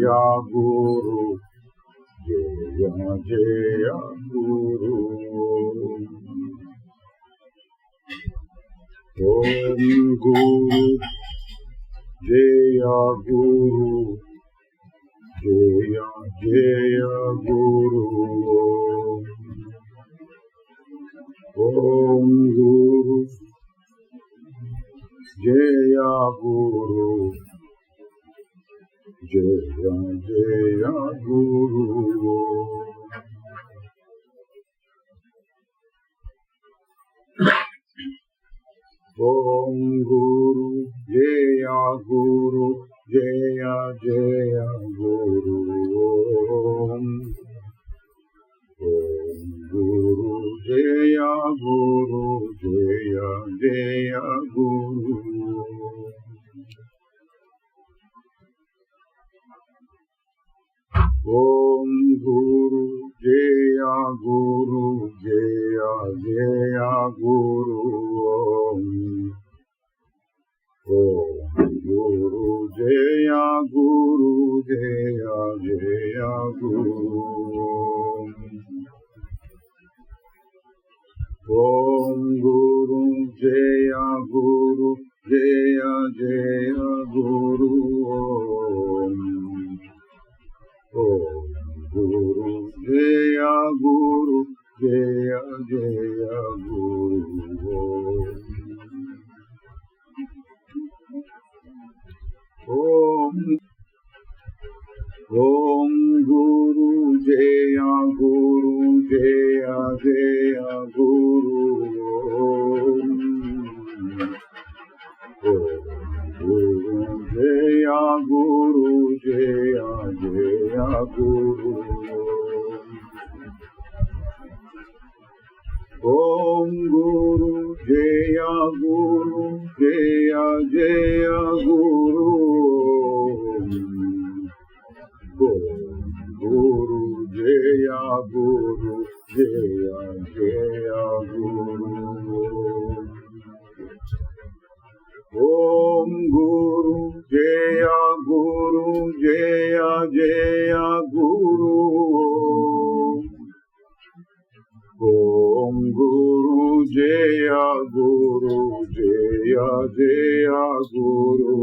గురు జయ జయ గురు. ఓం గురు జయ గురు జయ జయ గురు. ఓం గురు జయ గురు జయ జయ గురు. ఓం గురు జయ గురు జయ జయ గురు. ఓం గురు జయ గురు జయ జయ గురు. ఓం గురు జయ గురు జయ జయ గురు. ఓం గురు జయ గురు జయ జయ గురు. ఓం గురు జయ గురు జయ జయ గురు. గురు జయ గురు జయ జయ గురు. ఓం గురు జయ గురు జయ జయ గురు. గురు జయ గురు జయ జయ గురు. ఓం గురు జయ గురు జయ జయ గురు. గురు జయ గురు జయ జయ గురు. ఓం గురు జయ గురు జయ జయ గురు. ఓం గురు జయ గురు జయ జయ గురు.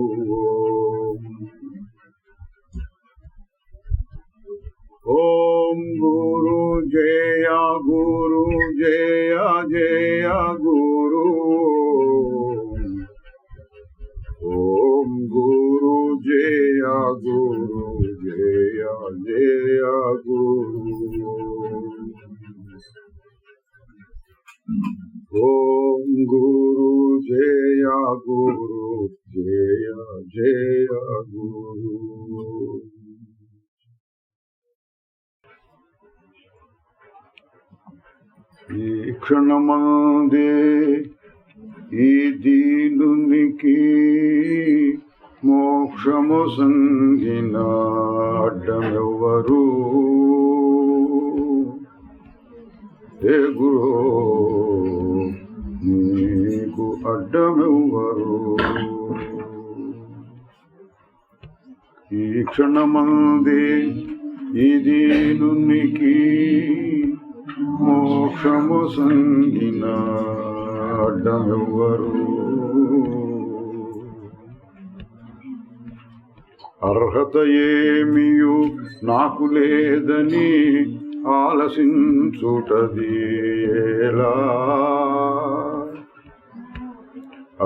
ఓం గురు జయ గురు జయ జయ గురు. ఓం గురు జయ గురు జయ జయ గురు. ఓం గురు జయ గురు జయ జయ గురు. ఈ క్షణమందే ఈ దీనునికి మోక్షము సంగిన అడ్డమెవ్వరు. ఏ గురో నీకు అడ్డమెవ్వరు. ఈ క్షణమందే ఈ దీనునికి మోక్షము సంగిన అడ్డమెవ్వరు. అర్హత ఏమియు నాకు లేదని ఆలసించుటది ఎలా.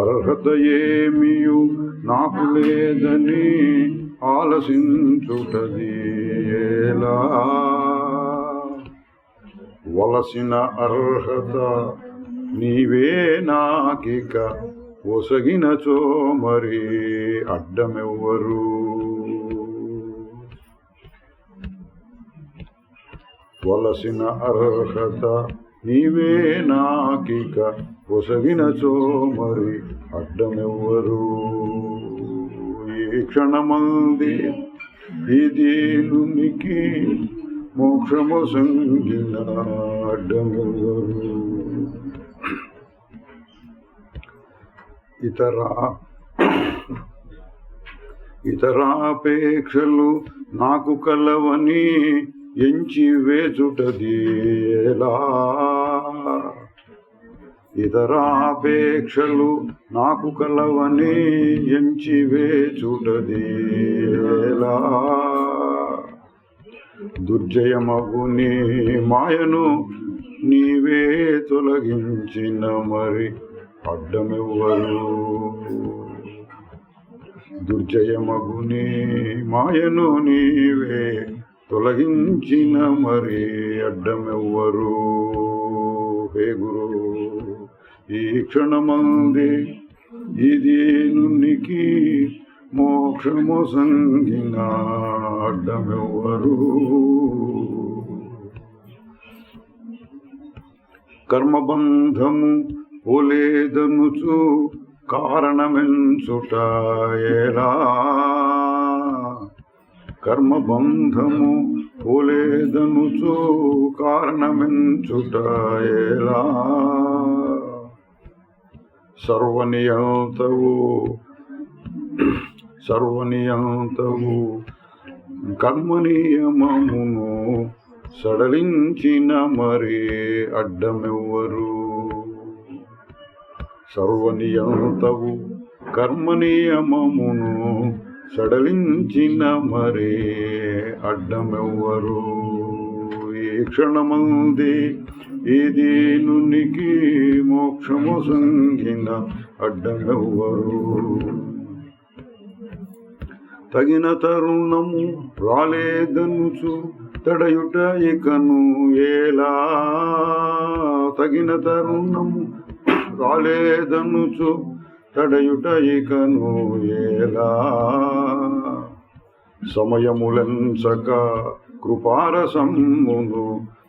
అర్హత ఏమియు నాకు లేదని ఆలసించుటది ఎలా. వలసిన అర్హత నీవే నాకిక ఒసగినచో మరి అడ్డమెవ్వరు. వలసిన అర్హత నీవే నాకిక ఒసగినచో మరి అడ్డమెవ్వరు. ఈ క్షణమంది ఈ దీనునికి మోక్షము సంగిన అడ్డమెవ్వరు. ఇతరాపేక్షలు నాకు కలవని ఎంచి వేచుటది ఎలా. ఇతరాపేక్షలు నాకు కలవని ఎంచి వేచుటది ఎలా. దుర్జయమగు నీ మాయను నీవే తొలగించిన మరి అడ్డమెవ్వరు. దుర్జయమగు నీ మాయను నీవే తొలగించిన మరి అడ్డమెవ్వరు. హే గురు, ఈ క్షణమంది ఇది నునికి మోక్షము సంగిన అడ్డమెవ్వరు. కర్మబంధము పోలేదనుచు కారణమెంచుట ఎలా. కర్మబంధము పోలేదనుచు కారణమెంచుట ఎలా. సర్వనియంతవు కర్మనియమమును సడలించిన మరి అడ్డమెవ్వరు. సర్వనియంతవు కర్మనియమమును సడలించిన మరి అడ్డమెవ్వరు. ఈ క్షణమంది ఇది నునికి మోక్షము సంగిన అడ్డమెవ్వరు. తగిన తరుణము రాలేదనుచు తడయుట ఇకను ఎలా. తగిన తరుణము రాలేదనుచు తడయుట ఇకను ఎలా. సమయములెంచక కృపారసమ్మును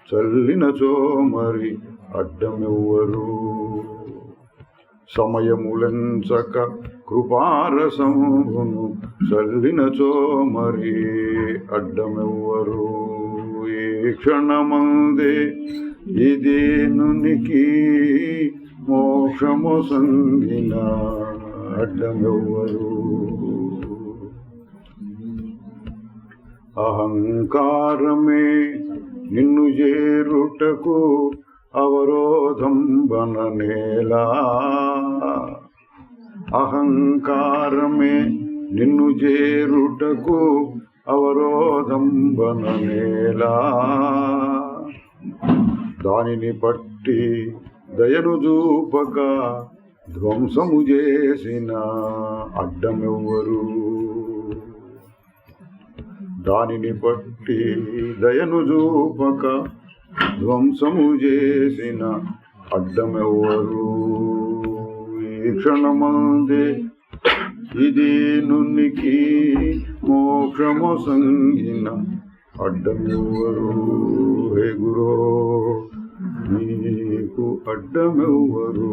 చల్లినచో మరి అడ్డమెవ్వరు. సమయములెంచక కృపారసమును చల్లినచో మరి అడ్డమెవ్వరు. ఈ క్షణమందే ఇది నునికి మోక్షము సంగిన అడ్డమెవ్వరు. అహంకారమే నిన్ను చేరుటకు అవరోధంబన నేలా. అహంకారమే నిన్ను చేరుటకు అవరోధంబన నేలా. దానిని పట్టి దయను చూపక ధ్వంసము చేసిన అడ్డమెవ్వరు. దానిని పట్టి దయను చూపక ధ్వంసము చేసిన అడ్డమెవ్వరు. ఈ క్షణమందే ఇది నునికి మోక్షము సంగిన అడ్డమెవ్వరు. హే గురో, నీకు అడ్డమెవ్వరు.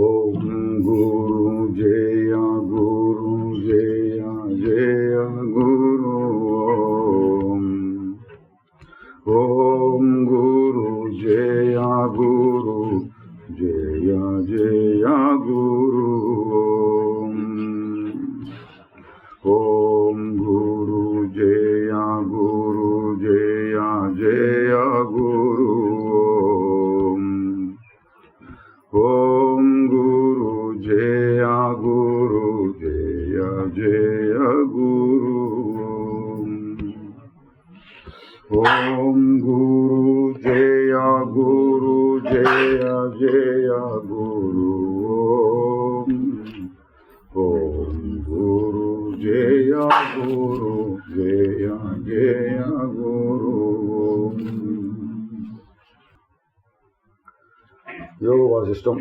ఓం గురు జయ గురు జయ జయ గురు. ఓం గురు జయ గురు జయ జయ గురు. ఓం గురు జయ గురు జయ జయ గురు. ఓం గురు జయ గురు జయ జయ గురు. ఓం గురు జయ గురు జయ జయ గురు. ఓం గురు జయ గురు జయ జయ గురు. యోగ వాసిష్టం.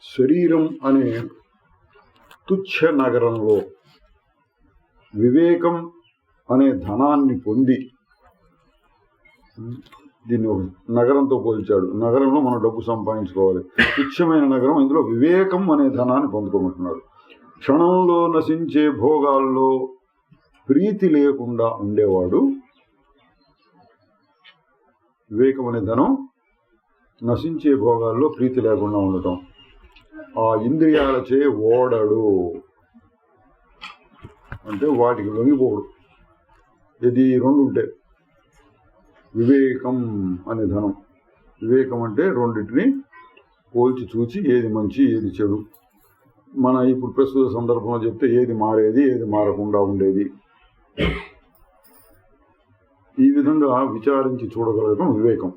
శరీరం అనే తుచ్చ నగరంలో వివేకం అనే ధనాన్ని పొంది, దీన్ని ఒక నగరంతో పోల్చాడు. నగరంలో మనం డబ్బు సంపాదించుకోవాలి. తుచ్చమైన నగరం, ఇందులో వివేకం అనే ధనాన్ని పొందుకోమంటున్నాడు. క్షణంలో నశించే భోగాల్లో ప్రీతి లేకుండా ఉండేవాడు వివేకం అనే ధనం నశించే భోగాల్లో ప్రీతి లేకుండా ఉండటం, ఆ ఇంద్రియాలచే ఓడడు అంటే వాటికి లొంగిపోడు. ఇది రెండు ఉంటే వివేకం అనే ధనం. వివేకం అంటే రెండింటిని పోల్చి చూచి ఏది మంచి ఏది చెడు, మన ఇప్పుడు ప్రస్తుత సందర్భంలో చెప్తే ఏది మారేది ఏది మారకుండా ఉండేది, ఈ విధంగా విచారించి చూడగలగడం వివేకం.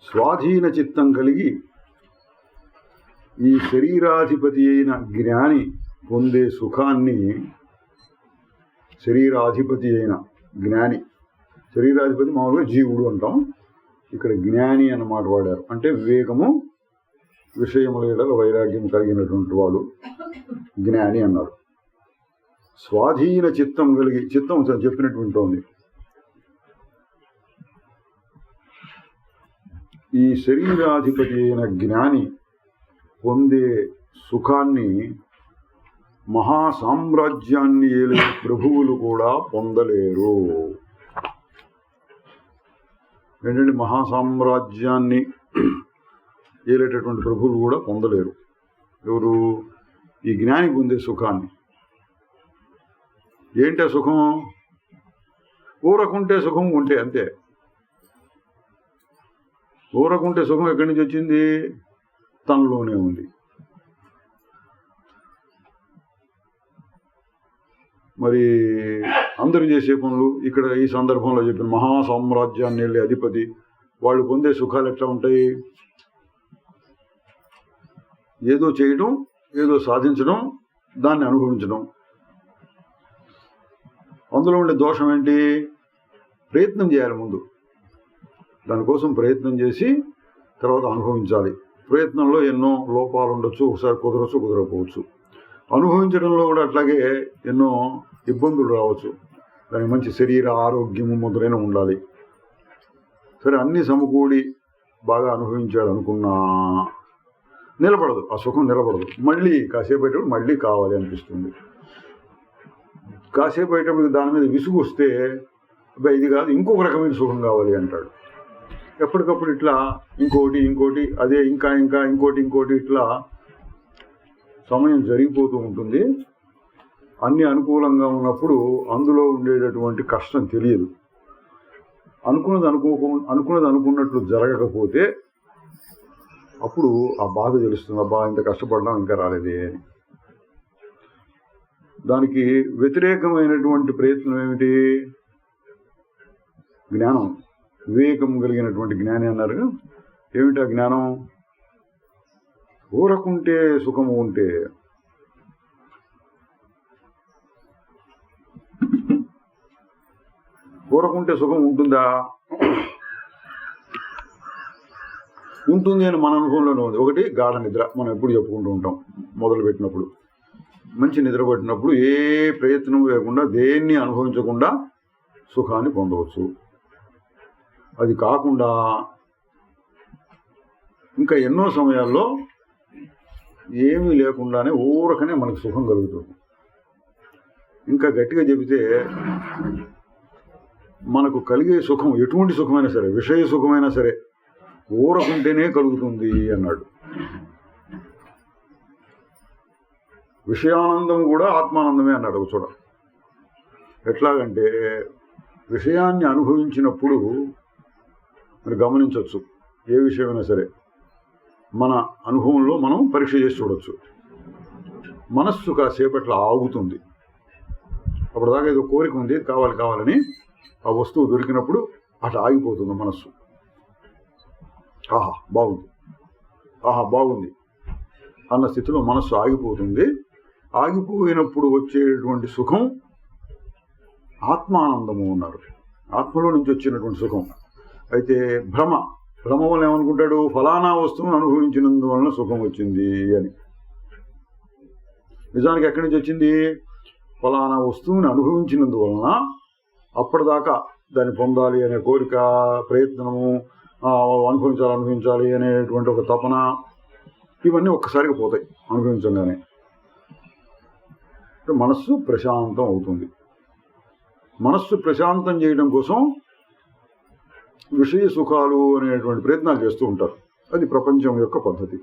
స్వాధీన చిత్తం కలిగి ఈ శరీరాధిపతి అయిన జ్ఞాని పొందే సుఖాన్ని, శరీరాధిపతి అయిన జ్ఞాని, శరీరాధిపతి మామూలుగా జీవుడు అంటాం, ఇక్కడ జ్ఞాని అన్నమాట వాడారు. అంటే వివేకము విషయముల ఎడల వైరాగ్యం కలిగినటువంటి వాడు జ్ఞాని అన్నారు. స్వాధీన చిత్తం కలిగి, చిత్తం చెప్పినటువంటి ఉంది. ఈ శరీరాధిపతి అయిన జ్ఞాని పొందే సుఖాన్ని మహాసామ్రాజ్యాన్ని ఏలే ప్రభువులు కూడా పొందలేరు. ఏంటంటే మహాసామ్రాజ్యాన్ని ఏలేటటువంటి ప్రభువులు కూడా పొందలేరు. ఎవరు? ఈ జ్ఞాని పొందే సుఖాన్ని. ఏంటి సుఖం? ఊరకుంటే సుఖం ఉంటే అంతే. ఊరకుంటే సుఖం ఎక్కడి నుంచి వచ్చింది? తనలోనే ఉంది. మరి అందరూ చేసే పనులు, ఇక్కడ ఈ సందర్భంలో చెప్పిన మహాసామ్రాజ్యాన్ని వెళ్ళే అధిపతి వాళ్ళు పొందే సుఖాలు ఎట్లా ఉంటాయి? ఏదో చేయడం, ఏదో సాధించడం, దాన్ని అనుభవించడం. అందులో ఉండే దోషం ఏంటి? ప్రయత్నం చేయాలి ముందు, దానికోసం ప్రయత్నం చేసి తర్వాత అనుభవించాలి. ప్రయత్నంలో ఎన్నో లోపాలు ఉండొచ్చు, ఒకసారి కుదరచ్చు, కుదరకపోవచ్చు. అనుభవించడంలో కూడా అట్లాగే ఎన్నో ఇబ్బందులు రావచ్చు. దానికి మంచి శరీర ఆరోగ్యము మొదలైన ఉండాలి. సరే, అన్నీ సమకూడి బాగా అనుభవించాడు అనుకున్నా నిలబడదు, ఆ సుఖం నిలబడదు. మళ్ళీ కాసేపు అయ్యేటప్పుడు మళ్ళీ కావాలి అనిపిస్తుంది. కాసేపు అయ్యేటప్పుడు దాని మీద విసుగు వస్తే ఇది కాదు ఇంకొక రకమైన సుఖం కావాలి అంటాడు. ఎప్పటికప్పుడు ఇట్లా ఇంకోటి ఇంకోటి, అదే ఇంకా ఇంకా ఇంకోటి ఇంకోటి, ఇట్లా సమయం జరిగిపోతూ ఉంటుంది. అన్ని అనుకూలంగా ఉన్నప్పుడు అందులో ఉండేటటువంటి కష్టం తెలియదు. అనుకున్నది అనుకున్నట్లు జరగకపోతే అప్పుడు ఆ బాధ తెలుస్తుంది. అబ్బా, ఇంత కష్టపడ్డాం ఇంకా రాలేదే అని. దానికి వ్యతిరేకమైనటువంటి ప్రయత్నం ఏమిటి? జ్ఞానం. వివేకం కలిగినటువంటి జ్ఞాని అన్నారు. ఏమిటి ఆ జ్ఞానం? ఊరకుంటే సుఖము ఉంటే, ఊరకుంటే సుఖం ఉంటుందా? ఉంటుంది అని మన అనుభవంలోనే ఉంది. ఒకటి గాఢ నిద్ర, మనం ఎప్పుడు చెప్పుకుంటూ ఉంటాం. మొదలు పెట్టినప్పుడు మంచి నిద్ర పట్టినప్పుడు ఏ ప్రయత్నం లేకుండా, దేన్ని అనుభవించకుండా సుఖాన్ని పొందవచ్చు. అది కాకుండా ఇంకా ఎన్నో సమయాల్లో ఏమీ లేకుండానే ఊరకనే మనకు సుఖం కలుగుతుంది. ఇంకా గట్టిగా చెబితే మనకు కలిగే సుఖం, ఎటువంటి సుఖమైనా సరే, విషయ సుఖమైనా సరే, ఊరకుంటేనే కలుగుతుంది అన్నాడు. విషయానందం కూడా ఆత్మానందమే అన్నాడు ఒక చోట. ఎట్లాగంటే విషయాన్ని అనుభవించినప్పుడు మీరు గమనించవచ్చు, ఏ విషయమైనా సరే మన అనుభవంలో మనం పరీక్ష చేసి చూడవచ్చు. మనస్సు కాసేపట్లా ఆగుతుంది. అప్పటిదాకా ఏదో కోరిక ఉంది, కావాలి కావాలని, ఆ వస్తువు దొరికినప్పుడు అట్లా ఆగిపోతుంది మనస్సు. ఆహా బాగుంది, ఆహా బాగుంది అన్న స్థితిలో మనస్సు ఆగిపోతుంది. ఆగిపోయినప్పుడు వచ్చేటువంటి సుఖం ఆత్మానందము అన్నారు. ఆత్మలో నుంచి వచ్చినటువంటి సుఖం. అయితే భ్రమ వల్ల ఏమనుకుంటాడు? ఫలానా వస్తువును అనుభవించినందువలన సుఖం వచ్చింది అని. నిజానికి ఎక్కడి నుంచి వచ్చింది? ఫలానా వస్తువుని అనుభవించినందువలన అప్పటిదాకా దాన్ని పొందాలి అనే కోరిక, ప్రయత్నము, అనుభవించాలి అనేటువంటి ఒక తపన, ఇవన్నీ ఒక్కసారిగా పోతాయి అనుభవించగానే. మనస్సు ప్రశాంతం అవుతుంది. మనస్సు ప్రశాంతం చేయడం కోసం విషయ సుఖాలు అనేటువంటి ప్రయత్నాలు చేస్తూ ఉంటారు. అది ప్రపంచం యొక్క పద్ధతి.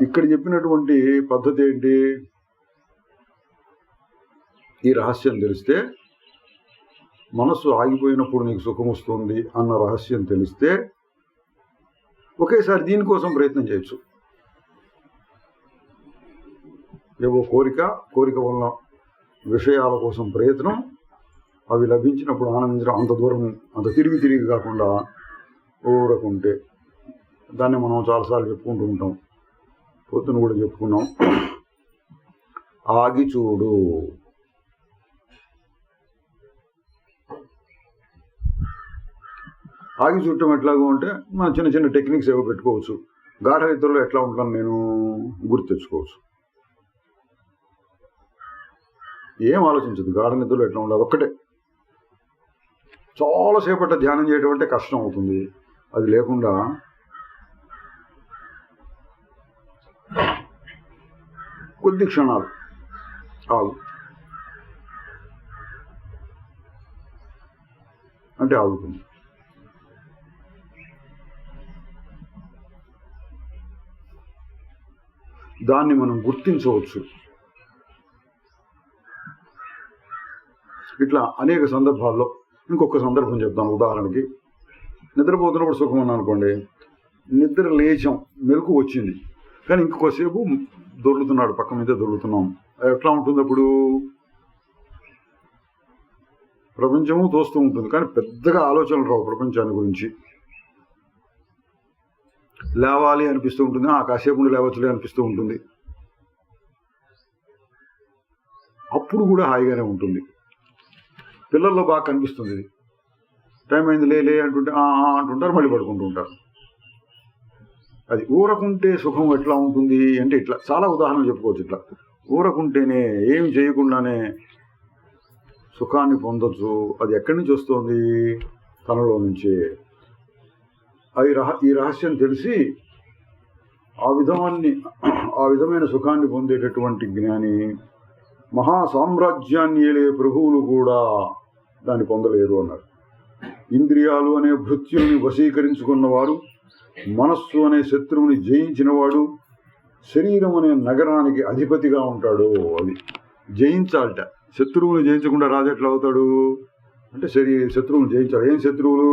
ఇక్కడ చెప్పినటువంటి పద్ధతి ఏంటి? ఈ రహస్యం తెలిస్తే, మనస్సు ఆగిపోయినప్పుడు నీకు సుఖం వస్తుంది అన్న రహస్యం తెలిస్తే ఒకేసారి దీనికోసం ప్రయత్నం చేయొచ్చు. ఏవో కోరిక వల్ల విషయాల కోసం ప్రయత్నం, అవి లభించినప్పుడు ఆనందించడం, అంత దూరం అంత తిరిగి కాకుండా ఊరకుంటే, దాన్ని మనం చాలాసార్లు చెప్పుకుంటూ ఉంటాం, పొద్దున కూడా చెప్పుకున్నాం, ఆగి చూడు. ఆగి చూడటం ఎట్లాగో అంటే మనం చిన్న చిన్న టెక్నిక్స్ ఏవో పెట్టుకోవచ్చు. గాఢ నిద్రలో ఎట్లా ఉంటాను నేను గుర్తు తెచ్చుకోవచ్చు. ఏం ఆలోచించదు. గాఢ నిద్రలో ఎట్లా ఉండాలి ఒక్కటే. చాలాసేపట ధ్యానం చేయడం అంటే కష్టం అవుతుంది. అది లేకుండా కొద్ది క్షణాలు ఆగు అంటే ఆగుతుంది. దాన్ని మనం గుర్తించవచ్చు. ఇట్లా అనేక సందర్భాల్లో. ఇంకొక సందర్భం చెప్తాను. ఉదాహరణకి, నిద్రపోతున్నప్పుడు సుఖం ఉన్నా అనుకోండి, నిద్ర లేచాం, మెలకు వచ్చింది, కానీ ఇంకొకసేపు దొర్లుతున్నాడు, పక్క మీద దొర్లుతున్నాం. ఎట్లా ఉంటుంది అప్పుడు? ప్రపంచము తోస్తూ ఉంటుంది, కానీ పెద్దగా ఆలోచనలు రావు ప్రపంచాన్ని గురించి. లేవాలి అనిపిస్తూ ఉంటుంది, కాసేపు ఉండి లేవచ్చులే అనిపిస్తూ ఉంటుంది. అప్పుడు కూడా హాయిగానే ఉంటుంది. పిల్లల్లో బాగా కనిపిస్తుంది. ఇది టైం అయింది లే అంటుంటే అంటుంటారు, మళ్ళీ పడుకుంటూ ఉంటారు. అది ఊరకుంటే సుఖం ఎట్లా ఉంటుంది అంటే ఇట్లా చాలా ఉదాహరణలు చెప్పుకోవచ్చు. ఇట్లా ఊరకుంటేనే, ఏమి చేయకుండానే సుఖాన్ని పొందొచ్చు. అది ఎక్కడి నుంచి వస్తుంది? తనలో నుంచే. ఈ రహస్యం తెలిసి ఆ విధమైన సుఖాన్ని పొందేటటువంటి జ్ఞాని, మహాసామ్రాజ్యాన్ని ఏలే ప్రభువులు కూడా దాన్ని పొందలేరు అన్నారు. ఇంద్రియాలు అనే భృత్యుని వశీకరించుకున్నవాడు, మనస్సు అనే శత్రువుని జయించినవాడు శరీరం అనే నగరానికి అధిపతిగా ఉంటాడు. అది జయించాలట. శత్రువుని జయించకుండా రాజు ఎట్లా అవుతాడు అంటే శత్రువుని జయించాలి. ఏం శత్రువులు?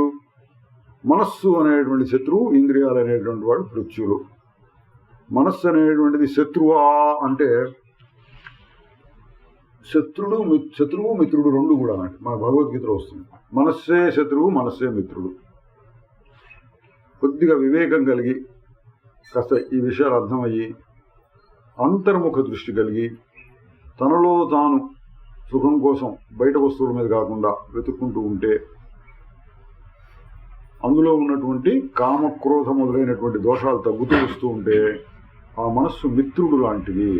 మనస్సు అనేటువంటి శత్రువు, ఇంద్రియాలు అనేటువంటి వాడు భృత్యులు. మనస్సు అనేటువంటిది శత్రువా అంటే శత్రువు మిత్రుడు రెండు కూడా మన భగవద్గీతలో వస్తుంది. మనస్సే శత్రువు, మనస్సే మిత్రుడు. కొద్దిగా వివేకం కలిగి, కాస్త ఈ విషయాలు అర్థమయ్యి, అంతర్ముఖ దృష్టి కలిగి, తనలో తాను సుఖం కోసం బయట వస్తువుల మీద కాకుండా వెతుక్కుంటూ ఉంటే, అందులో ఉన్నటువంటి కామక్రోధ మొదలైనటువంటి దోషాలు తగ్గుతూ వస్తూ ఉంటే, ఆ మనస్సు మిత్రుడు లాంటిది.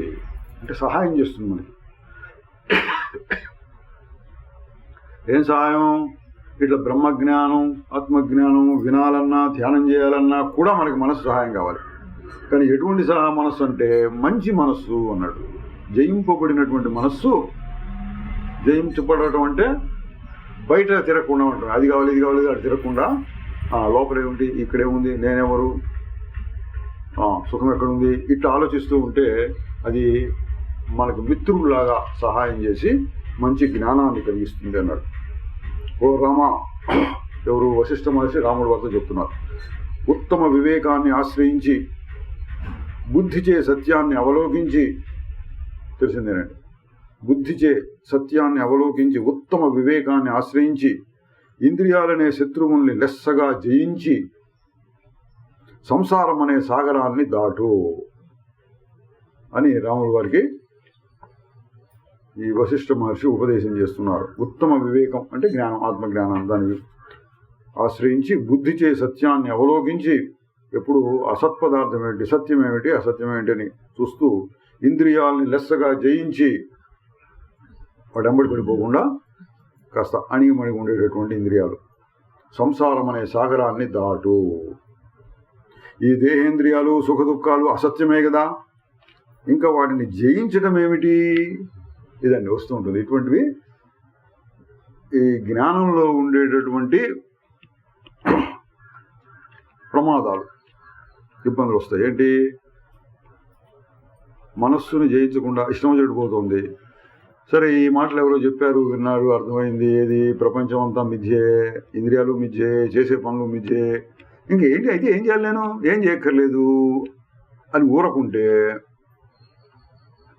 అంటే సహాయం చేస్తుంది మనకి. ఏం సహాయం? ఇట్లా బ్రహ్మజ్ఞానం, ఆత్మజ్ఞానం వినాలన్నా, ధ్యానం చేయాలన్నా కూడా మనకి మనసు సహాయం కావాలి. కానీ ఎటువంటి మనస్సు అంటే మంచి మనస్సు అన్నాడు. జయింపబడినటువంటి మనస్సు. జయించబడటం అంటే బయట తిరగకుండా ఉంటారు. అది కావాలి, ఇది కావాలి, అది తిరగకుండా లోపలేముంది, ఇక్కడేముంది, నేనెవరు, సుఖం ఎక్కడుంది, ఇట్లా ఆలోచిస్తూ ఉంటే అది మనకు మిత్రుడిలాగా సహాయం చేసి మంచి జ్ఞానాన్ని కలిగిస్తుంది అన్నాడు. ఓ రామ, ఎవరు? వశిష్ఠ మహర్షి రాముడి వద్ద చెప్తున్నారు. ఉత్తమ వివేకాన్ని ఆశ్రయించి, బుద్ధిచే సత్యాన్ని అవలోకించి, తెలిసిందేనండి, బుద్ధిచే సత్యాన్ని అవలోకించి, ఉత్తమ వివేకాన్ని ఆశ్రయించి, ఇంద్రియాలనే శత్రువుల్ని లెస్సగా జయించి, సంసారం అనే సాగరాన్ని దాటు అని రాముడి వారికి ఈ వశిష్ఠ మహర్షి ఉపదేశం చేస్తున్నారు. ఉత్తమ వివేకం అంటే జ్ఞానం, ఆత్మజ్ఞానం. దాన్ని ఆశ్రయించి, బుద్ధిచే సత్యాన్ని అవలోకించి, ఎప్పుడు అసత్పదార్థం ఏమిటి, సత్యం ఏమిటి, అసత్యం ఏమిటి అని చూస్తూ, ఇంద్రియాలని లెస్సగా జయించి, వాడెంబడి పడిపోకుండా కాస్త అణిగిమణిగి ఉండేటటువంటి ఇంద్రియాలు, సంసారం అనే సాగరాన్ని దాటు. ఈ దేహేంద్రియాలు సుఖ దుఃఖాలు అసత్యమే కదా, ఇంకా వాటిని జయించడం ఏమిటి? ఇదండి వస్తూ ఉంటుంది. ఇటువంటివి ఈ జ్ఞానంలో ఉండేటటువంటి ప్రమాదాలు, ఇబ్బందులు వస్తాయి. ఏంటి? మనస్సుని జయించకుండా ఇష్టం చెడిపోతుంది. సరే, ఈ మాటలు ఎవరో చెప్పారు, విన్నారు, అర్థమైంది. ఏది? ప్రపంచం అంతా మిథ్యే, ఇంద్రియాలు మిథ్యే, చేసే పనులు మిథ్యే, ఇంకేంటి? అయితే ఏం చేయాలి? నేను ఏం చేయక్కర్లేదు అని ఊరకుంటే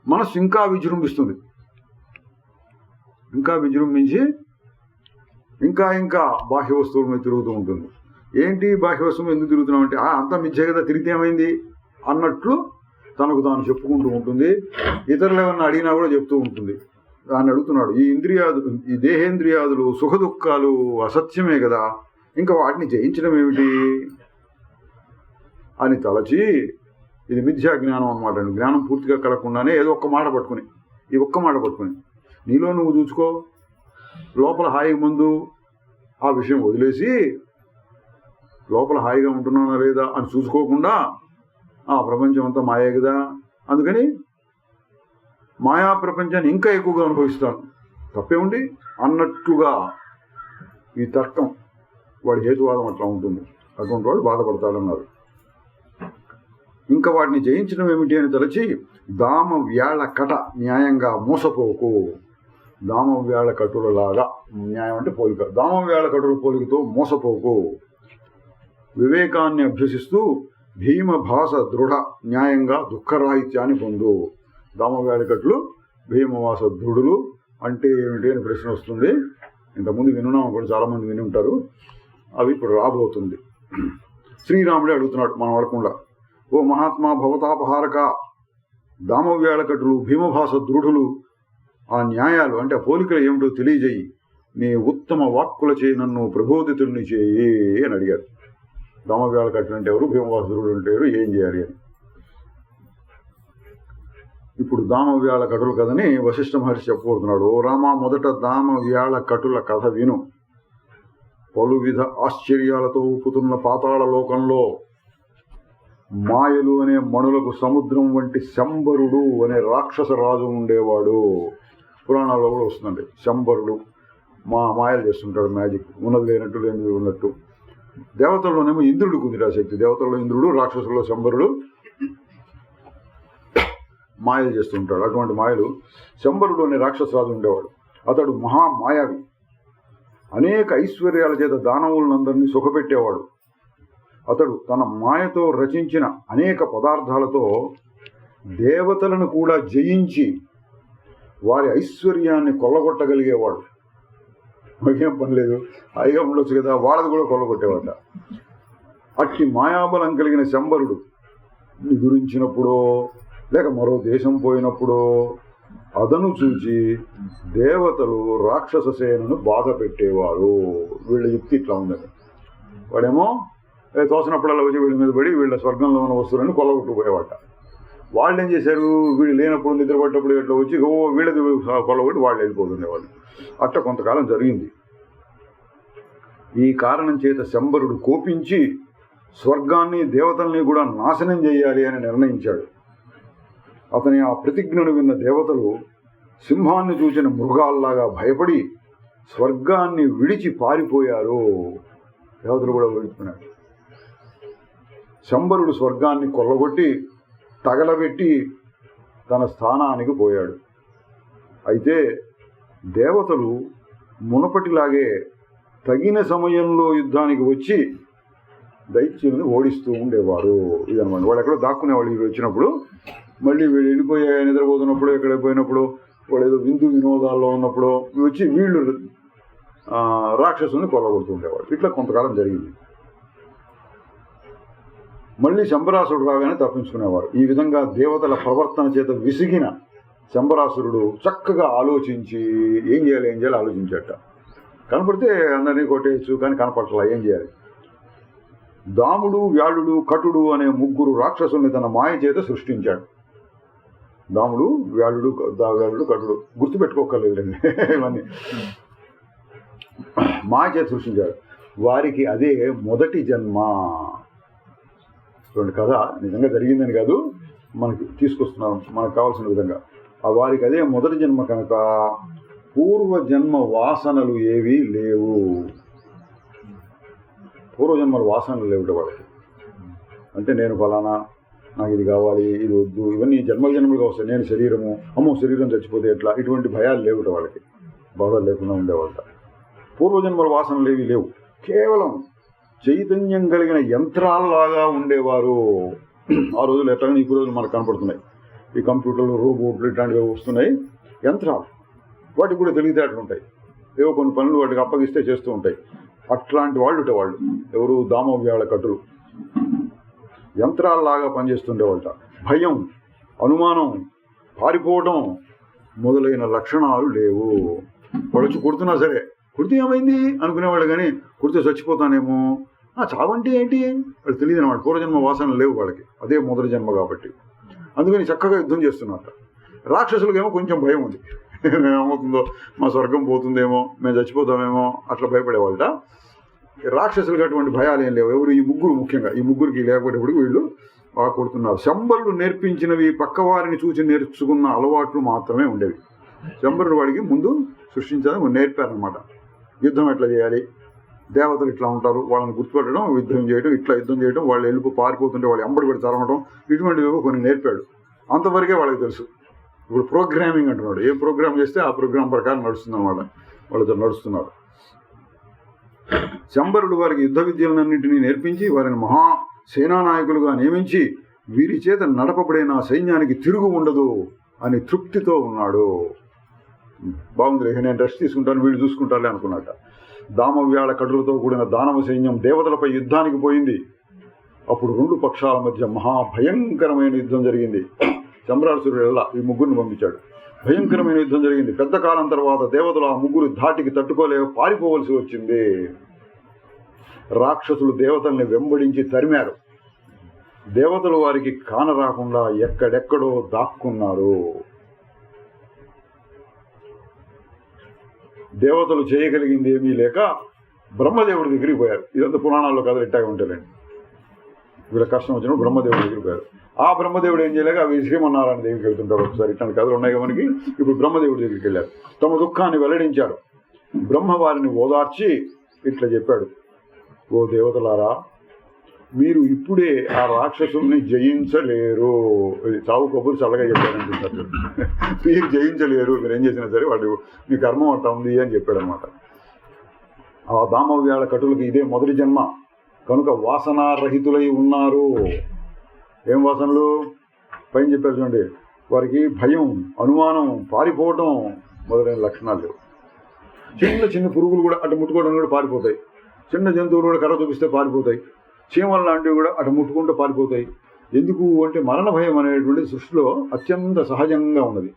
మనస్సు ఇంకా విజృంభిస్తుంది. ఇంకా విజృంభించి ఇంకా ఇంకా బాహ్య వస్తువుల మీద తిరుగుతూ ఉంటుంది. ఏంటి బాహ్య వస్తువు ఎందుకు తిరుగుతున్నాం అంటే, అంతా మిథ్యే కదా, తిరిగితే ఏమైంది అన్నట్లు తనకు తాను చెప్పుకుంటూ ఉంటుంది. ఇతరులు ఏమన్నా అడిగినా కూడా చెప్తూ ఉంటుంది. దాన్ని అడుగుతున్నాడు, ఈ దేహేంద్రియాదులు సుఖ దుఃఖాలు అసత్యమే కదా, ఇంకా వాటిని జయించడం ఏమిటి అని తలచి, ఇది మిథ్యా జ్ఞానం అనమాట. జ్ఞానం పూర్తిగా కలగకుండానే ఏదో ఒక్క మాట పట్టుకుని నీలో నువ్వు చూసుకో, లోపల హాయిగా ముందు ఆ విషయం వదిలేసి లోపల హాయిగా ఉంటున్నానా లేదా అని చూసుకోకుండా ప్రపంచం అంతా మాయే కదా, అందుకని మాయా ప్రపంచాన్ని ఇంకా ఎక్కువగా అనుభవిస్తాను, తప్పేముంది అన్నట్లుగా ఈ తర్కం, వాడి హేతువాదం అట్లా ఉంటుంది. అటువంటి వాడు బాధపడతాడన్నారు. ఇంకా వాటిని జయించడం ఏమిటి అని తలచి, దామ వ్యాళ కట న్యాయంగా మోసపోకు. దామ వ్యాళ కటులలాగా, న్యాయం అంటే పోలిక, దామ వ్యాళ కటుల పోలికతో మోసపోకు. వివేకాన్ని అభ్యసిస్తూ భీమభాస దృఢ న్యాయంగా దుఃఖరాహిత్యాన్ని పొందు. దామవ్యాళికట్లు భీమవాస దృఢులు అంటే ఏమిటి అని ప్రశ్న వస్తుంది. ఇంతకుముందు వినున్నాం కూడా, చాలామంది విని ఉంటారు. అవి ఇప్పుడు రాబోతుంది. శ్రీరాముడే అడుగుతున్నాడు మనం అడగకుండా, ఓ మహాత్మా భవతాపహారక, దామవ్యాళకటులు భీమభాస దృఢులు ఆ న్యాయాలు అంటే ఆ పోలికలు ఏమిటో తెలియజేయి, నీ ఉత్తమ వాక్కుల చేయి నన్ను ప్రబోధితుల్ని చేయి అని అడిగారు. దామవ్యాళకటులు అంటే ఎవరు, భీమభాస దృఢులు అంటే ఎవరు, ఏం చేయాలి అని. ఇప్పుడు దామవ్యాళ కటుల కథని వశిష్ఠ మహర్షి చెప్పబోతున్నాడు. ఓ రామ, మొదట దామవ్యాళ కటుల కథ విను. పలువిధ ఆశ్చర్యాలతో ఊపుతున్న పాతాళ లోకంలో మాయలు అనే మణులకు సముద్రం వంటి శంబరుడు అనే రాక్షస రాజు ఉండేవాడు. పురాణాల్లో కూడా వస్తుందండి. శంబరుడు మాయలు చేస్తుంటాడు, మ్యాజిక్, ఉన్నది లేనట్టు లేనిది ఉన్నట్టు. దేవతల్లోనేమో ఇంద్రుడికి ఉంది ఆ శక్తి. దేవతల్లో ఇంద్రుడు, రాక్షసుల్లో శంబరుడు మాయలు చేస్తుంటాడు. అటువంటి మాయలు శంబరుడు అనే రాక్షసరాజు ఉండేవాడు. అతడు మహామాయావి. అనేక ఐశ్వర్యాల చేత దానవులందరినీ సుఖపెట్టేవాడు. అతడు తన మాయతో రచించిన అనేక పదార్థాలతో దేవతలను కూడా జయించి వారి ఐశ్వర్యాన్ని కొల్లగొట్టగలిగేవాడు. మాకేం పని లేదు, హాయిగా ఉండొచ్చు కదా, వాళ్ళది కూడా కొల్లగొట్టేవాడ. అట్టి మాయాబలం కలిగిన శంబరుడు నిదురించినప్పుడో లేక మరో దేశం పోయినప్పుడో అదను చూచి దేవతలు రాక్షస సేనను బాధ పెట్టేవారు. వీళ్ళ యుక్తి ఇట్లా ఉందని. వాడేమో తోసినప్పుడల్లా వచ్చి వీళ్ళ మీద పడి వీళ్ళ స్వర్గంలో ఉన్న వస్తువులను కొల్లగొట్టుకుపోయేవాట. వాళ్ళు ఏం చేశారు, వీళ్ళు లేనప్పుడు నిద్రపడ్డప్పుడు ఇట్లా వచ్చి వీళ్ళది కొల్లగొట్టి వాళ్ళు వెళ్ళిపోతుండేవాళ్ళు. అట్లా కొంతకాలం జరిగింది. ఈ కారణం చేత శంబరుడు కోపించి స్వర్గాన్ని దేవతల్ని కూడా నాశనం చేయాలి అని నిర్ణయించాడు. అతని ఆ ప్రతిజ్ఞను విన్న దేవతలు సింహాన్ని చూసిన మృగాల్లాగా భయపడి స్వర్గాన్ని విడిచి పారిపోయారు. దేవతలు కూడా విడిచిపోయినారు. శంబరుడు స్వర్గాన్ని కొల్లగొట్టి తగలబెట్టి తన స్థానానికి పోయాడు. అయితే దేవతలు మునపటిలాగే తగిన సమయంలో యుద్ధానికి వచ్చి దైత్యులను ఓడిస్తూ ఉండేవారు. ఇదనమాట. వాళ్ళు ఎక్కడో దాక్కునేవాళ్ళు. ఇవి వచ్చినప్పుడు మళ్ళీ వీళ్ళు వెళ్ళిపోయే నిద్రపోతున్నప్పుడు, ఎక్కడ పోయినప్పుడు, వాళ్ళు ఏదో విందు వినోదాల్లో ఉన్నప్పుడు వచ్చి వీళ్ళు రాక్షసుని కొల్లగొడుతూ ఉండేవాడు. ఇట్లా కొంతకాలం జరిగింది. మళ్ళీ శంబరాసుడు రాగానే తప్పించుకునేవారు. ఈ విధంగా దేవతల ప్రవర్తన చేత విసిగిన శంబరాసురుడు చక్కగా ఆలోచించి ఏం చేయాలి ఆలోచించట. కనపడితే అందరినీ కొట్టేయచ్చు, కానీ కనపడట్లా, ఏం చేయాలి? దాముడు, వ్యాళుడు, కటుడు అనే ముగ్గురు రాక్షసుల్ని తన మాయ చేత సృష్టించాడు. దాముడు, వ్యాళుడు, కటుడు గుర్తుపెట్టుకోకర్లేదండి, ఇవన్నీ మాయ చేత సృష్టించాడు. వారికి అదే మొదటి జన్మ. చూడండి, కథ నిజంగా జరిగిందని కాదు, మనకి తీసుకొస్తున్నాం మనకు కావాల్సిన విధంగా. వారికి అదే మొదటి జన్మ కనుక పూర్వజన్మ వాసనలు ఏవీ లేవు. పూర్వజన్మల వాసనలు లేవుట వాళ్ళకి. అంటే నేను ఫలానా, నాకు ఇది కావాలి, ఇది వద్దు, ఇవన్నీ జన్మలుగా వస్తాయి. నేను శరీరము, అమ్మో శరీరం చచ్చిపోతే ఎట్లా, ఇటువంటి భయాలు లేవుట వాళ్ళకి. బాధలు లేకుండా ఉండేవాళ్ళ. పూర్వజన్మల వాసనలు ఏవి లేవు. కేవలం చైతన్యం కలిగిన యంత్రాలలాగా ఉండేవారు. ఆ రోజులు ఎట్లాగని ఈ రోజులు మనకు కనపడుతున్నాయి. ఈ కంప్యూటర్లు, రోబోట్లు ఇట్లాంటివి వస్తున్నాయి, యంత్రాలు. వాటికి కూడా తెలివితేటలు ఉంటాయి. ఏవో కొన్ని పనులు వాటికి అప్పగిస్తే చేస్తూ ఉంటాయి. అట్లాంటి వాళ్ళు ఎవరు? దామవ్యాళ కటులు. యంత్రాలలాగా పనిచేస్తుండేవాళ్ళ. భయం, అనుమానం, పారిపోవటం మొదలైన లక్షణాలు లేవు. వాళ్ళు వచ్చి కుడుతున్నా సరే, కుడితే ఏమైంది అనుకునేవాళ్ళు, కానీ కుడితే చచ్చిపోతానేమో, చావంటే ఏంటి వాళ్ళు తెలియదు అన్నమాట. పూర్వజన్మ వాసనలు లేవు వాళ్ళకి, అదే మొదటి జన్మ కాబట్టి. అందుకని చక్కగా యుద్ధం చేస్తున్నారు. రాక్షసులకేమో కొంచెం భయం ఉంది, ఏమవుతుందో, మా స్వర్గం పోతుందేమో, మేము చచ్చిపోతామేమో, అట్లా భయపడేవాళ్ళ. రాక్షసులకు అటువంటి భయాలు ఏం లేవు. ఎవరు? ఈ ముగ్గురు. ముఖ్యంగా ఈ ముగ్గురికి లేకపోయేటప్పటికి వీళ్ళు బాగా కొడుతున్నారు. శంబరుడు నేర్పించినవి పక్కవారిని చూసి నేర్చుకున్న అలవాట్లు మాత్రమే ఉండేవి. శంబరుడు వాడికి ముందు సృష్టించడానికి నేర్పారనమాట. యుద్ధం ఎట్లా చేయాలి, దేవతలు ఇట్లా ఉంటారు, వాళ్ళని గుర్తుపెట్టడం, యుద్ధం చేయడం, ఇట్లా యుద్ధం చేయడం, వాళ్ళు వెళ్ళి పారిపోతుంటే వాళ్ళు ఎంబడి పెట్టి తరమడం, ఇటువంటివి కొన్ని నేర్పాడు. అంతవరకే వాళ్ళకి తెలుసు. ఇప్పుడు ప్రోగ్రామింగ్ అంటున్నాడు. ఏ ప్రోగ్రామ్ చేస్తే ఆ ప్రోగ్రాం ప్రకారం నడుస్తుంది అన్నమాట. వాళ్ళతో నడుస్తున్నారు. శంబరుడు వారికి యుద్ధ విద్యలన్నింటినీ నేర్పించి వారిని మహా సేనానాయకులుగా నియమించి వీరి చేత నడపబడిన సైన్యానికి తిరుగు ఉండదు అని తృప్తితో ఉన్నాడు. బాగుంది, నేను రెస్ట్ తీసుకుంటాను, వీళ్ళు చూసుకుంటారులే అనుకున్నట్ట. దామవ్యాళ కటులతో కూడిన దానవ సైన్యం దేవతలపై యుద్ధానికి పోయింది. అప్పుడు రెండు పక్షాల మధ్య మహాభయంకరమైన యుద్ధం జరిగింది. చంద్రాసురుడు ఈ ముగ్గురిని పంపించాడు. భయంకరమైన యుద్ధం జరిగింది. పెద్ద కాలం తర్వాత దేవతలు ఆ ముగ్గురు ధాటికి తట్టుకోలేక పారిపోవలసి వచ్చింది. రాక్షసులు దేవతల్ని వెంబడించి తరిమారు. దేవతలు వారికి కానరాకుండా ఎక్కడెక్కడో దాక్కున్నారు. దేవతలు చేయగలిగింది ఏమీ లేక బ్రహ్మదేవుడి దగ్గరికి పోయారు. ఇదంతా పురాణాల్లో కథలు ఇట్టాగా ఉంటారండి. వీళ్ళ కష్టం వచ్చినప్పుడు బ్రహ్మదేవుడి దగ్గరికి పోయారు. ఆ బ్రహ్మదేవుడు ఏం చేయలేక అవి శ్రీమన్నారాయణ దేవికి వెళ్తుంటారు. ఒకసారి ఇట్లాంటి కథలు ఉన్నాయి మనకి. ఇప్పుడు బ్రహ్మదేవుడి దగ్గరికి వెళ్ళారు. తమ దుఃఖాన్ని వెల్లడించారు. బ్రహ్మ వారిని ఓదార్చి ఇట్లా చెప్పాడు, ఓ దేవతలారా, మీరు ఇప్పుడే ఆ రాక్షసుల్ని జయించలేరు. చావు కబురు చల్లగా చెప్పారనిపిస్తారు. మీరు జయించలేరు, మీరు ఏం చేసినా సరే వాళ్ళు మీ కర్మం అంట ఉంది అని చెప్పాడు అనమాట. ఆ దామవ్యాళ కటులకి ఇదే మొదటి జన్మ కనుక వాసనారహితులై ఉన్నారు. ఏం వాసనలు? పైన చెప్పారు చూడండి. వారికి భయం, అనుమానం, పారిపోవటం మొదలైన లక్షణాలు లేవు. చిన్న చిన్న పురుగులు కూడా అటు ముట్టుకోవడం కూడా పారిపోతాయి. చిన్న జంతువులు కూడా కర్ర చూపిస్తే పారిపోతాయి. చీమలు లాంటివి కూడా అటు ముట్టుకుంటూ పారిపోతాయి. ఎందుకు అంటే మరణ భయం అనేటువంటి సృష్టిలో అత్యంత సహజంగా ఉన్నది.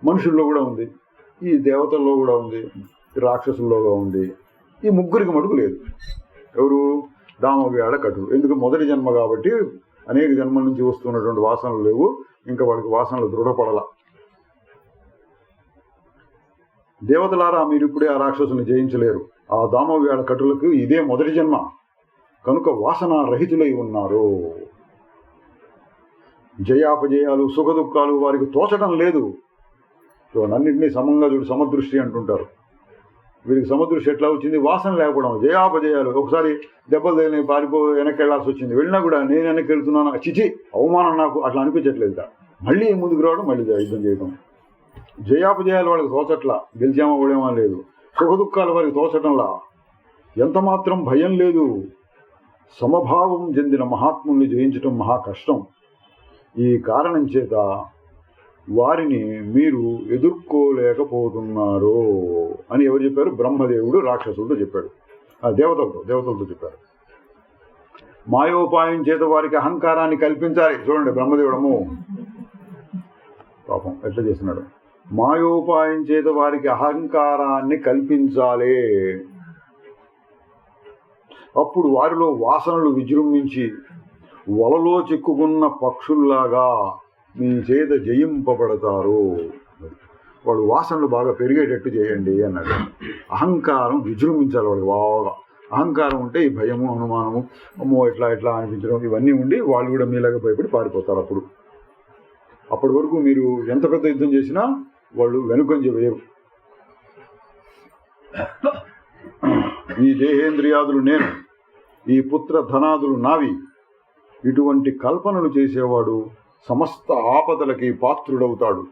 మనుషుల్లో కూడా ఉంది, ఈ దేవతల్లో కూడా ఉంది, రాక్షసుల్లో ఉంది. ఈ ముగ్గురికి మటుకు లేదు. ఎవరు? దామవ్యాళ కటులు. ఎందుకు? మొదటి జన్మ కాబట్టి అనేక జన్మల నుంచి వస్తున్నటువంటి వాసనలు లేవు. ఇంకా వాళ్ళకి వాసనలు దృఢపడాల. దేవతలారా, మీరు ఇప్పుడే ఆ రాక్షసుని జయించలేరు. ఆ దామవ్యాళ కటులకు ఇదే మొదటి జన్మ కనుక వాసన రహితులై ఉన్నారు. జయాపజయాలు, సుఖదుఖాలు వారికి తోచడం లేదు. అన్నింటినీ సమంగా చూడు, సమదృష్టి అంటుంటారు. వీరికి సమదృష్టి ఎట్లా వచ్చింది? వాసన లేకపోవడం. జయాపజయాలు, ఒకసారి దెబ్బలు తగిలి వెనక్కి వెళ్లాల్సి వచ్చింది. వెళ్ళినా కూడా నేను వెనక్కి వెళ్తున్నాను, చిచి అవమానం నాకు అట్లా అనిపించట్లేదు. మళ్ళీ ముందుకు రావడం, మళ్ళీ యుద్ధం చేయడం. జయాపజయాలు వాళ్ళకి తోచట్లా, గెలిచామో ఓడేమో లేదు. సుఖదుఖాలు వారికి తోచటంలా. ఎంత మాత్రం భయం లేదు. సమభావం చెందిన మహాత్ముల్ని జయించటం మహా కష్టం. ఈ కారణం చేత వారిని మీరు ఎదుర్కోలేకపోతున్నారు అని ఎవరు చెప్పారు? బ్రహ్మదేవుడు రాక్షసులతో చెప్పాడు. దేవతలతో చెప్పారు. మాయోపాయం చేత వారికి అహంకారాన్ని కల్పించాలి. చూడండి, బ్రహ్మదేవుడము పాపం ఎట్లా చేస్తున్నాడు. మాయోపాయం చేత వారికి అహంకారాన్ని కల్పించాలి. అప్పుడు వారిలో వాసనలు విజృంభించి వలలో చిక్కుకున్న పక్షుల్లాగా మీ చేత జయింపబడతారు. వాడు వాసనలు బాగా పెరిగేటట్టు చేయండి అన్నాడు. అహంకారం విజృంభించాలి వాడు బాగా. అహంకారం ఉంటే ఈ భయము, అనుమానము, అమ్మో ఎట్లా అనిపించడం ఇవన్నీ ఉండి వాళ్ళు కూడా మీలాగా భయపడి పారిపోతారు. అప్పటి వరకు మీరు ఎంత పెద్ద యుద్ధం చేసినా వాళ్ళు వెనుకంజ వేయరు. ఈ దేహేంద్రియాదులు నేను, ఈ పుత్ర ధనాదులు నావి, ఇటువంటి కల్పనలు చేసేవాడు సమస్త ఆపదలకి పాత్రుడవుతాడు.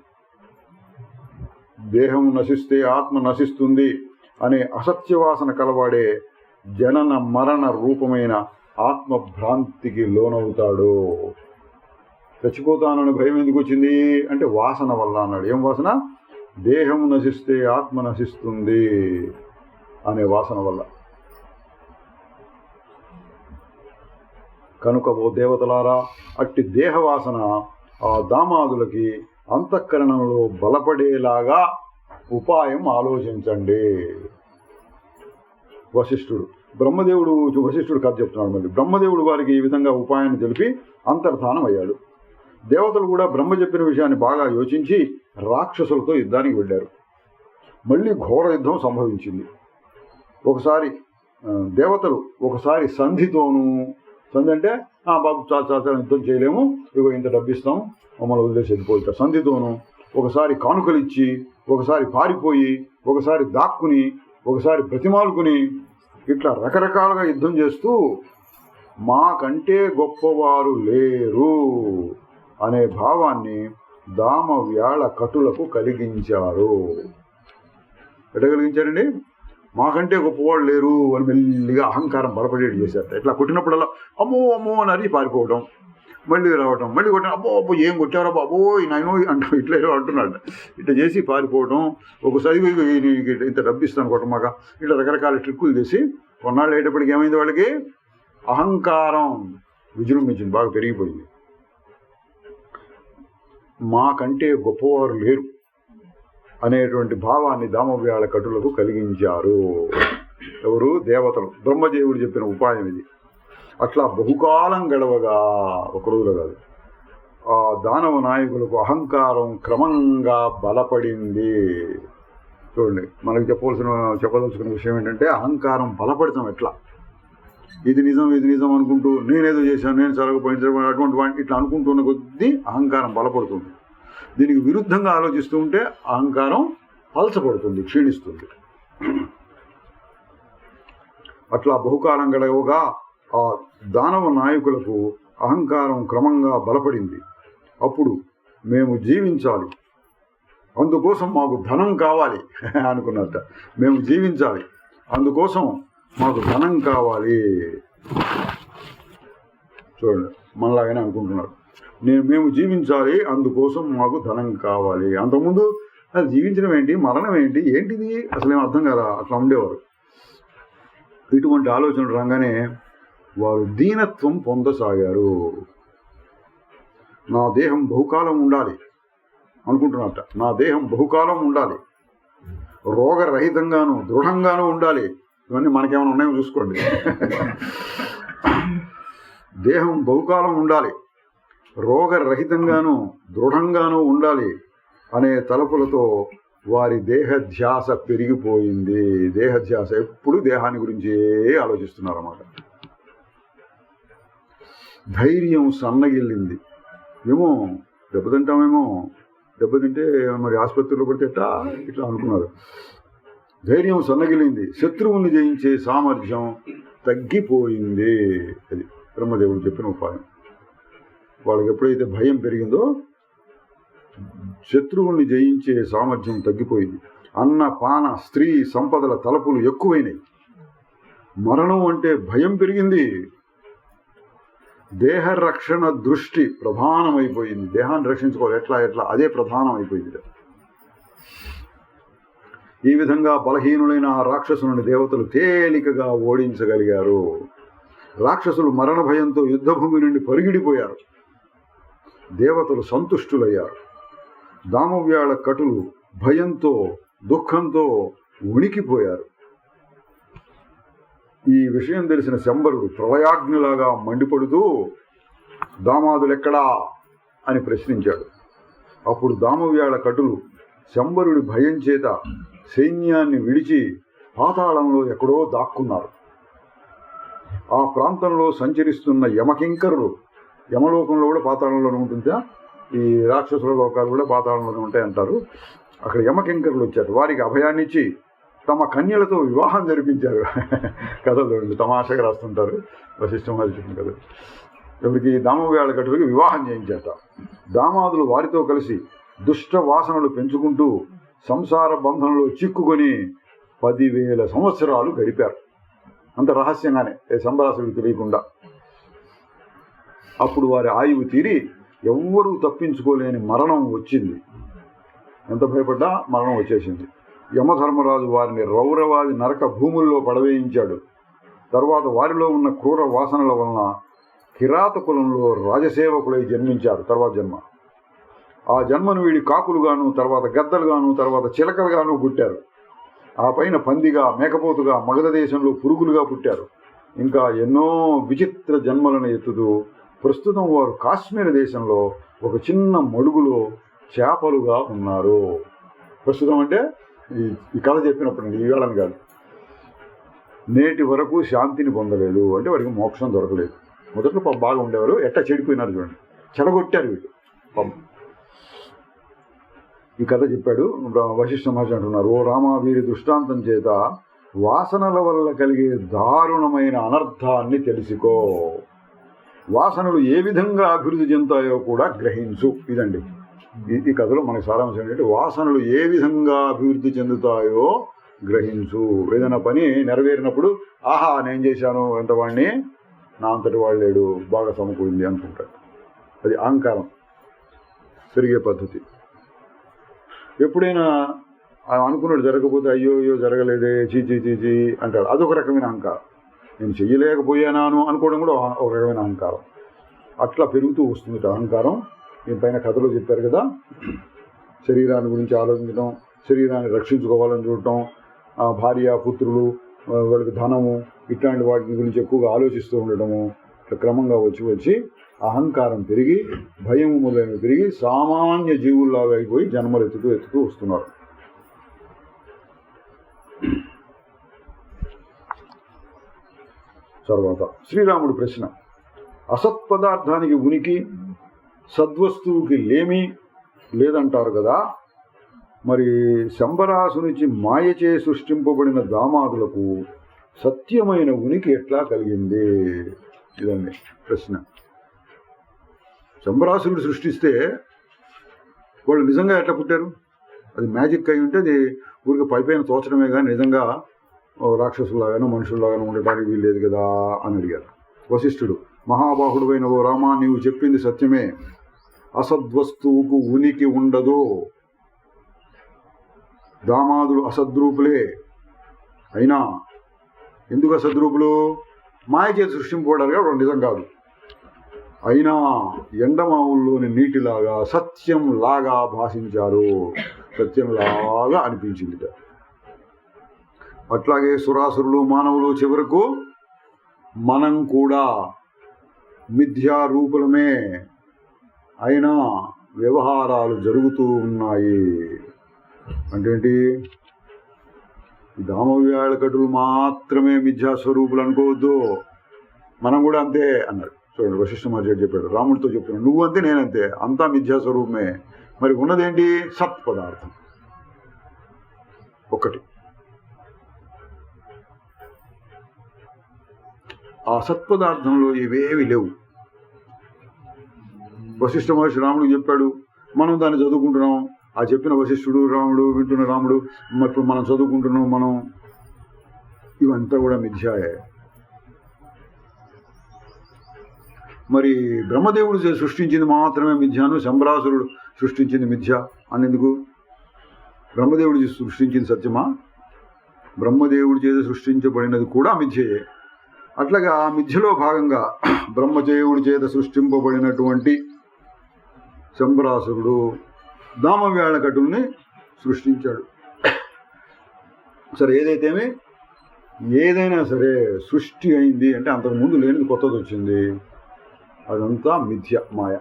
దేహం నశిస్తే ఆత్మ నశిస్తుంది అనే అసత్యవాసన కలవాడే జనన మరణ రూపమైన ఆత్మభ్రాంతికి లోనవుతాడు. చచ్చిపోతానని భయం ఎందుకు వచ్చింది అంటే వాసన వల్ల అన్నాడు. ఏం వాసన? దేహం నశిస్తే ఆత్మ నశిస్తుంది అనే వాసన వల్ల. కనుక ఓ దేవతలారా, అట్టి దేహవాసన ఆ దామాదులకి అంతఃకరణంలో బలపడేలాగా ఉపాయం ఆలోచించండి. వశిష్ఠుడు వశిష్ఠుడు కథ చెప్తున్నాడు. మళ్ళీ బ్రహ్మదేవుడు వారికి ఈ విధంగా ఉపాయాన్ని తెలిపి అంతర్ధానం అయ్యాడు. దేవతలు కూడా బ్రహ్మ చెప్పిన విషయాన్ని బాగా యోచించి రాక్షసులతో యుద్ధానికి వెళ్ళారు. మళ్ళీ ఘోర యుద్ధం సంభవించింది. దేవతలు ఒకసారి సంధితోనూ, సంధి అంటే బాబు చాలా యుద్ధం చేయలేము, ఇగో ఇంత డబ్బిస్తాం, మమ్మల్ని వదిలేసి వెళ్ళిపోతారు. సంధితోనూ, ఒకసారి కానుకలిచ్చి, ఒకసారి పారిపోయి, ఒకసారి దాక్కుని, ఒకసారి బ్రతిమాలుకుని, ఇట్లా రకరకాలుగా యుద్ధం చేస్తూ మాకంటే గొప్పవారు లేరు అనే భావాన్ని దామవ్యాళ కటులకు కలిగించారు. ఎట్లా కలిగించారండి? మాకంటే గొప్పవాళ్ళు లేరు అని మెల్లిగా అహంకారం బలపడేటి చేశారు. ఇట్లా కొట్టినప్పుడల్లా అమ్మో అమ్మో అని అరిగి పారిపోవడం, మళ్ళీ రావడం, మళ్ళీ కొట్టడం, అబ్బో ఏం కొట్టారా బాబోయ్ నాయనో అంటూ ఇట్లా అంటున్నాడు. ఇట్లా చేసి పారిపోవడం, ఒకసారి ఇంత డబ్బిస్తాను కొట్టమాక, ఇట్లా రకరకాల ట్రిక్కులు చేసి కొన్నాళ్ళు అయ్యేటప్పటికి ఏమైంది? వాళ్ళకి అహంకారం విజృంభించింది, బాగా పెరిగిపోయింది. మాకంటే గొప్పవారు లేరు అనేటువంటి భావాన్ని దామవ్యాళ కటులకు కలిగించారు. ఎవరు? దేవతలు. బ్రహ్మదేవుడు చెప్పిన ఉపాయం ఇది. అట్లా బహుకాలం గడవగా, ఒక రోజులో కాదు, ఆ దానవ నాయకులకు అహంకారం క్రమంగా బలపడింది. చూడండి, మనకి చెప్పదలుచుకున్న విషయం ఏంటంటే అహంకారం బలపడతాం ఎట్లా. ఇది నిజం అనుకుంటూ నేనేదో చేశాను, నేను సరగపోయించాను, అటువంటి వాటి ఇట్లా అనుకుంటున్న కొద్దీ అహంకారం బలపడుతుంది. దీనికి విరుద్ధంగా ఆలోచిస్తూ ఉంటే అహంకారం పలచబడుతుంది, క్షీణిస్తుంది. అట్లా బహుకాలం గడవగా ఆ దానవ నాయకులకు అహంకారం క్రమంగా బలపడింది. అప్పుడు మేము జీవించాలి, అందుకోసం మాకు ధనం కావాలి అనుకున్నట్ట. మేము జీవించాలి, అందుకోసం మాకు ధనం కావాలి. చూడండి, మనలాగానే అనుకుంటున్నారు. మేము జీవించాలి, అందుకోసం మాకు ధనం కావాలి. అంతకుముందు అది జీవించడం ఏంటి, మరణం ఏంటి, ఏంటిది అసలు ఏం అర్థం కదా, అట్లా ఉండేవారు. ఇటువంటి ఆలోచనలు రాగానే వారు దీనత్వం పొందసాగారు. నా దేహం బహుకాలం ఉండాలి అనుకుంటున్నట్ట. నా దేహం బహుకాలం ఉండాలి, రోగరహితంగాను దృఢంగాను ఉండాలి. ఇవన్నీ మనకేమైనా ఉన్నాయో చూసుకోండి. దేహం బహుకాలం ఉండాలి, రోగరహితంగాను దృఢంగాను ఉండాలి అనే తలపులతో వారి దేహధ్యాస పెరిగిపోయింది. దేహధ్యాస, ఎప్పుడు దేహాన్ని గురించే ఆలోచిస్తున్నారన్నమాట. ధైర్యం సన్నగిల్లింది. ఏమో దెబ్బతింటామేమో, దెబ్బతింటే మరి ఆసుపత్రిలో పడితే ఇట్లా అనుకున్నారు. ధైర్యం సన్నగిలింది, శత్రువుని జయించే సామర్థ్యం తగ్గిపోయింది. అది బ్రహ్మదేవుడు చెప్పిన ఉపాయం. వాళ్ళకి ఎప్పుడైతే భయం పెరిగిందో శత్రువుల్ని జయించే సామర్థ్యం తగ్గిపోయింది. అన్న పాన స్త్రీ సంపదల తలపులు ఎక్కువైనాయి. మరణం అంటే భయం పెరిగింది. దేహ రక్షణ దృష్టి ప్రధానమైపోయింది. దేహాన్ని రక్షించుకోవాలి, ఎట్లా అదే ప్రధానం అయిపోయింది. ఈ విధంగా బలహీనులైన ఆ రాక్షసులను దేవతలు తేలికగా ఓడించగలిగారు. రాక్షసులు మరణ భయంతో యుద్ధభూమి నుండి పరిగిడిపోయారు. దేవతలు సంతుష్టులయ్యారు. దామవ్యాళ కటులు భయంతో దుఃఖంతో ఉణికిపోయారు. ఈ విషయం తెలిసిన శంబరుడు ప్రళయాగ్నిలాగా మండిపడుతూ దామాదులెక్కడా అని ప్రశ్నించాడు. అప్పుడు దామవ్యాళ కటులు శంబరుడి భయం చేత సైన్యాన్ని విడిచి పాతాళంలో ఎక్కడో దాక్కున్నారు. ఆ ప్రాంతంలో సంచరిస్తున్న యమకింకరులు, యమలోకంలో కూడా పాతాళంలోనే ఉంటుందా, ఈ రాక్షసుల లోకాలు కూడా పాతాళంలోనే ఉంటాయి అంటారు. అక్కడ యమకింకరులు వచ్చారు. వారికి అభయాన్నిచ్చి తమ కన్యలతో వివాహం జరిపించారు. కథలు తమాషగా రాస్తుంటారు వశిష్ఠ మహర్షి చెప్పిన కథ. ఎవరికి? దామవ్యాళకటులకి వివాహం చేయించాట. దామాదులు వారితో కలిసి దుష్ట వాసనలు పెంచుకుంటూ సంసార బంధంలో చిక్కుకొని 10,000 సంవత్సరాలు గడిపారు. అంత రహస్యంగానే, సంబరాసుడికి తెలియకుండా. అప్పుడు వారి ఆయువు తీరి ఎవ్వరూ తప్పించుకోలేని మరణం వచ్చింది. ఎంత భయపడ్డా మరణం వచ్చేసింది. యమధర్మరాజు వారిని రౌరవాది నరక భూముల్లో పడవేయించాడు. తర్వాత వారిలో ఉన్న క్రూర వాసనల వలన కిరాత కులంలో రాజసేవకులై జన్మించారు. తర్వాత జన్మ. ఆ జన్మను వీడి కాకులుగాను, తర్వాత గద్దలుగాను, తర్వాత చిలకలుగాను పుట్టారు. ఆ పైన పందిగా, మేకపోతుగా, మగధ దేశంలో పురుగులుగా పుట్టారు. ఇంకా ఎన్నో విచిత్ర జన్మలను ఎత్తుతూ ప్రస్తుతం వారు కాశ్మీర దేశంలో ఒక చిన్న మడుగులో చేపలుగా ఉన్నారు. ప్రస్తుతం అంటే ఈ కథ చెప్పినప్పుడు, ఈవేళని కాదు. నేటి వరకు శాంతిని పొందలేదు, అంటే వాడికి మోక్షం దొరకలేదు. మొదట్లో బాగా ఉండేవారు, ఎట్టా చెడిపోయినారు చూడండి, చెడగొట్టారు వీళ్ళు. ఈ కథ చెప్పాడు వశిష్ఠ మహర్షి. అంటున్నారు, ఓ రామ, వీరి దృష్టాంతం చేత వాసనల వల్ల కలిగే దారుణమైన అనర్థాన్ని తెలుసుకో. వాసనలు ఏ విధంగా అభివృద్ధి చెందుతాయో కూడా గ్రహించు. ఇదండి ఈ కథలో మనకి సారాంశం ఏంటంటే, వాసనలు ఏ విధంగా అభివృద్ధి చెందుతాయో గ్రహించు. ఏదైనా పని నెరవేరినప్పుడు, ఆహా నేను చేశాను, ఎంత వాడిని, నా అంతటి వాడు లేడు, బాగా సమకూరింది అనుకుంటాడు. అది అహంకారం పెరిగే పద్ధతి. ఎప్పుడైనా అనుకున్నాడు జరగకపోతే, అయ్యో అయ్యో జరగలేదే, చీచీ చీచీ అంటాడు. అదొక రకమైన అహంకారం. నేను చెయ్యలేకపోయాను అనుకోవడం కూడా ఒక రకమైన అహంకారం. అట్లా పెరుగుతూ వస్తుంది అహంకారం. దీనిపైన కథలో చెప్పారు కదా, శరీరాన్ని గురించి ఆలోచించడం, శరీరాన్ని రక్షించుకోవాలని చూడటం, భార్య, పుత్రులు, వాళ్ళకి ధనము, ఇట్లాంటి వాటి గురించి ఎక్కువగా ఆలోచిస్తూ ఉండటము. ఇట్లా క్రమంగా వచ్చి అహంకారం పెరిగి, భయం మొదలైనవి పెరిగి సామాన్య జీవుల్లాగా అయిపోయి జన్మలు ఎత్తుతూ వస్తున్నారు. తర్వాత శ్రీరాముడు ప్రశ్న. అసత్పదార్థానికి ఉనికి, సద్వస్తువుకి లేమి లేదంటారు కదా, మరి శంబరాసు నుంచి మాయచే సృష్టింపబడిన దామాదులకు సత్యమైన ఉనికి ఎట్లా కలిగింది? ఇదండి ప్రశ్న. శంబరాసురుడు సృష్టిస్తే వాళ్ళు నిజంగా ఎట్లా పుట్టారు? అది మ్యాజిక్ అయి ఉంటే అది ఊరికి పైపైన తోచడమే కానీ నిజంగా రాక్షసులాగానో మనుషుల్లాగానో ఉండటానికి వీల్లేదు కదా అని అడిగారు. వశిష్ఠుడు, మహాబాహుడువైన ఓ రామా, నీవు చెప్పింది సత్యమే. అసద్వస్తువుకు ఉనికి ఉండదు. దామాదులు అసద్రూపులే. అయినా ఎందుకు అసద్రూపులు? మాయ చేతి సృష్టింపబడారు కాబట్టి నిజం కాదు. అయినా ఎండమావుల్లోని నీటిలాగా సత్యంలాగా భాషించారు. సత్యంలాగా అనిపించింది. అట్లాగే సురాసురులు, మానవులు, చివరకు మనం కూడా మిథ్యారూపులమే. అయినా వ్యవహారాలు జరుగుతూ ఉన్నాయి. అంటే ఈ దామవ్యాళకటులు మాత్రమే మిథ్యాస్వరూపులు అనుకోవద్దు, మనం కూడా అంతే అన్నాడు. చూడండి వశిష్ఠ మహర్షి చెప్పాడు, రాముడితో చెప్తున్నాడు, నువ్వు అంతే నేనంతే, అంతా మిథ్యాస్వరూపమే. మరి ఉన్నదేంటి? సత్ పదార్థం ఒకటి. ఆ సత్పదార్థంలో ఇవేవి లేవు. వశిష్ఠ మహర్షి రాముడికి చెప్పాడు, మనం దాన్ని చదువుకుంటున్నాం. ఆ చెప్పిన వశిష్ఠుడు, రాముడు వింటున్న రాముడు, ఇప్పుడు మనం చదువుకుంటున్నాం. మనం ఇవంతా కూడా మిథ్యాయే. మరి బ్రహ్మదేవుడు సృష్టించింది మాత్రమే మిథ్యాను, శంబరాసురుడు సృష్టించింది మిథ్య అనేందుకు? బ్రహ్మదేవుడు సృష్టించింది సత్యమా? బ్రహ్మదేవుడి చేత సృష్టించబడినది కూడా మిథ్యయే. అట్లాగా ఆ మిథ్యలో భాగంగా బ్రహ్మదేవుడి చేత సృష్టింపబడినటువంటి శంబరాసురుడు దామవ్యాళకటుల్ని సృష్టించాడు. సరే, ఏదైతేమి ఏదైనా సరే సృష్టి అయింది అంటే అంతకుముందు లేనిది కొత్తది వచ్చింది. అదంతా మిథ్య, మాయ.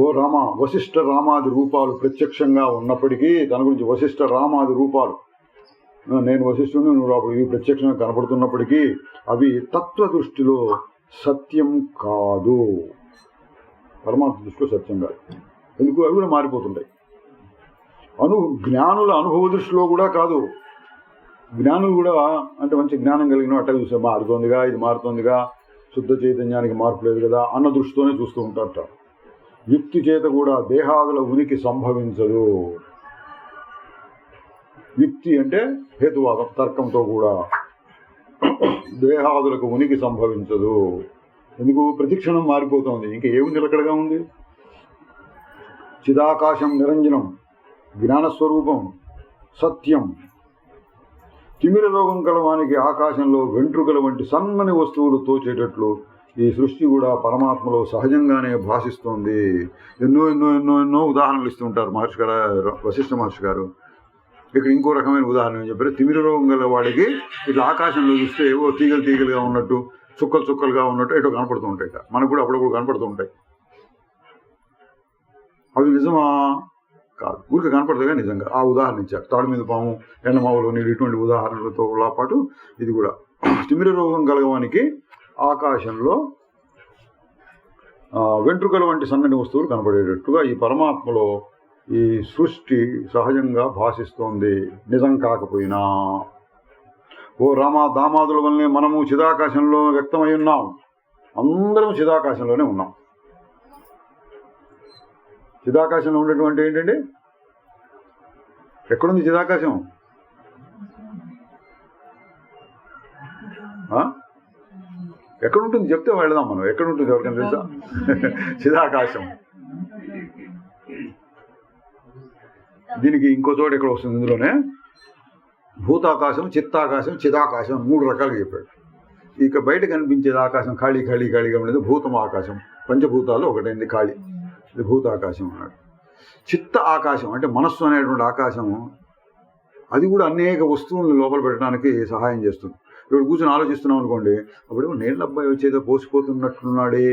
ఓ రామ, వశిష్ఠ రామాది రూపాలు ప్రత్యక్షంగా ఉన్నప్పటికీ, తన గురించి వశిష్ఠ రామాది రూపాలు, నేను వశిష్ఠుని, నువ్వు అప్పుడు ఇవి ప్రత్యక్షంగా కనపడుతున్నప్పటికీ అవి తత్వ దృష్టిలో సత్యం కాదు. పరమాత్మ దృష్టిలో సత్యం కాదు. ఎందుకు అవి కూడా మారిపోతుంటాయి. జ్ఞానుల అనుభవ దృష్టిలో కూడా కాదు, జ్ఞానులు కూడా అంటే మంచి జ్ఞానం కలిగిన అట్లా చూస్తే మారుతోందిగా, ఇది మారుతోందిగా, శుద్ధ చైతన్యానికి మార్పు లేదు కదా అన్న దృష్టితోనే చూస్తూ ఉంటారట. యుక్తి చేత కూడా దేహాదుల ఉనికి సంభవించదు. యుక్తి అంటే హేతువాదం, తర్కంతో కూడా దేహాదులకు ఉనికి సంభవించదు. ఎందుకు? ప్రతిక్షణం మారిపోతుంది, ఇంకా ఏమి నిలకడగా ఉంది. చిదాకాశం నిరంజనం, జ్ఞానస్వరూపం, సత్యం. తిమిర రోగం కలవానికి ఆకాశంలో వెంట్రుకల వంటి సన్నని వస్తువులు తోచేటట్లు ఈ సృష్టి కూడా పరమాత్మలో సహజంగానే భాషిస్తోంది. ఎన్నో ఎన్నో ఎన్నో ఎన్నో ఉదాహరణలు ఇస్తుంటారు మహర్షి గారు, వశిష్ఠ మహర్షి గారు. ఇక్కడ ఇంకో రకమైన ఉదాహరణ ఏం చెప్పారు, తిమిర రోగం గల వాడికి ఇట్లా ఆకాశంలో చూస్తే ఏవో తీగలు తీగలుగా ఉన్నట్టు, చుక్కలు చుక్కలుగా ఉన్నట్టు ఎటో కనపడుతూ ఉంటాయి. మనకు కూడా అప్పుడప్పుడు కనపడుతూ ఉంటాయి. అవి నిజమా? కాదు, ఊరికి కనపడదుగా నిజంగా. ఆ ఉదాహరణ ఇచ్చారు. తాడు మీద పాము, ఎండమావులు, నీళ్ళు, ఇటువంటి ఉదాహరణలతో పాటు ఇది కూడా తిమిర రోగం కలగవానికి ఆకాశంలో వెంట్రుకల వంటి సన్నని వస్తువులు కనపడేటట్టుగా ఈ పరమాత్మలో ఈ సృష్టి సహజంగా భాషిస్తోంది, నిజం కాకపోయినా. ఓ రామ దామాదుల వల్లనే మనము చిదాకాశంలో వ్యక్తమై ఉన్నాం. అందరం చిదాకాశంలోనే ఉన్నాం. చిదాకాశంలో ఉన్నటువంటి ఏంటంటే, ఎక్కడుంది చిదాకాశం? ఎక్కడుంటుంది చెప్తే వెళదాం మనం. ఎక్కడుంటుంది ఎవరికైనా తెలుసా? చిదాకాశం. దీనికి ఇంకో చోట ఎక్కడ వస్తుంది, ఇందులోనే భూతాకాశం, చిత్తాకాశం, చిదాకాశం 3 రకాలుగా చెప్పాడు. ఇక బయట కనిపించేది ఆకాశం ఖాళీ ఖాళీ ఖాళీగా ఉండేది భూతం ఆకాశం. పంచభూతాలు ఒకటైంది ఖాళీ, ఇది భూతాకాశం అన్నాడు. చిత్త ఆకాశం అంటే మనస్సు అనేటువంటి ఆకాశం, అది కూడా అనేక వస్తువులను లోపల పెట్టడానికి సహాయం చేస్తుంది. ఇప్పుడు కూర్చొని ఆలోచిస్తున్నాం అనుకోండి, అప్పుడు నీళ్ళ అబ్బాయి వచ్చేదో పోసిపోతున్నట్టున్నాడే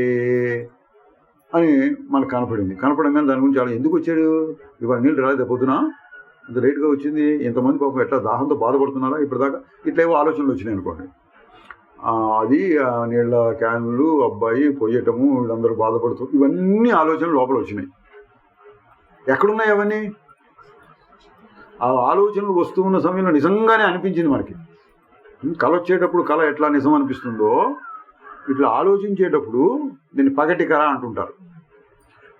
అని మనకు కనపడంగానే దాని గురించి అలా ఎందుకు వచ్చాడు, ఇవాళ నీళ్ళు రాలేదు పొద్దున, ఇంత లేట్గా వచ్చింది, ఎంతమంది పాపం ఎట్లా దాహంతో బాధపడుతున్నారా ఇప్పటిదాకా, ఇట్లేవో ఆలోచనలు వచ్చినాయి అనుకోండి. అది నీళ్ళ క్యాన్లు, అబ్బాయి పొయ్యటము, వీళ్ళందరూ బాధపడుతూ, ఇవన్నీ ఆలోచనలు లోపల వచ్చినాయి. ఎక్కడున్నాయి అవన్నీ? ఆ ఆలోచనలు వస్తూ ఉన్న సమయంలో నిజంగానే అనిపించింది మనకి. కళ వచ్చేటప్పుడు కళ ఎట్లా నిజం అనిపిస్తుందో, ఇట్లా ఆలోచించేటప్పుడు దీన్ని పగటి కళ అంటుంటారు.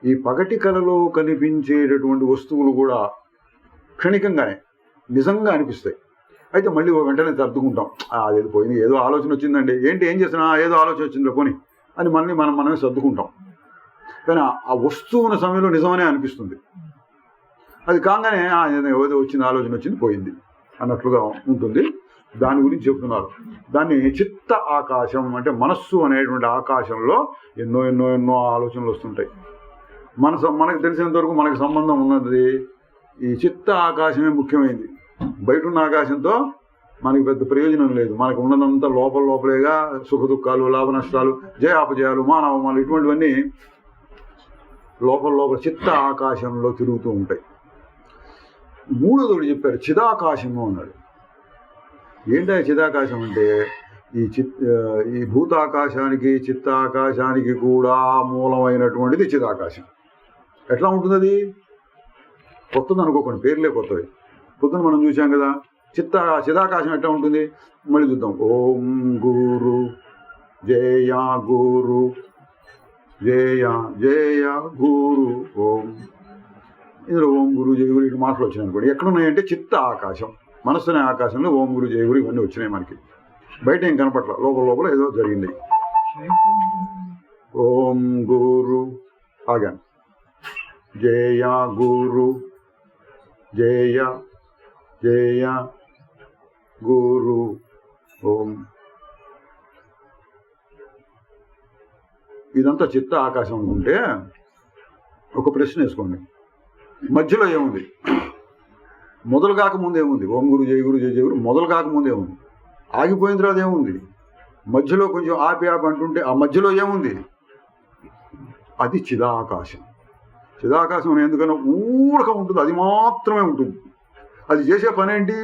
ఈ పగటి కళలో కనిపించేటటువంటి వస్తువులు కూడా క్షణికంగానే నిజంగా అనిపిస్తాయి. అయితే మళ్ళీ వెంటనే సర్దుకుంటాం, అది పోయింది, ఏదో ఆలోచన వచ్చిందండి, ఏంటి ఏం చేసినా ఏదో ఆలోచన వచ్చిందో పోనీ అని మనమే సర్దుకుంటాం. కానీ ఆ వస్తువు ఉన్న సమయంలో నిజమనే అనిపిస్తుంది. అది కాగానే ఏదో వచ్చింది, ఆలోచన వచ్చింది, పోయింది అన్నట్లుగా ఉంటుంది. దాని గురించి చెప్తున్నారు. దాన్ని చిత్త ఆకాశం అంటే మనస్సు అనేటువంటి ఆకాశంలో ఎన్నో ఎన్నో ఎన్నో ఆలోచనలు వస్తుంటాయి. మనకు తెలిసినంత వరకు మనకు సంబంధం ఉన్నది ఈ చిత్త ఆకాశమే ముఖ్యమైనది. బయట ఉన్న ఆకాశంతో మనకి పెద్ద ప్రయోజనం లేదు. మనకు ఉన్నదంతా లోపలేగా సుఖ దుఃఖాలు, లాభ నష్టాలు, జయాపజయాలు, మానవమాలు, ఇటువంటివన్నీ లోపల చిత్త ఆకాశంలో తిరుగుతూ ఉంటాయి. మూడోది చెప్పారు, చిదాకాశము అన్నాడు. ఏంటో చిదాకాశం అంటే ఈ భూతాకాశానికి, చిత్తాకాశానికి కూడా మూలమైనటువంటిది చిదాకాశం. ఎట్లా ఉంటుంది అది? కొత్తది అనుకోకండి, పేర్లే కొత్తవి. పొద్దున మనం చూసాం కదా, చిదాకాశం ఎట్లా ఉంటుంది, మళ్ళీ చూద్దాం. ఓం గురు జయ గురు జయ జయ గురు ఓం. ఇందులో ఓం గురు జయ గురు ఇటు మాటలు వచ్చినాయి అనుకోండి. ఎక్కడున్నాయంటే చిత్త ఆకాశం, మనస్సు అనే ఆకాశంలో ఓం గురు జయ గురు ఇవన్నీ వచ్చినాయి మనకి. బయట ఏం కనపట్ల, లోపల ఏదో జరిగింది. ఓం గురు ఆగాను, జయ గురు జయ జయ గురు ఓం. ఇదంతా చిత్త ఆకాశం అనుకుంటే ఒక ప్రశ్న వేసుకోండి, మధ్యలో ఏముంది? మొదలు కాకముందు ఏముంది? ఓం గురు జయ గురు జయ జయ గురు మొదలు కాకముందు ఏముంది? ఆగిపోయిన తర్వాత ఏముంది? మధ్యలో కొంచెం ఆపి అంటుంటే ఆ మధ్యలో ఏముంది? అది చిదాకాశం. చిదాకాశం అని ఎందుకన్నా ఊరక ఉంటుంది, అది మాత్రమే ఉంటుంది. అది చేసే పని ఏంటి?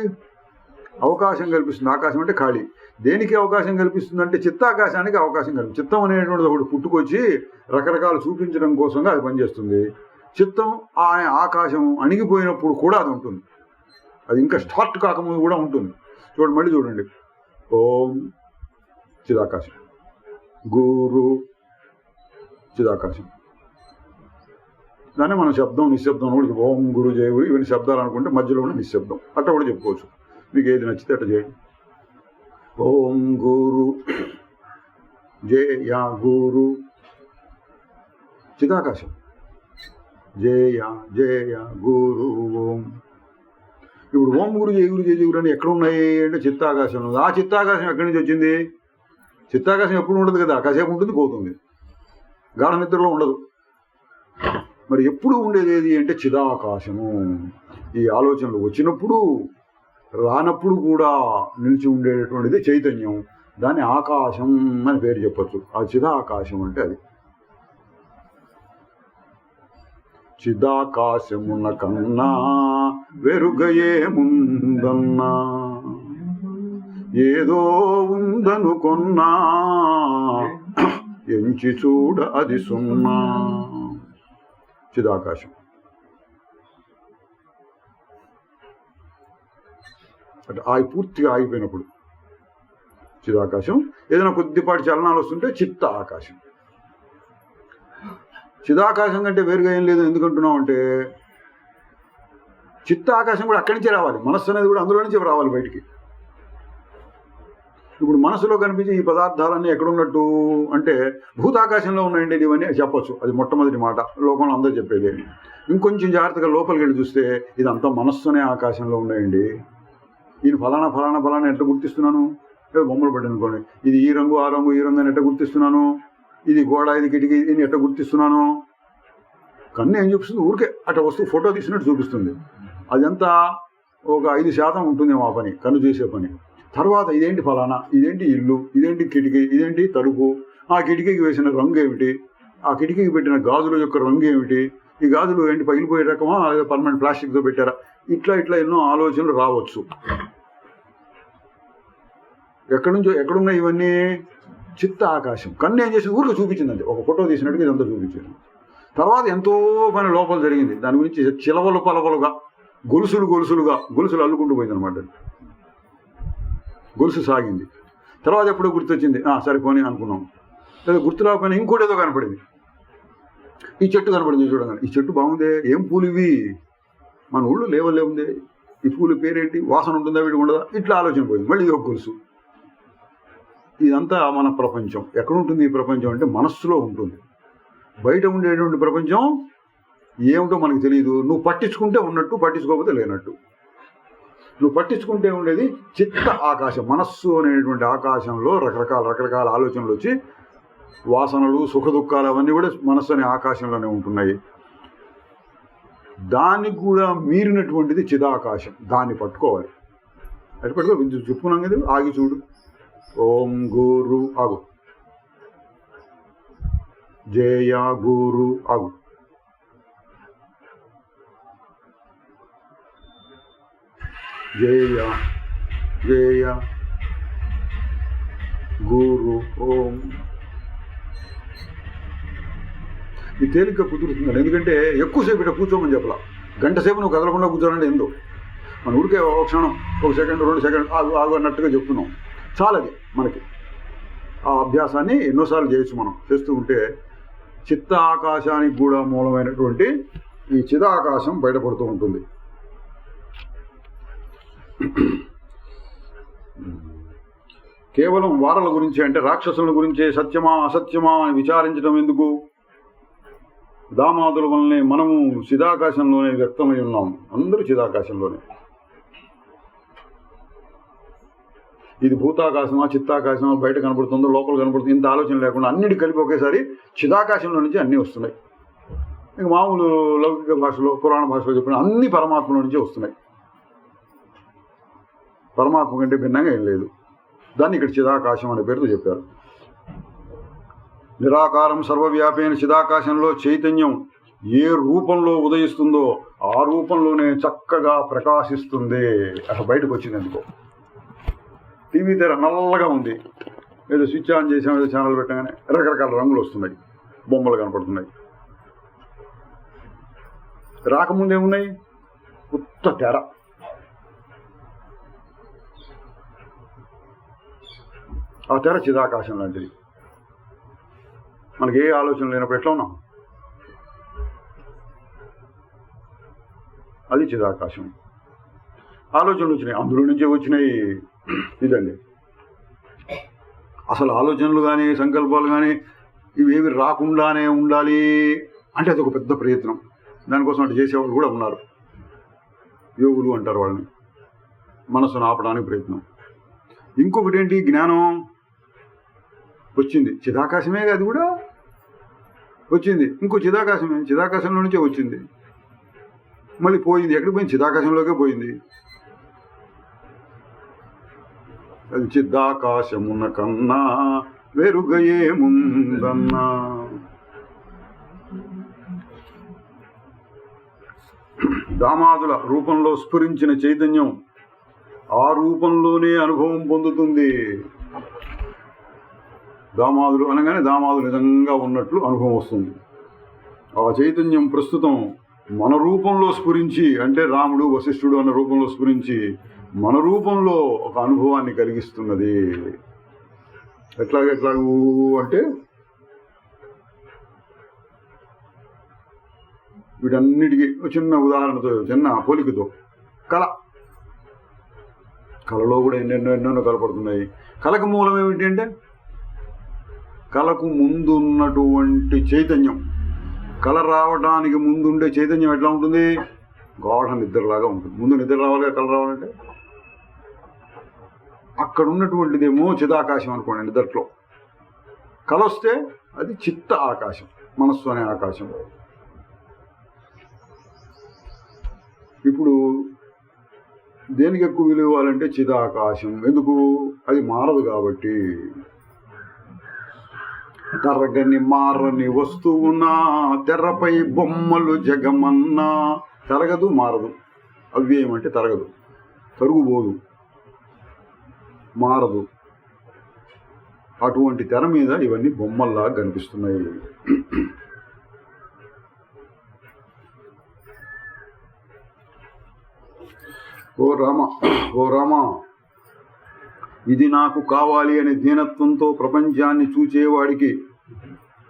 అవకాశం కల్పిస్తుంది. ఆకాశం అంటే ఖాళీ. దేనికి అవకాశం కల్పిస్తుంది అంటే చిత్తాకాశానికి అవకాశం కల్పిస్తుంది. చిత్తం అనేటువంటిది ఒకటి పుట్టుకొచ్చి రకరకాలు చూపించడం కోసంగా అది పనిచేస్తుంది. చిత్తం అనే ఆకాశం అణిగిపోయినప్పుడు కూడా అది ఉంటుంది. అది ఇంకా స్టార్ట్ కాకముందు కూడా ఉంటుంది. చూడండి, మళ్ళీ చూడండి. ఓం చిదాకాశం, గురు చిదాకాశం. దాన్ని మనం శబ్దం నిశ్శబ్దం కూడా ఓం గురు జయ గురు ఇవన్నీ శబ్దాలు అనుకుంటే మధ్యలో కూడా నిశ్శబ్దం అట్లా కూడా చెప్పుకోవచ్చు. మీకు ఏది నచ్చితే అట్లా చేయండి. ఓం గురు జయ గురు చిదాకాశం, జయ జయ గురు ఓం. ఇప్పుడు ఓం గురు జయ గురు జయ జయ గురు అని ఎక్కడ ఉన్నాయి అంటే చిత్తాకాశం. ఆ చిత్తాకాశం ఎక్కడి నుంచి వచ్చింది? చిత్తాకాశం ఎప్పుడు ఉండదు కదా, కాసేపు ఉంటుంది పోతుంది, గాఢ నిద్రలో ఉండదు. మరి ఎప్పుడు ఉండేది ఏది అంటే చిదాకాశము. ఈ ఆలోచనలు వచ్చినప్పుడు రానప్పుడు కూడా నిలిచి ఉండేటటువంటిది చైతన్యం. దాన్ని ఆకాశం అని పేరు చెప్పచ్చు. ఆ చిదాకాశం అంటే అది. చిదాకాశమున కన్నా వెరుగయే ముందన్నా, ఏదో ఉందనుకొన్నా ఎంచి చూడ అది సున్నా. చిదాకాశం అంటే పూర్తిగా ఆగిపోయినప్పుడు చిదాకాశం. ఏదైనా కొద్దిపాటి చలనాలు వస్తుంటే చిత్త ఆకాశం. చిదాకాశం కంటే వేరుగా ఏం లేదు. ఎందుకంటున్నాం అంటే చిత్త ఆకాశం కూడా అక్కడి నుంచే రావాలి. మనస్సు అనేది కూడా అందులో నుంచే రావాలి బయటికి. ఇప్పుడు మనసులో కనిపించే ఈ పదార్థాలన్నీ ఎక్కడున్నట్టు అంటే భూతాకాశంలో ఉన్నాయండి ఇవన్నీ చెప్పచ్చు. అది మొట్టమొదటి మాట, లోకంలో అందరూ చెప్పేది. ఇంకొంచెం జాగ్రత్తగా లోపలికి వెళ్ళి చూస్తే ఇదంతా మనస్సునే ఆకాశంలో ఉన్నాయండి. ఈయన ఫలానా ఫలానా ఫలానా ఎట్లా గుర్తిస్తున్నాను? బొమ్మలు పెట్టాను అనుకోండి, ఇది ఈ రంగు ఆ రంగు ఈ రంగు అని ఎట్లా గుర్తిస్తున్నాను? ఇది గోడ ఇది కిటికీ ఇది ఎట్లా గుర్తిస్తున్నాను? కన్ను ఏం చూపిస్తుంది? ఊరికే అట్లా వస్తువు ఫోటో తీసినట్టు చూపిస్తుంది. అదంతా ఒక 5% ఉంటుందేమో ఆ పని, కన్ను చేసే పని. తర్వాత ఇదేంటి ఫలానా, ఇదేంటి ఇల్లు, ఇదేంటి కిటికీ, ఇదేంటి తలుపు, ఆ కిటికీకి వేసిన రంగు ఏమిటి, ఆ కిటికీకి పెట్టిన గాజుల యొక్క రంగు ఏమిటి, ఈ గాజులు ఏంటి పగిలిపోయే రకమా లేదా పర్మనెంట్ ప్లాస్టిక్తో పెట్టారా, ఇట్లా ఇట్లా ఎన్నో ఆలోచనలు రావచ్చు. ఎక్కడి నుంచో ఎక్కడున్నాయి ఇవన్నీ? చిత్త ఆకాశం. కన్ను ఏం చేసి ఊరికి చూపించిందండి, ఒక ఫోటో తీసినట్టుగా ఇదంతా చూపించింది. తర్వాత ఎంతో పని లోపల జరిగింది. దాని గురించి చిలవలు పలవలుగా గొలుసులు అల్లుకుంటూ పోయిందనమాట. గొలుసు సాగింది. తర్వాత ఎప్పుడో గుర్తొచ్చింది, సరిపోని అనుకున్నాం. లేదా గుర్తు రాకపోయినా ఇంకోటి ఏదో కనపడింది. ఈ చెట్టు కనపడింది చూడండి, ఈ చెట్టు బాగుందే, ఏం పూలు ఇవి, మన ఊళ్ళో లేవుంది, ఈ పూల పేరేంటి, వాసన ఉంటుందా వీడికి ఉండదా, ఇట్లా ఆలోచన పోయింది. మళ్ళీ ఇది ఒక గొలుసు. ఇదంతా మన ప్రపంచం. ఎక్కడ ఉంటుంది ఈ ప్రపంచం అంటే మనస్సులో ఉంటుంది. బయట ఉండేటువంటి ప్రపంచం ఏమిటో మనకు తెలియదు. నువ్వు పట్టించుకుంటే ఉన్నట్టు, పట్టించుకోకపోతే లేనట్టు. నువ్వు పట్టించుకుంటే ఉండేది చిత్త ఆకాశం. మనస్సు అనేటువంటి ఆకాశంలో రకరకాల ఆలోచనలు వచ్చి వాసనలు సుఖ దుఃఖాలు అవన్నీ కూడా మనస్సు అనే ఆకాశంలోనే ఉంటున్నాయి. దానికి కూడా మీరినటువంటిది చిదాకాశం. దాన్ని పట్టుకోవాలి. అది పట్టుకో, చెప్పుకున్నాం కదా, ఆగి చూడు. ఓం గురు ఆగు, జయ గురు ఆగు, జయ జయ గురు ఓం. ఈ తేలిక కుదురుతుందండి. ఎందుకంటే ఎక్కువసేపు ఇట్లా కూర్చోమని చెప్పాల. గంట సేపు నువ్వు కదలకుండా కూర్చోనంటే ఎందు మన ఊరికే ఒక క్షణం, 1 సెకండ్ 2 సెకండ్ ఆగు అన్నట్టుగా చెప్తున్నాం. చాలది మనకి. ఆ అభ్యాసాన్ని ఎన్నోసార్లు చేయొచ్చు. మనం చేస్తూ ఉంటే చిత్త ఆకాశానికి కూడా మూలమైనటువంటి ఈ చిదాకాశం బయటపడుతూ ఉంటుంది. కేవలం వారల గురించి అంటే రాక్షసుల గురించే సత్యమా అసత్యమా అని విచారించడం ఎందుకు? దామాదుల వల్లనే మనము చిదాకాశంలోనే వ్యక్తమై ఉన్నాం. అందరూ చిదాకాశంలోనే. ఇది భూతాకాశమా చిత్తాకాశమా, బయట కనపడుతుందో లోపల కనపడుతుంది, ఇంత ఆలోచన లేకుండా అన్నిటి కలిపి ఒకేసారి చిదాకాశంలో నుంచి అన్నీ వస్తున్నాయి. ఇక మామూలు లౌకిక భాషలో పురాణ భాషలో చెప్పిన అన్ని పరమాత్మలో నుంచే వస్తున్నాయి. పరమాత్మ కంటే భిన్నంగా ఏం లేదు. దాన్ని ఇక్కడ చిదాకాశం అనే పేరుతో చెప్పారు. నిరాకారం సర్వవ్యాపైన చిదాకాశంలో చైతన్యం ఏ రూపంలో ఉదయిస్తుందో ఆ రూపంలోనే చక్కగా ప్రకాశిస్తుంది. అసలు బయటకు వచ్చింది ఎందుకో. టీవీ తెర నల్లగా ఉంది, ఏదో స్విచ్ ఆన్ చేసాం, ఏదో ఛానల్ పెట్టగానే రకరకాల రంగులు వస్తున్నాయి, బొమ్మలు కనపడుతున్నాయి. రాకముందు ఏమున్నాయి? ఉత్త తెర. ఆ తెర చిదాకాశం లాంటిది. మనకి ఏ ఆలోచన లేనప్పుడు ఎట్లా ఉన్నాం? అది చిదాకాశం. ఆలోచనలు వచ్చినాయి, అందులో నుంచే వచ్చినాయి. ఇదండి అసలు ఆలోచనలు కానీ సంకల్పాలు కానీ ఇవేవి రాకుండానే ఉండాలి అంటే అదొక పెద్ద ప్రయత్నం. దానికోసం అటు చేసేవాళ్ళు కూడా ఉన్నారు, యోగులు అంటారు వాళ్ళని. మనసును ఆపడానికి ప్రయత్నం. ఇంకొకటి ఏంటి? జ్ఞానం వచ్చింది, చిదాకాశమే, అది కూడా వచ్చింది. ఇంకో చిదాకాశమే, చిదాకాశంలో నుంచే వచ్చింది, మళ్ళీ పోయింది. ఎక్కడికి పోయింది? చిదాకాశంలోకే పోయింది. అది చిదాకాశమున కన్నా వెరుగయేముందన్నా. దామాదుల రూపంలో స్ఫురించిన చైతన్యం ఆ రూపంలోనే అనుభవం పొందుతుంది. దామాదులు అనగానే దామాదులు నిజంగా ఉన్నట్లు అనుభవం వస్తుంది. ఆ చైతన్యం ప్రస్తుతం మన రూపంలో స్ఫురించి, అంటే రాముడు వశిష్ఠుడు అన్న రూపంలో స్ఫురించి మన రూపంలో ఒక అనుభవాన్ని కలిగిస్తున్నది. ఎట్లాగూ అంటే వీటన్నిటికీ చిన్న ఉదాహరణతో, చిన్న పోలికతో, కళలో కూడా ఎన్నెన్నో కలపడుతున్నాయి. కళకు మూలం ఏమిటి అంటే కళకు ముందున్నటువంటి చైతన్యం. కళ రావడానికి ముందుండే చైతన్యం ఎట్లా ఉంటుంది? గాఢ నిద్రలాగా ఉంటుంది. ముందు నిద్ర రావాలి, కళ రావాలంటే. అక్కడ ఉన్నటువంటిదేమో చిదాకాశం అనుకోండి నిద్రలో. కళ వస్తే అది చిత్త ఆకాశం, మనస్సు అనే ఆకాశం. ఇప్పుడు దేనికి ఎక్కువ విలువ ఇవ్వాలంటే చిదాకాశం. ఎందుకు? అది మారదు కాబట్టి. తరగని మారని వస్తువునా తెరపై బొమ్మలు జగమన్నా. తరగదు, మారదు. అవ్యయం అంటే తరగదు, తరుగుబోదు, మారదు. అటువంటి తెర మీద ఇవన్నీ బొమ్మల్లా కనిపిస్తున్నాయి. ఓ రామ, ఇది నాకు కావాలి అనే దీనత్వంతో ప్రపంచాన్ని చూచేవాడికి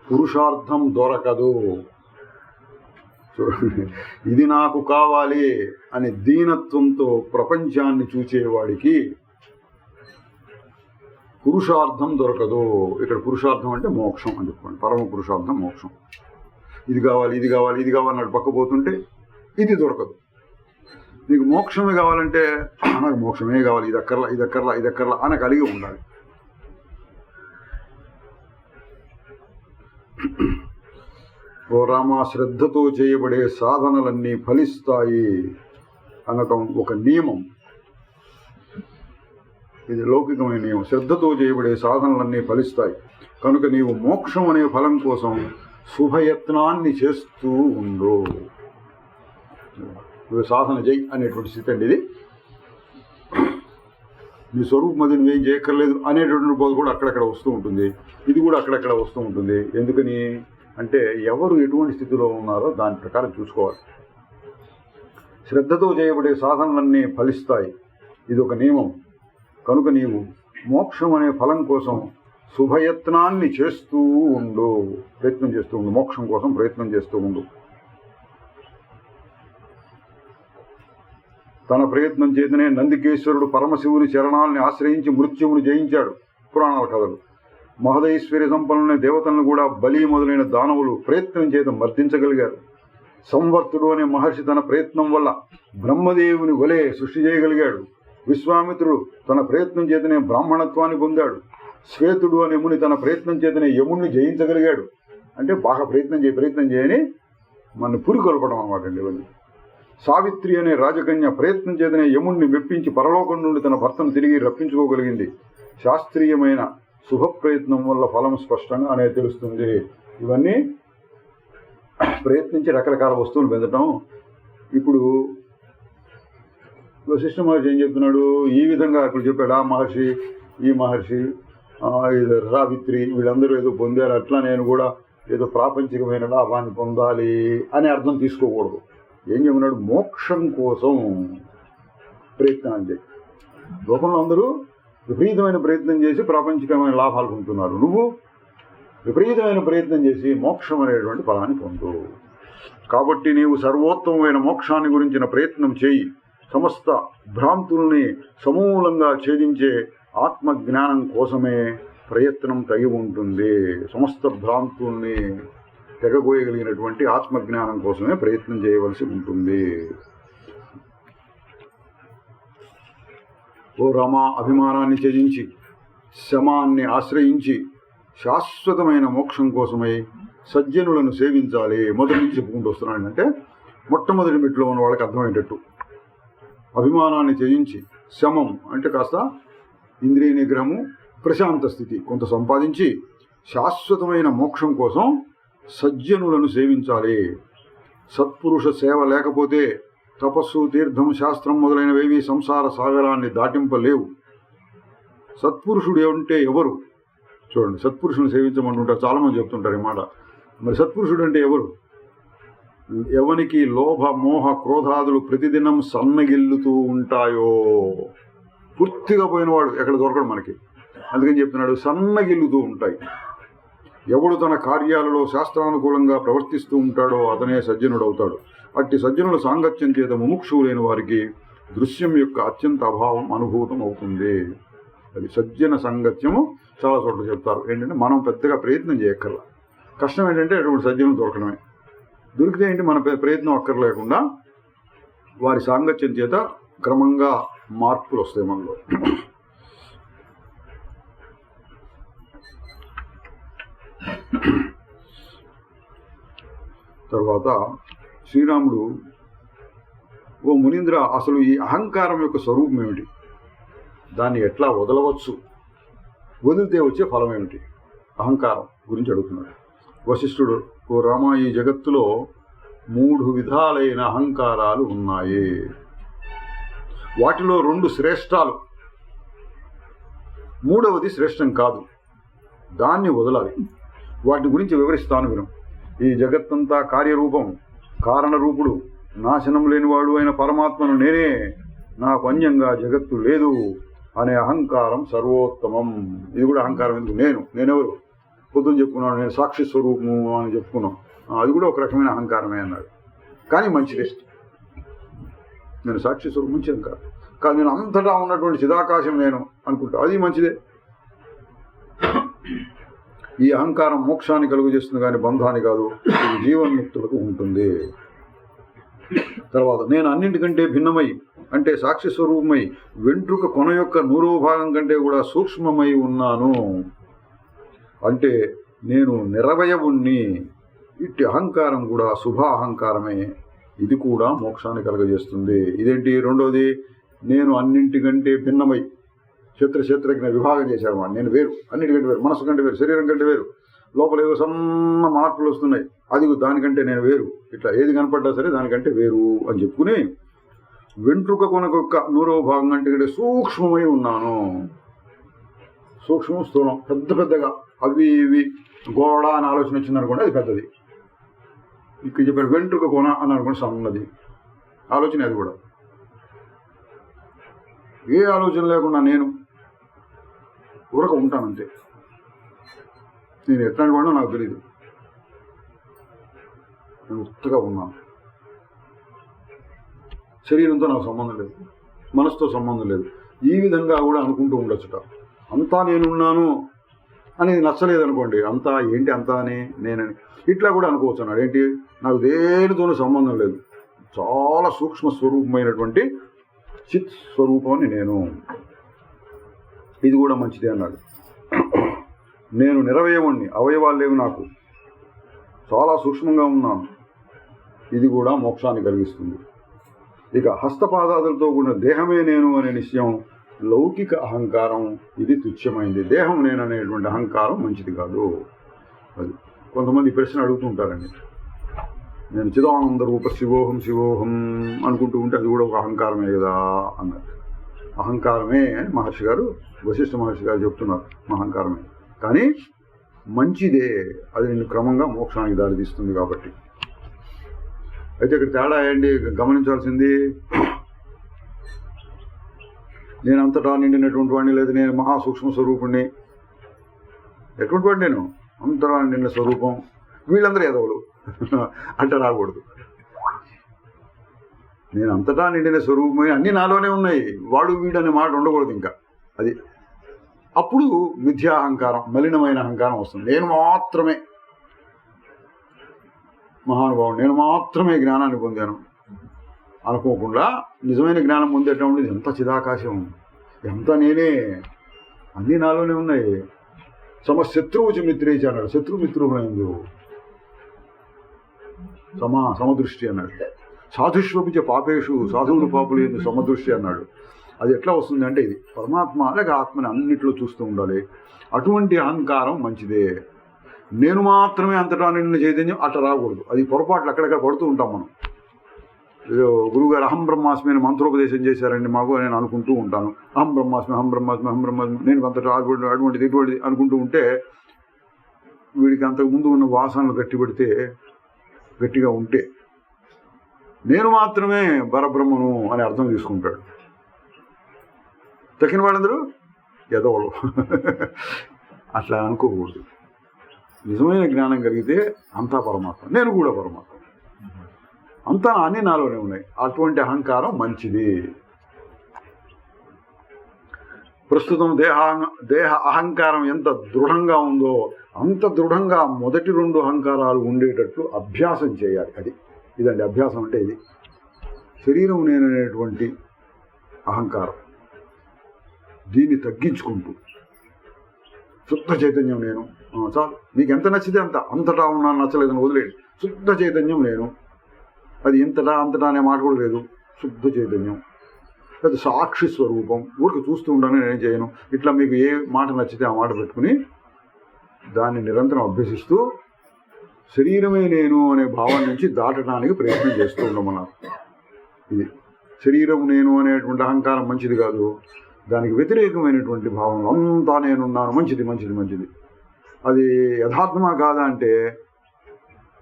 పురుషార్థం దొరకదు. చూడండి, ఇది నాకు కావాలి అనే దీనత్వంతో ప్రపంచాన్ని చూచేవాడికి పురుషార్థం దొరకదు. ఇక్కడ పురుషార్థం అంటే మోక్షం అని చెప్పుకోండి. పరమ పురుషార్థం మోక్షం. ఇది కావాలి, ఇది కావాలి, ఇది కావాలి అన్నట్టు పక్కపోతుంటే ఇది దొరకదు. నీకు మోక్షమే కావాలంటే నాకు మోక్షమే కావాలి, ఇది అక్కర్లా, ఇది అక్కర్లా, ఇది అక్కర్లా అని కలిగి ఉండాలి. ఓ రామ, శ్రద్ధతో చేయబడే సాధనలన్నీ ఫలిస్తాయి అనటం ఒక నియమం. ఇది లౌకికమైన నియమం. శ్రద్ధతో చేయబడే సాధనలన్నీ ఫలిస్తాయి కనుక నీవు మోక్షం అనే ఫలం కోసం శుభయత్నాన్ని చేస్తూ ఉండు. నువ్వు సాధన చేయి అనేటువంటి స్థితి అండి ఇది. నీ స్వరూపం అది నువ్వేం చేయక్కర్లేదు అనేటువంటి బోధ కూడా అక్కడక్కడ వస్తూ ఉంటుంది. ఇది కూడా అక్కడక్కడ వస్తూ ఉంటుంది. ఎందుకని అంటే ఎవరు ఎటువంటి స్థితిలో ఉన్నారో దాని ప్రకారం చూసుకోవాలి. శ్రద్ధతో చేయబడే సాధనలన్నీ ఫలిస్తాయి, ఇది ఒక నియమం. కనుక నీవు మోక్షం అనే ఫలం కోసం శుభయత్నాన్ని చేస్తూ ఉండు, ప్రయత్నం చేస్తూ ఉండు. మోక్షం కోసం ప్రయత్నం చేస్తూ ఉండు. తన ప్రయత్నం చేతనే నందికేశ్వరుడు పరమశివుని చరణాలని ఆశ్రయించి మృత్యువుని జయించాడు. పురాణాల కథలు. మహదైశ్వర్య సంపన్నులైన దేవతలను కూడా బలి మొదలైన దానవులు ప్రయత్నం చేత మర్దించగలిగారు. సంవర్తుడు అనే మహర్షి తన ప్రయత్నం వల్ల బ్రహ్మదేవుని వలె సృష్టి చేయగలిగాడు. విశ్వామిత్రుడు తన ప్రయత్నం చేతనే బ్రాహ్మణత్వాన్ని పొందాడు. శ్వేతుడు అనే ముని తన ప్రయత్నం చేతనే యముణ్ణి జయించగలిగాడు. అంటే బాగా ప్రయత్నం చేయని మన పురికొల్పడం అన్నమాట అండి ఇవన్నీ. సావిత్రి అనే రాజకన్య ప్రయత్నం చేతనే యముణ్ణి మెప్పించి పరలోకం నుండి తన భర్తను తిరిగి రప్పించుకోగలిగింది. శాస్త్రీయమైన శుభ ప్రయత్నం వల్ల ఫలం స్పష్టంగా అనేది తెలుస్తుంది. ఇవన్నీ ప్రయత్నించి రకరకాల వస్తువులు పొందటం. ఇప్పుడు వశిష్ఠ మహర్షి ఏం చెప్తున్నాడు? ఈ విధంగా ఇప్పుడు చెప్పాడు. ఆ మహర్షి, ఈ మహర్షి, సావిత్రి వీళ్ళందరూ ఏదో పొందారు, అట్లా నేను కూడా ఏదో ప్రాపంచికమైన లాభాన్ని పొందాలి అనే అర్థం తీసుకోకూడదు. ఏం చెప్పినాడు? మోక్షం కోసం ప్రయత్నం చేయి. లోకంలో అందరూ విపరీతమైన ప్రయత్నం చేసి ప్రాపంచికమైన లాభాలు పొందుతున్నారు. నువ్వు విపరీతమైన ప్రయత్నం చేసి మోక్షం అనేటువంటి ఫలాన్ని పొందు. కాబట్టి నీవు సర్వోత్తమమైన మోక్షాన్ని గురించిన ప్రయత్నం చేయి. సమస్త భ్రాంతుల్ని సమూలంగా ఛేదించే ఆత్మజ్ఞానం కోసమే ప్రయత్నం తగి ఉంటుంది. సమస్త భ్రాంతుల్ని తెగబోయగలిగినటువంటి ఆత్మజ్ఞానం కోసమే ప్రయత్నం చేయవలసి ఉంటుంది. ఓ రామ, అభిమానాన్ని త్యజించి శమాన్ని ఆశ్రయించి శాశ్వతమైన మోక్షం కోసమై సజ్జనులను సేవించాలి. మొదటి నుంచి చెప్పుకుంటూ వస్తున్నాడు. అంటే మొట్టమొదటి మెట్లో ఉన్న వాళ్ళకి అర్థమయ్యేటట్టు అభిమానాన్ని త్యజించి, శమం అంటే కాస్త ఇంద్రియ నిగ్రహము, ప్రశాంత స్థితి కొంత సంపాదించి శాశ్వతమైన మోక్షం కోసం సజ్జనులను సేవించాలి. సత్పురుష సేవ లేకపోతే తపస్సు, తీర్థం, శాస్త్రం మొదలైనవేవి సంసార సాగరాన్ని దాటింపలేవు. సత్పురుషుడు అంటే ఎవరు? చూడండి, సత్పురుషుని సేవించమంటుంటారు, చాలామంది చెప్తుంటారు ఈ మాట. మరి సత్పురుషుడు అంటే ఎవరు? ఎవనికి లోభ మోహ క్రోధాదులు ప్రతిదినం సన్నగిల్లుతూ ఉంటాయో, పూర్తిగా పోయినవాడు ఎక్కడ దొరకడు మనకి. అందుకని చెప్తున్నాడు, సన్నగిల్లుతూ ఉంటాయి. ఎవడు తన కార్యాలలో శాస్త్రానుకూలంగా ప్రవర్తిస్తూ ఉంటాడో అతనే సజ్జనుడు అవుతాడు. అట్టి సజ్జనుల సాంగత్యం చేత ముముక్షువులైన వారికి దృశ్యం యొక్క అత్యంత అభావం అనుభూతం అవుతుంది. అది సజ్జన సాంగత్యము చాలా చోట్ల చెప్తారు. ఏంటంటే మనం పెద్దగా ప్రయత్నం చేయక్కర్లా. కష్టం ఏంటంటే అటువంటి సజ్జనులు దొరకడమే. దొరికితే ఏంటి, మన ప్రయత్నం అక్కర్లేకుండా వారి సాంగత్యం చేత క్రమంగా మార్పులు వస్తాయి మనలో. తర్వాత శ్రీరాముడు, ఓ మునీంద్ర, అసలు ఈ అహంకారం యొక్క స్వరూపం ఏమిటి? దాన్ని ఎట్లా వదలవచ్చు? వదిలితే వచ్చే ఫలం ఏమిటి? అహంకారం గురించి అడుగుతున్నాడు. వశిష్ఠుడు, ఓ రామ, ఈ జగత్తులో 3 విధాలైన అహంకారాలు ఉన్నాయి. వాటిలో 2 శ్రేష్టాలు, 3వది శ్రేష్టం కాదు. దాన్ని వదలాలి. వాటి గురించి వివరిస్తాను విను. ఈ జగత్తంతా కార్యరూపం, కారణరూపుడు, నాశనం లేనివాడు అయిన పరమాత్మను నేనే, నాకు అన్యంగా జగత్తు లేదు అనే అహంకారం సర్వోత్తమం. ఇది కూడా అహంకారం. ఎందుకు? నేనెవరు? పొద్దున చెప్పుకున్నాను, నేను సాక్షి స్వరూపము అని చెప్పుకున్నాం. అది కూడా ఒక రకమైన అహంకారమే అన్నాడు. కానీ మంచిదే. నేను సాక్షి స్వరూపం మంచిది కాదు. కానీ నేను అంతటా ఉన్నటువంటి చిదాకాశం నేను అనుకుంటా, అది మంచిదే. ఈ అహంకారం మోక్షాన్ని కలుగు చేస్తుంది కానీ బంధాన్ని కాదు. ఇది జీవన్ముక్తులకు ఉంటుంది. తర్వాత, నేను అన్నింటికంటే భిన్నమై అంటే సాక్షి స్వరూపమై వెంట్రుక కొన యొక్క 100వ భాగం కంటే కూడా సూక్ష్మమై ఉన్నాను. అంటే నేను నిరవయవుణ్ణి. ఇట్టి అహంకారం కూడా శుభ అహంకారమే. ఇది కూడా మోక్షాన్ని కలుగజేస్తుంది. ఇదేంటి? రెండోది, నేను అన్నింటికంటే భిన్నమై, క్షేత్రజ్ఞ విభాగం చేశాడు వాడు. నేను వేరు, అన్నిటికంటే వేరు, మనసు కంటే వేరు, శరీరం కంటే వేరు, లోపల ఏవో సన్న మార్పులు వస్తున్నాయి, అది దానికంటే నేను వేరు. ఇట్లా ఏది కనపడ్డా సరే దానికంటే వేరు అని చెప్పుకుని వెంట్రుక కొనకొక్క 100వ భాగం కంటే సూక్ష్మమై ఉన్నాను. సూక్ష్మం, స్థూలం, పెద్దగా అవి ఇవి గోడ అని ఆలోచన వచ్చిందనుకోండి, అది పెద్దది. ఇక్కడ చెప్పాడు వెంట్రుక కొన అని అనుకోండి, సన్నది ఆలోచన. అది కూడా ఏ ఆలోచన లేకుండా నేను ఊరక ఉంటానంతే. నేను ఎట్లాంటి వాడినో నాకు తెలియదు. నేను ఉత్తగా ఉన్నాను. శరీరంతో నాకు సంబంధం లేదు, మనసుతో సంబంధం లేదు. ఈ విధంగా కూడా అనుకుంటూ ఉండొచ్చుట. అంతా నేనున్నాను అని నచ్చలేదనుకోండి, అంతా ఏంటి అంతా అని నేనని ఇట్లా కూడా అనుకోవచ్చు అన్నాడు. ఏంటి? నాకు దేనితోనూ సంబంధం లేదు, చాలా సూక్ష్మ స్వరూపమైనటువంటి చిత్ స్వరూపాన్ని నేను. ఇది కూడా మంచిది అన్నాడు. నేను నిరవయవుణ్ణి, అవయవాలు లేవు నాకు, చాలా సూక్ష్మంగా ఉన్నాను. ఇది కూడా మోక్షాన్ని కలిగిస్తుంది. ఇక హస్తపాదాదులతో కూడిన దేహమే నేను అనే నిశ్చయం లౌకిక అహంకారం. ఇది తుచ్చమైంది. దేహం నేను అనేటువంటి అహంకారం మంచిది కాదు. అది కొంతమంది ప్రశ్న అడుగుతుంటారండి. నేను చిదానంద రూప శివోహం అనుకుంటూ ఉంటే అది కూడా ఒక అహంకారమే కదా అన్నారు. అహంకారమే అని మహర్షి గారు, వశిష్ఠ మహర్షి గారు చెప్తున్నారు. అహంకారమే, కానీ మంచిదే. అది నిన్ను క్రమంగా మోక్షానికి దారితీస్తుంది. కాబట్టి అయితే ఇక్కడ తేడా ఏంటి గమనించాల్సింది? నేను అంతటా నిండినటువంటి వాడిని, లేదు నేను మహాసూక్ష్మ స్వరూపుణ్ణి. ఎటువంటి వాడు నేను? అంతటా నిండిన స్వరూపం. వీళ్ళందరూ ఎదవలు అంటే రాకూడదు. నేను అంతటా నిండిన స్వరూపమే, అన్నీ నాలోనే ఉన్నాయి, వాడు వీడు అనే మాట ఉండకూడదు ఇంకా. అది అప్పుడు మిథ్యాహంకారం, మలినమైన అహంకారం వస్తుంది. నేను మాత్రమే మహానుభావుడు, నేను మాత్రమే జ్ఞానాన్ని పొందాను అనుకోకుండా నిజమైన జ్ఞానం పొందేటప్పుడు ఎంత చిదాకాశం, ఎంత నేనే, అన్నీ నాలోనే ఉన్నాయి. సమశత్రువు మిత్రేచి అన్నాడు. శత్రుమిత్రుడు సమదృష్టి అన్నాడు. సాధుష్వపిచ పాపేషు, సాధువులు పాపులు ఎందు సమదృష్టి అన్నాడు. అది ఎట్లా వస్తుంది అంటే ఇది పరమాత్మ అలాగే ఆత్మని అన్నిట్లో చూస్తూ ఉండాలి. అటువంటి అహంకారం మంచిదే. నేను మాత్రమే అంతటా నిండిన చైతన్యం అట్లా రాకూడదు. అది పొరపాట్లు అక్కడక్కడ పడుతూ ఉంటాం మనం. గురువుగారు అహం బ్రహ్మాస్మి అని మంత్రోపదేశం చేశారండి మాకు, నేను అనుకుంటూ ఉంటాను. అహం బ్రహ్మాస్మి, అహం బ్రహ్మాస్మి, అహం బ్రహ్మాస్మి, నేను అంతటా అటువంటిది ఇటువంటిది అనుకుంటూ ఉంటే వీడికి అంతకుముందు ఉన్న వాసనలు గట్టిగా ఉంటే నేను మాత్రమే పరబ్రహ్మను అని అర్థం తీసుకుంటాడు. తక్కిన వాళ్ళందరూ ఎదవలు అట్లా అనుకోకూడదు. నిజమైన జ్ఞానం కలిగితే అంతా పరమాత్మ, నేను కూడా పరమాత్మ, అంతా అన్నీ నాలోనే ఉన్నాయి. అటువంటి అహంకారం మంచిది. ప్రస్తుతం దేహ అహంకారం ఎంత దృఢంగా ఉందో అంత దృఢంగా మొదటి 2 అహంకారాలు ఉండేటట్లు అభ్యాసం చేయాలి. ఇదండి అభ్యాసం అంటే. ఇది శరీరం నేననేటువంటి అహంకారం, దీన్ని తగ్గించుకుంటూ శుద్ధ చైతన్యం నేను, చాలు మీకు ఎంత నచ్చితే అంతటా ఉన్నాను, నచ్చలేదని వదిలేండి. శుద్ధ చైతన్యం నేను, అది ఇంతటా అంతటా అనే మాట కూడా లేదు. శుద్ధ చైతన్యం, అది సాక్షి స్వరూపం. ఊరికి చూస్తూ ఉంటాను, నేనేం చేయను. ఇట్లా మీకు ఏ మాట నచ్చితే ఆ మాట పెట్టుకుని దాన్ని నిరంతరం అభ్యసిస్తూ శరీరమే నేను అనే భావం నుంచి దాటడానికి ప్రయత్నం చేస్తూ ఉండమన్నారు. ఇది శరీరం నేను అనేటువంటి అహంకారం మంచిది కాదు. దానికి వ్యతిరేకమైనటువంటి భావం అంతా నేనున్నాను, మంచిది మంచిది మంచిది. అది యథార్థమా కాదా అంటే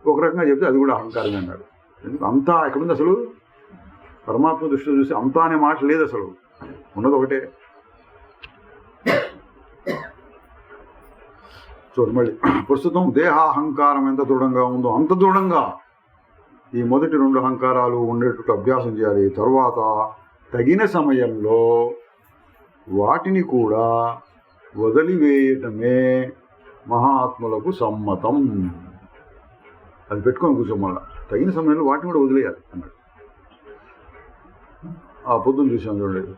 ఒక రకంగా చెప్తే అది కూడా అహంకారమే అన్నాడు. ఎందుకు అంతా ఎక్కడుంది అసలు? పరమాత్మ దృష్టిలో చూస్తే అంతా అనే మాట లేదు, అసలు ఉన్నది ఒకటే. చూడండి మళ్ళీ, ప్రస్తుతం దేహాహంకారం ఎంత దృఢంగా ఉందో అంత దృఢంగా ఈ మొదటి 2 అహంకారాలు ఉండేటట్టు అభ్యాసం చేయాలి. తర్వాత తగిన సమయంలో వాటిని కూడా వదిలివేయటమే మహాత్ములకు సమ్మతం. అది పెట్టుకొని కూర్చోమల్లా, తగిన సమయంలో వాటిని కూడా వదిలేయాలి అన్నాడు. ఆ పొద్దున్న చూసాను చూడండి,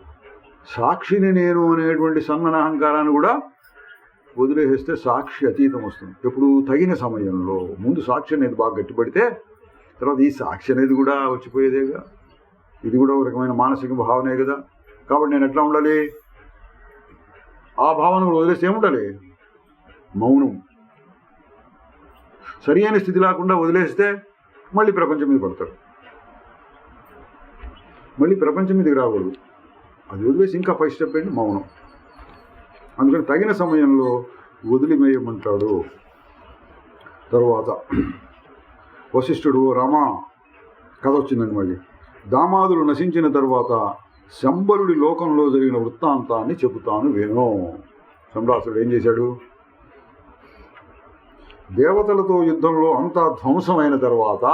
సాక్షిని నేను అనేటువంటి సన్నన అహంకారాన్ని కూడా వదిలేసేస్తే సాక్షి అతీతం వస్తుంది. ఎప్పుడు? తగిన సమయంలో. ముందు సాక్షి అనేది బాగా గట్టిపడితే తర్వాత ఈ సాక్షి అనేది కూడా వచ్చిపోయేదేగా. ఇది కూడా ఒక రకమైన మానసిక భావనే కదా. కాబట్టి నేను ఎట్లా ఉండాలి? ఆ భావన కూడా వదిలేస్తే ఏముండాలి? మౌనం. సరి అయిన స్థితి లేకుండా వదిలేస్తే మళ్ళీ ప్రపంచం మీద పడతాడు. మళ్ళీ ప్రపంచం మీదకి రాకూడదు. అది వదిలేసి ఇంకా 5 స్టెప్ ఏంటి? మౌనం. అందుకని తగిన సమయంలో వదిలివేయమంటాడు. తరువాత వశిష్ఠుడు, రామా కథ వచ్చిందండి మళ్ళీ. దామాదులు నశించిన తరువాత శంబరుడి లోకంలో జరిగిన వృత్తాంతాన్ని చెబుతాను విను. శంబరాసుడు ఏం చేశాడు? దేవతలతో యుద్ధంలో అంతా ధ్వంసమైన తర్వాత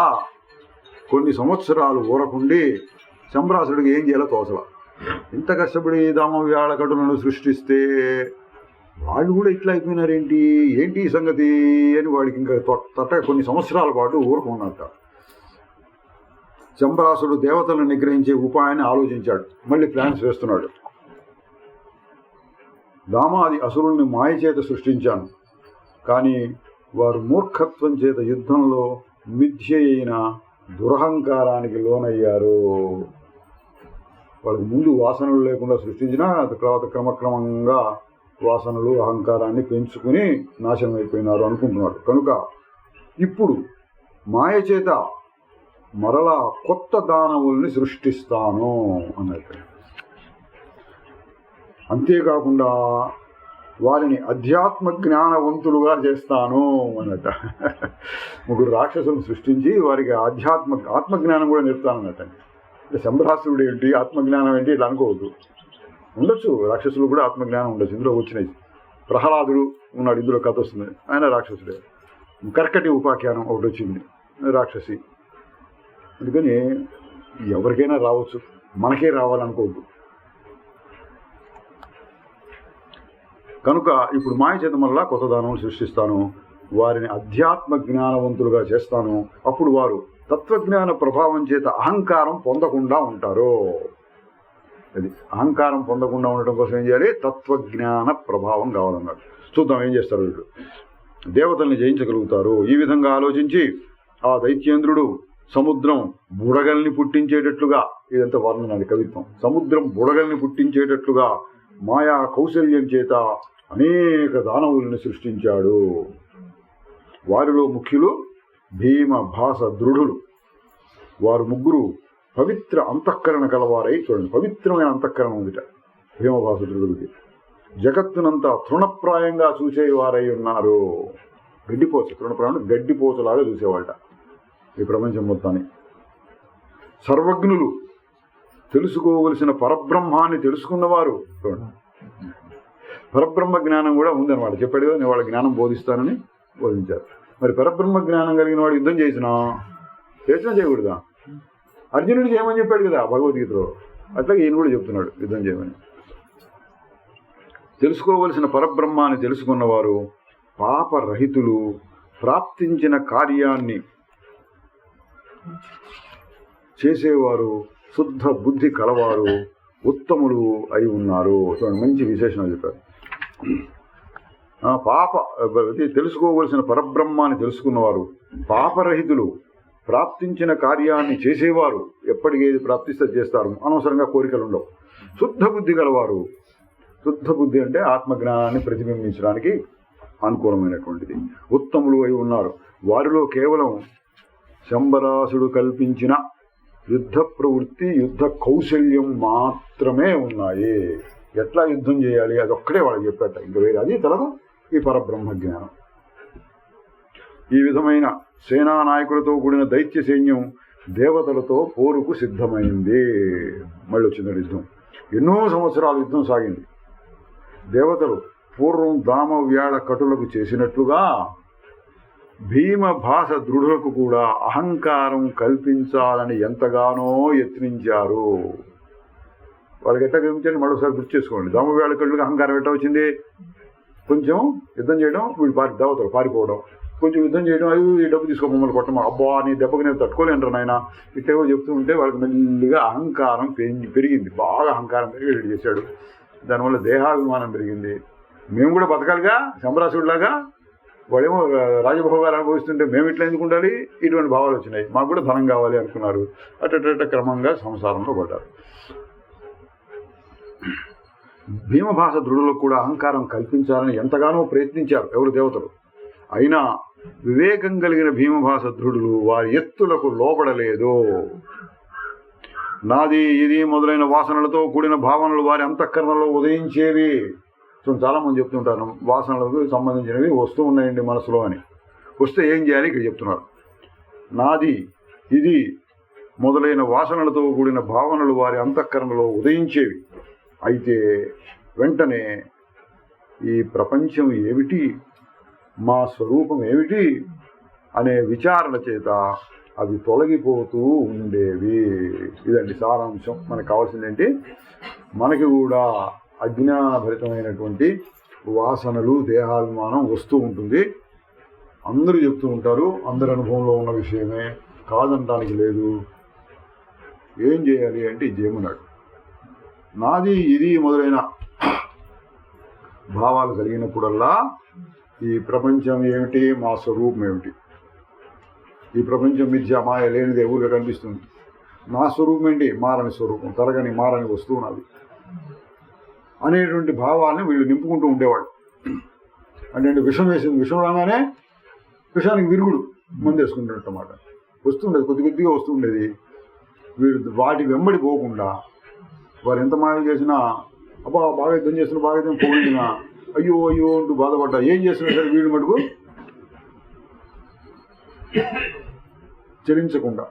కొన్ని సంవత్సరాలు ఊరకుండి శంబరాసుడికి ఏం చేయాలో తోచల. ఇంత కష్టపడి దామవ్యాళకటులను సృష్టిస్తే వాళ్ళు కూడా ఇట్లా అయిపోయినారేంటి, ఏంటి ఈ సంగతి అని వాడికి ఇంకా కొన్ని సంవత్సరాల పాటు ఊరుకున్నట్ట. శంబరాసుడు దేవతలను నిగ్రహించే ఉపాయాన్ని ఆలోచించాడు. మళ్ళీ ప్లాన్స్ వేస్తున్నాడు. దామాది అసురుల్ని మాయ చేత సృష్టించాను, కానీ వారు మూర్ఖత్వం చేత యుద్ధంలో మిథ్య అయిన దురహంకారానికి లోనయ్యారు. వాళ్ళకి ముందు వాసనలు లేకుండా సృష్టించినా తర్వాత క్రమక్రమంగా వాసనలు అహంకారాన్ని పెంచుకుని నాశనం అయిపోయినారు అనుకుంటున్నాడు. కనుక ఇప్పుడు మాయ చేత మరలా కొత్త దానవుల్ని సృష్టిస్తాను అన్నట్టు. అంతేకాకుండా వారిని అధ్యాత్మ జ్ఞానవంతులుగా చేస్తాను అన్నట్ట. ముగ్గురు రాక్షసులను సృష్టించి వారికి ఆత్మజ్ఞానం కూడా నేర్పుతానన్నట్టండి. అంటే శంభాసురుడు ఏంటి, ఆత్మజ్ఞానం ఏంటి ఇట్లా అనుకోవద్దు. ఉండొచ్చు, రాక్షసులు కూడా ఆత్మజ్ఞానం ఉండొచ్చు. ఇందులో వచ్చినాయి. ప్రహ్లాదుడు ఉన్నాడు, ఇందులో కథ వస్తుంది, ఆయన రాక్షసుడే. కర్కటి ఉపాఖ్యానం ఒకటి వచ్చింది, రాక్షసి. అందుకని ఎవరికైనా రావచ్చు, మనకే రావాలనుకోవద్దు. కనుక ఇప్పుడు మాయ చేత వల్ల కొత్త దానవులు సృష్టిస్తాను, వారిని అధ్యాత్మ జ్ఞానవంతులుగా చేస్తాను. అప్పుడు వారు తత్వజ్ఞాన ప్రభావం చేత అహంకారం పొందకుండా ఉంటారు. అది అహంకారం పొందకుండా ఉండటం కోసం ఏం చేయాలి? తత్వజ్ఞాన ప్రభావం కావాలన్నాడు. చూద్దాం ఏం చేస్తారు వీళ్ళు. దేవతల్ని జయించగలుగుతారు. ఈ విధంగా ఆలోచించి ఆ దైత్యేంద్రుడు సముద్రం బుడగల్ని పుట్టించేటట్లుగా, ఇదంతా వర్ణనాది కవిత్వం, సముద్రం బుడగల్ని పుట్టించేటట్లుగా మాయా కౌశల్యం చేత అనేక దానవుల్ని సృష్టించాడు. వారిలో ముఖ్యులు భీమ, భాస, దృఢులు. వారు ముగ్గురు పవిత్ర అంతఃకరణ కలవారై, చూడండి పవిత్రమైన అంతఃకరణ ఉందిట భీమభాస దృఢులకి. జగత్తునంతా తృణప్రాయంగా చూసేవారై ఉన్నారు. గడ్డిపోచ, తృణప్రాయం గడ్డిపోచలాగా చూసేవాళ్ళ ఈ ప్రపంచం మొత్తాన్ని. సర్వజ్ఞులు, తెలుసుకోవలసిన పరబ్రహ్మాన్ని తెలుసుకున్నవారు. చూడండి పరబ్రహ్మ జ్ఞానం కూడా ఉందన్నమాట. చెప్పాడు కదా, నేను వాళ్ళ జ్ఞానం బోధిస్తానని బోధించారు. మరి పరబ్రహ్మ జ్ఞానం కలిగిన వాడు యుద్ధం చేసినా చేయకూడదా? అర్జునుడు చేయమని చెప్పాడు కదా భగవద్గీతలో, అట్లాగే ఈయన కూడా చెప్తున్నాడు యుద్ధం చేయమని. తెలుసుకోవలసిన పరబ్రహ్మాన్ని తెలుసుకున్నవారు పాపరహితులు, ప్రాప్తించిన కార్యాన్ని చేసేవారు, శుద్ధ బుద్ధి కలవారు, ఉత్తములు అయి ఉన్నారు. చూడండి మంచి విశేషణం చెప్పారు. తెలుసుకోవలసిన పరబ్రహ్మాన్ని తెలుసుకున్నవారు పాపరహితులు, ప్రాప్తించిన కార్యాన్ని చేసేవారు, ఎప్పటికేది ప్రాప్తిస్తే చేస్తారు, అనవసరంగా కోరికలు ఉండవు. శుద్ధ బుద్ధి గలవారు. శుద్ధ బుద్ధి అంటే ఆత్మజ్ఞానాన్ని ప్రతిబింబించడానికి అనుకూలమైనటువంటిది. ఉత్తములు అయి ఉన్నారు. వారిలో కేవలం శంబరాసుడు కల్పించిన యుద్ధ ప్రవృత్తి, యుద్ధ కౌశల్యం మాత్రమే ఉన్నాయి. ఎట్లా యుద్ధం చేయాలి అదొక్కడే వాళ్ళకి చెప్పాట, ఇంకా వేరే అది తెలదు ఈ పరబ్రహ్మ జ్ఞానం. ఈ విధమైన సేనా నాయకులతో కూడిన దైత్య సైన్యం దేవతలతో పోరుకు సిద్ధమైంది. మళ్ళీ వచ్చింది యుద్ధం. ఎన్నో సంవత్సరాలు యుద్ధం సాగింది. దేవతలు పూర్వం దామ వ్యాళ కటులకు చేసినట్లుగా భీమ భాస దృఢులకు కూడా అహంకారం కల్పించాలని ఎంతగానో యత్నించారు. వాళ్ళకి ఎట్లా కల్పించాలి మరోసారి గుర్తు చేసుకోండి. దామ వ్యాళ కటులకు అహంకారం ఎట్లా వచ్చింది? కొంచెం యుద్ధం చేయడం, వీళ్ళు దేవతలు పారిపోవడం, కొంచెం యుద్ధం చేయడం, అయ్యో ఈ డబ్బు తీసుకో మమ్మల్ని కొట్టమా, అబ్బా నీ దెబ్బకి నేను తట్టుకోలేంటారు నాయన, ఇట్టేవో చెప్తూ ఉంటే వాళ్ళకి మెల్లిగా అహంకారం పెరిగింది. బాగా అహంకారం పెరిగి రెడీ చేశాడు. దానివల్ల దేహాభిమానం పెరిగింది. మేము కూడా బతకాలిగా శంబరాసుడిలాగా, వాడేమో రాజభోగాలు అనుభవిస్తుంటే మేము ఇట్లా ఎందుకు ఉండాలి, ఇటువంటి భావాలు వచ్చినాయి. మాకు కూడా ధనం కావాలి అనుకున్నారు. అట్ట క్రమంగా సంసారంలో పడ్డారు. భీమభాస దృఢులకు కూడా అహంకారం కల్పించాలని ఎంతగానో ప్రయత్నించారు ఎవరు? దేవతలు. అయినా వివేకం కలిగిన భీమభాస దృఢులు వారి ఎత్తులకు లోబడలేదు. నాది ఇది మొదలైన వాసనలతో కూడిన భావనలు వారి అంతఃకరణలో ఉదయించేవి. చాలా మంది చెప్తుంటారు వాసనలకు సంబంధించినవి వస్తూ ఉన్నాయండి మనసులో అని. వస్తే ఏం చేయాలి ఇక్కడ చెప్తున్నారు. నాది ఇది మొదలైన వాసనలతో కూడిన భావనలు వారి అంతఃకరణలో ఉదయించేవి. అయితే వెంటనే ఈ ప్రపంచం ఏమిటి, మా స్వరూపం ఏమిటి అనే విచారణ చేత అవి తొలగిపోతూ ఉండేవి. ఇదండి సారాంశం. మనకు కావాల్సింది ఏంటి? మనకి కూడా అజ్ఞానభరితమైనటువంటి వాసనలు, దేహాభిమానం వస్తూ ఉంటుంది. అందరూ చెప్తూ ఉంటారు, అందరి అనుభవంలో ఉన్న విషయమే, కాదనడానికి లేదు. ఏం చేయాలి అంటే ఇది చేయమన్నాడు. నాది ఇది మొదలైన భావాలు కలిగినప్పుడల్లా ఈ ప్రపంచం ఏమిటి, మా స్వరూపం ఏమిటి, ఈ ప్రపంచం మిథ్య, మాయ, లేనిదే ఊరిగా కనిపిస్తుంది. నా స్వరూపం ఏంటి? మారని స్వరూపం, తరగని మారని వస్తువు నాది అనేటువంటి భావాన్ని వీళ్ళు నింపుకుంటూ ఉండేవాళ్ళు. అంటే విషం వేసింది, విషం రాగానే విషానికి విరుగుడు మందు వేసుకుంటున్నమాట వస్తుండేది, కొద్ది కొద్దిగా వస్తుండేది. వీళ్ళు వాటి వెంబడి పోకుండా వారు ఎంత మాయ చేసినా, అబ్బా బాగా యుద్ధం చేస్తున్నా, బాగా యుద్ధం పోయినా, అయ్యో అయ్యో అంటూ బాధపడ్డా, ఏం చేస్తున్నా సరే వీడి మటుకు చలించకుండా.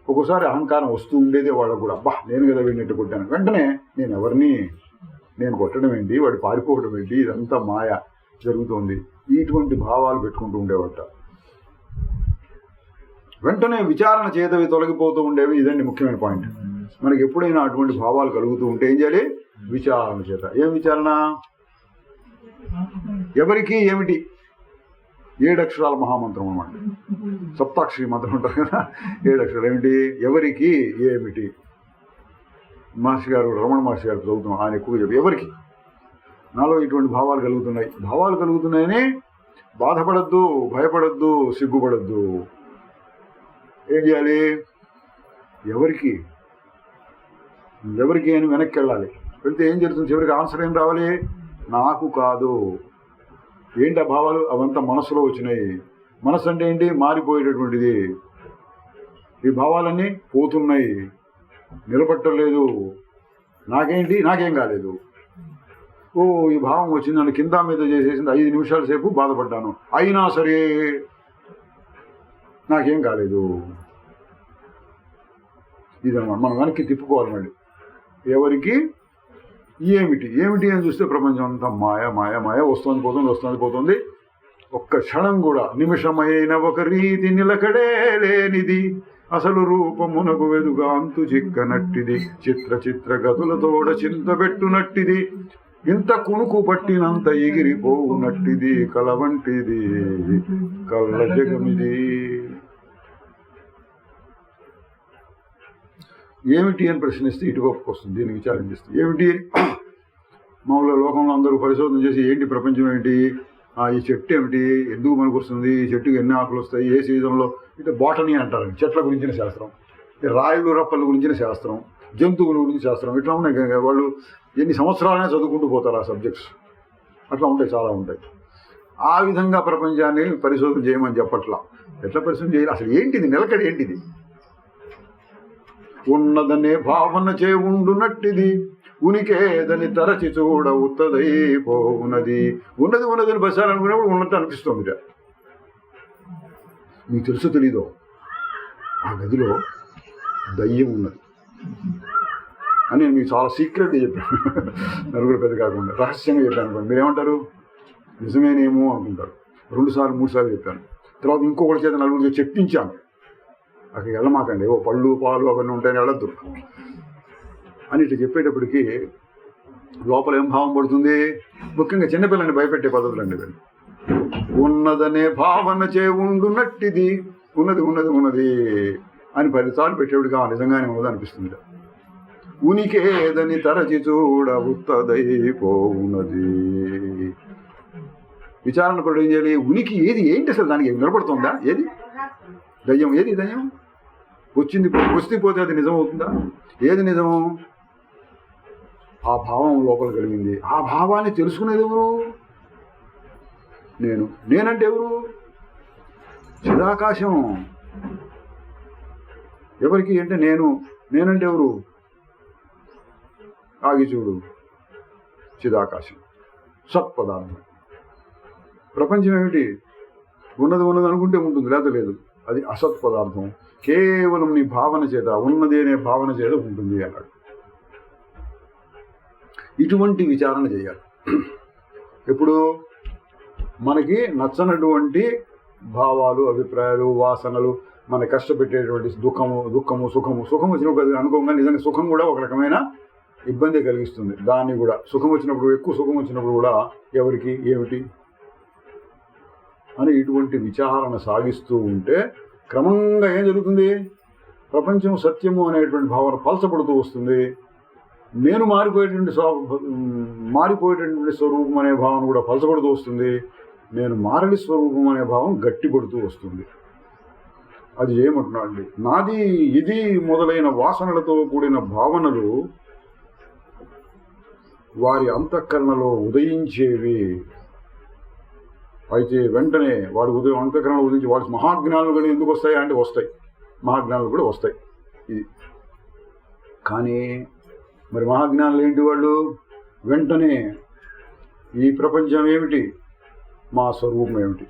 ఒక్కోసారి అహంకారం వస్తూ ఉండేదే వాళ్ళకు కూడా, అబ్బా నేను కదా వీడినట్టు కొట్టాను, వెంటనే నేను ఎవరిని, నేను కొట్టడం ఏంటి, వాడు పారిపోవడం ఏంటి, ఇదంతా మాయ జరుగుతోంది, ఇటువంటి భావాలు పెట్టుకుంటూ ఉండేవాట. వెంటనే విచారణ చేతవి తొలగిపోతూ ఉండేవి. ఇదండి ముఖ్యమైన పాయింట్. మనకి ఎప్పుడైనా అటువంటి భావాలు కలుగుతూ ఉంటే ఏం చేయాలి? విచారణ చేత. ఏం విచారణ? ఎవరికి ఏమిటి? 7 అక్షరాల మహామంత్రం అన్నమాట. సప్తాక్షరి మంత్రం ఉంటారు కదా, 7 అక్షరాలు. ఏమిటి? ఎవరికి ఏమిటి? మహర్షి గారు, రమణ మహర్షి గారు చదువుతున్నాం, ఆయన ఎక్కువగా చెప్పి ఎవరికి. నాలో ఇటువంటి భావాలు కలుగుతున్నాయి. భావాలు కలుగుతున్నాయని బాధపడద్దు, భయపడద్దు, సిగ్గుపడద్దు. ఏం చేయాలి? ఎవరికి ఎవరికి అని వెనక్కి వెళ్ళాలి. వెళ్తే ఏం జరుగుతుంది? చివరికి ఆన్సర్ ఏం రావాలి? నాకు కాదు. ఏంటి ఆ భావాలు? అవంతా మనసులో వచ్చినాయి. మనసు అంటే ఏంటి? మారిపోయేటటువంటిది. ఈ భావాలన్నీ పోతున్నాయి, నిలబట్టలేదు. నాకేంటి? నాకేం కాలేదు. ఓ ఈ భావం వచ్చింది, నన్ను కింద మీద చేసేసింది, 5 నిమిషాల సేపు బాధపడ్డాను, అయినా సరే నాకేం కాలేదు. ఇదన్నమాట. మనం వెనక్కి తిప్పుకోవాలి మళ్ళీ. ఎవరికి ఏమిటి? ఏమిటి అని చూస్తే ప్రపంచం అంతా మాయ మాయ మాయ, వస్తుంది పోతుంది, వస్తుంది పోతుంది. ఒక్క క్షణం కూడా నిమిషమైన ఒక రీతి నిలకడే లేనిది, అసలు రూపమునకు వెదుగా అంతు చిక్కనట్టిది, చిత్ర చిత్ర గతులతోడ చింతబెట్టునట్టిది, ఇంత కునుకు పట్టినంత ఎగిరిపోవునట్టిది, కల వంటిది కళ్ళ జగమిది. ఏమిటి అని ప్రశ్నిస్తే ఇటువైపుకి వస్తుంది. దీన్ని విచారం చేస్తే ఏమిటి? మామూలుగా లోకంలో అందరూ పరిశోధన చేసి ఏంటి ప్రపంచం ఏంటి, ఈ చెట్టు ఏమిటి, ఎందుకు మనకు వస్తుంది, ఈ చెట్టుకి ఎన్ని ఆకులు వస్తాయి, ఏ సీజన్లో, అంటే బాటనీ అంటారు, చెట్ల గురించిన శాస్త్రం, రాయలు రప్పల గురించిన శాస్త్రం, జంతువుల గురించి శాస్త్రం, ఇట్లా ఉన్నాయి. వాళ్ళు ఎన్ని సంవత్సరాలనే చదువుకుంటూ పోతారు ఆ సబ్జెక్ట్స్. అట్లా ఉంటాయి, చాలా ఉంటాయి. ఆ విధంగా ప్రపంచాన్ని పరిశోధన చేయమని చెప్పట్లా. ఎట్లా పరిశోధన చేయాలి? అసలు ఏంటిది? నిలకడ ఏంటిది? ఉన్నదనే భావన చే ఉండునట్టిది, ఉనికేదని తరచి చూడ ఉత్తదైపోవునది. ఉన్నది ఉన్నదని బసాలనుకున్నప్పుడు ఉన్నట్టు అనిపిస్తుంది. మీకు తెలుసు తెలీదో, ఆ గదిలో దయ్యం ఉన్నది అని నేను మీకు చాలా సీక్రెట్గా చెప్పాను. నలుగురు పెద్ద కాకుండా రహస్యంగా చెప్పాను అనుకోండి, మీరేమంటారు? నిజమేనేమో అనుకుంటారు. 2 సార్లు 3 సార్లు చెప్పాను. తర్వాత ఇంకొకటి చేత నలుగురు చెప్పించాను. అక్కడికి వెళ్ళమాకండి, ఓ పళ్ళు పాలు అవన్నీ ఉంటాయని వెళ్ళద్దు అని ఇట్లా చెప్పేటప్పటికి లోపల ఏం భావం పడుతుంది? ముఖ్యంగా చిన్నపిల్లని భయపెట్టే పద్ధతులు అండి. ఉన్నదనే భావన చే ఉండునట్టిది, ఉన్నది ఉన్నది ఉన్నది అని 10 సార్లు పెట్టేవాడిగా నిజంగానే ఉన్నది అనిపిస్తుంది. ఉనికేదని తరచి చూడ ఉత్తదైపోవునది. విచారణ కూడా ఏం చేయాలి? ఉనికి ఏది, ఏంటి అసలు, దానికి నిలబడుతుందా? ఏది దయ్యం? ఏది దయ్యం? వస్తే పోతే అది నిజం అవుతుందా? ఏది నిజం? ఆ భావం లోపల కలిగింది. ఆ భావాన్ని తెలుసుకునేది ఎవరు? నేనంటే ఎవరు? చిదాకాశం. ఎవరికి అంటే నేనంటే ఎవరు? ఆగి చూడు, చిదాకాశం, సత్పదార్థం. ప్రపంచం ఏమిటి? ఉన్నది ఉన్నది అనుకుంటే ఉంటుంది, లేదా లేదు. అది అసత్ పదార్థం. కేవలం నీ భావన చేత, ఉన్నది అనే భావన చేత ఉంటుంది అన్నాడు. ఇటువంటి విచారణ చేయాలి. ఎప్పుడు మనకి నచ్చనటువంటి భావాలు, అభిప్రాయాలు, వాసనలు, మన కష్టపెట్టేటువంటి దుఃఖము సుఖం వచ్చినప్పుడు అనుకోగా నిజంగా సుఖం కూడా ఒక రకమైన ఇబ్బంది కలిగిస్తుంది. దాన్ని కూడా సుఖం వచ్చినప్పుడు, ఎక్కువ సుఖం వచ్చినప్పుడు కూడా ఎవరికి ఏమిటి అని ఇటువంటి విచారణ సాగిస్తూ ఉంటే క్రమంగా ఏం జరుగుతుంది? ప్రపంచం సత్యము అనేటువంటి భావన పలచబడుతూ వస్తుంది. నేను మారిపోయేటటువంటి స్వరూపం అనే భావన కూడా పలచబడుతూ వస్తుంది. నేను మారడి స్వరూపం అనే భావం గట్టిపడుతూ వస్తుంది. అది ఏమంటున్నాండి? నాది ఇది మొదలైన వాసనలతో కూడిన భావనలు వారి అంతఃకరణలో ఉదయించేవి. అయితే వెంటనే వాడు అంతఃకరణలో ఉదయించి వాడి మహాజ్ఞానులు కూడా ఎందుకు వస్తాయి అంటే వస్తాయి, మహాజ్ఞానులు కూడా వస్తాయి. ఇది కానీ మరి మహాజ్ఞానులు ఏంటి? వాళ్ళు వెంటనే ఈ ప్రపంచం ఏమిటి, మా స్వరూపం ఏమిటి,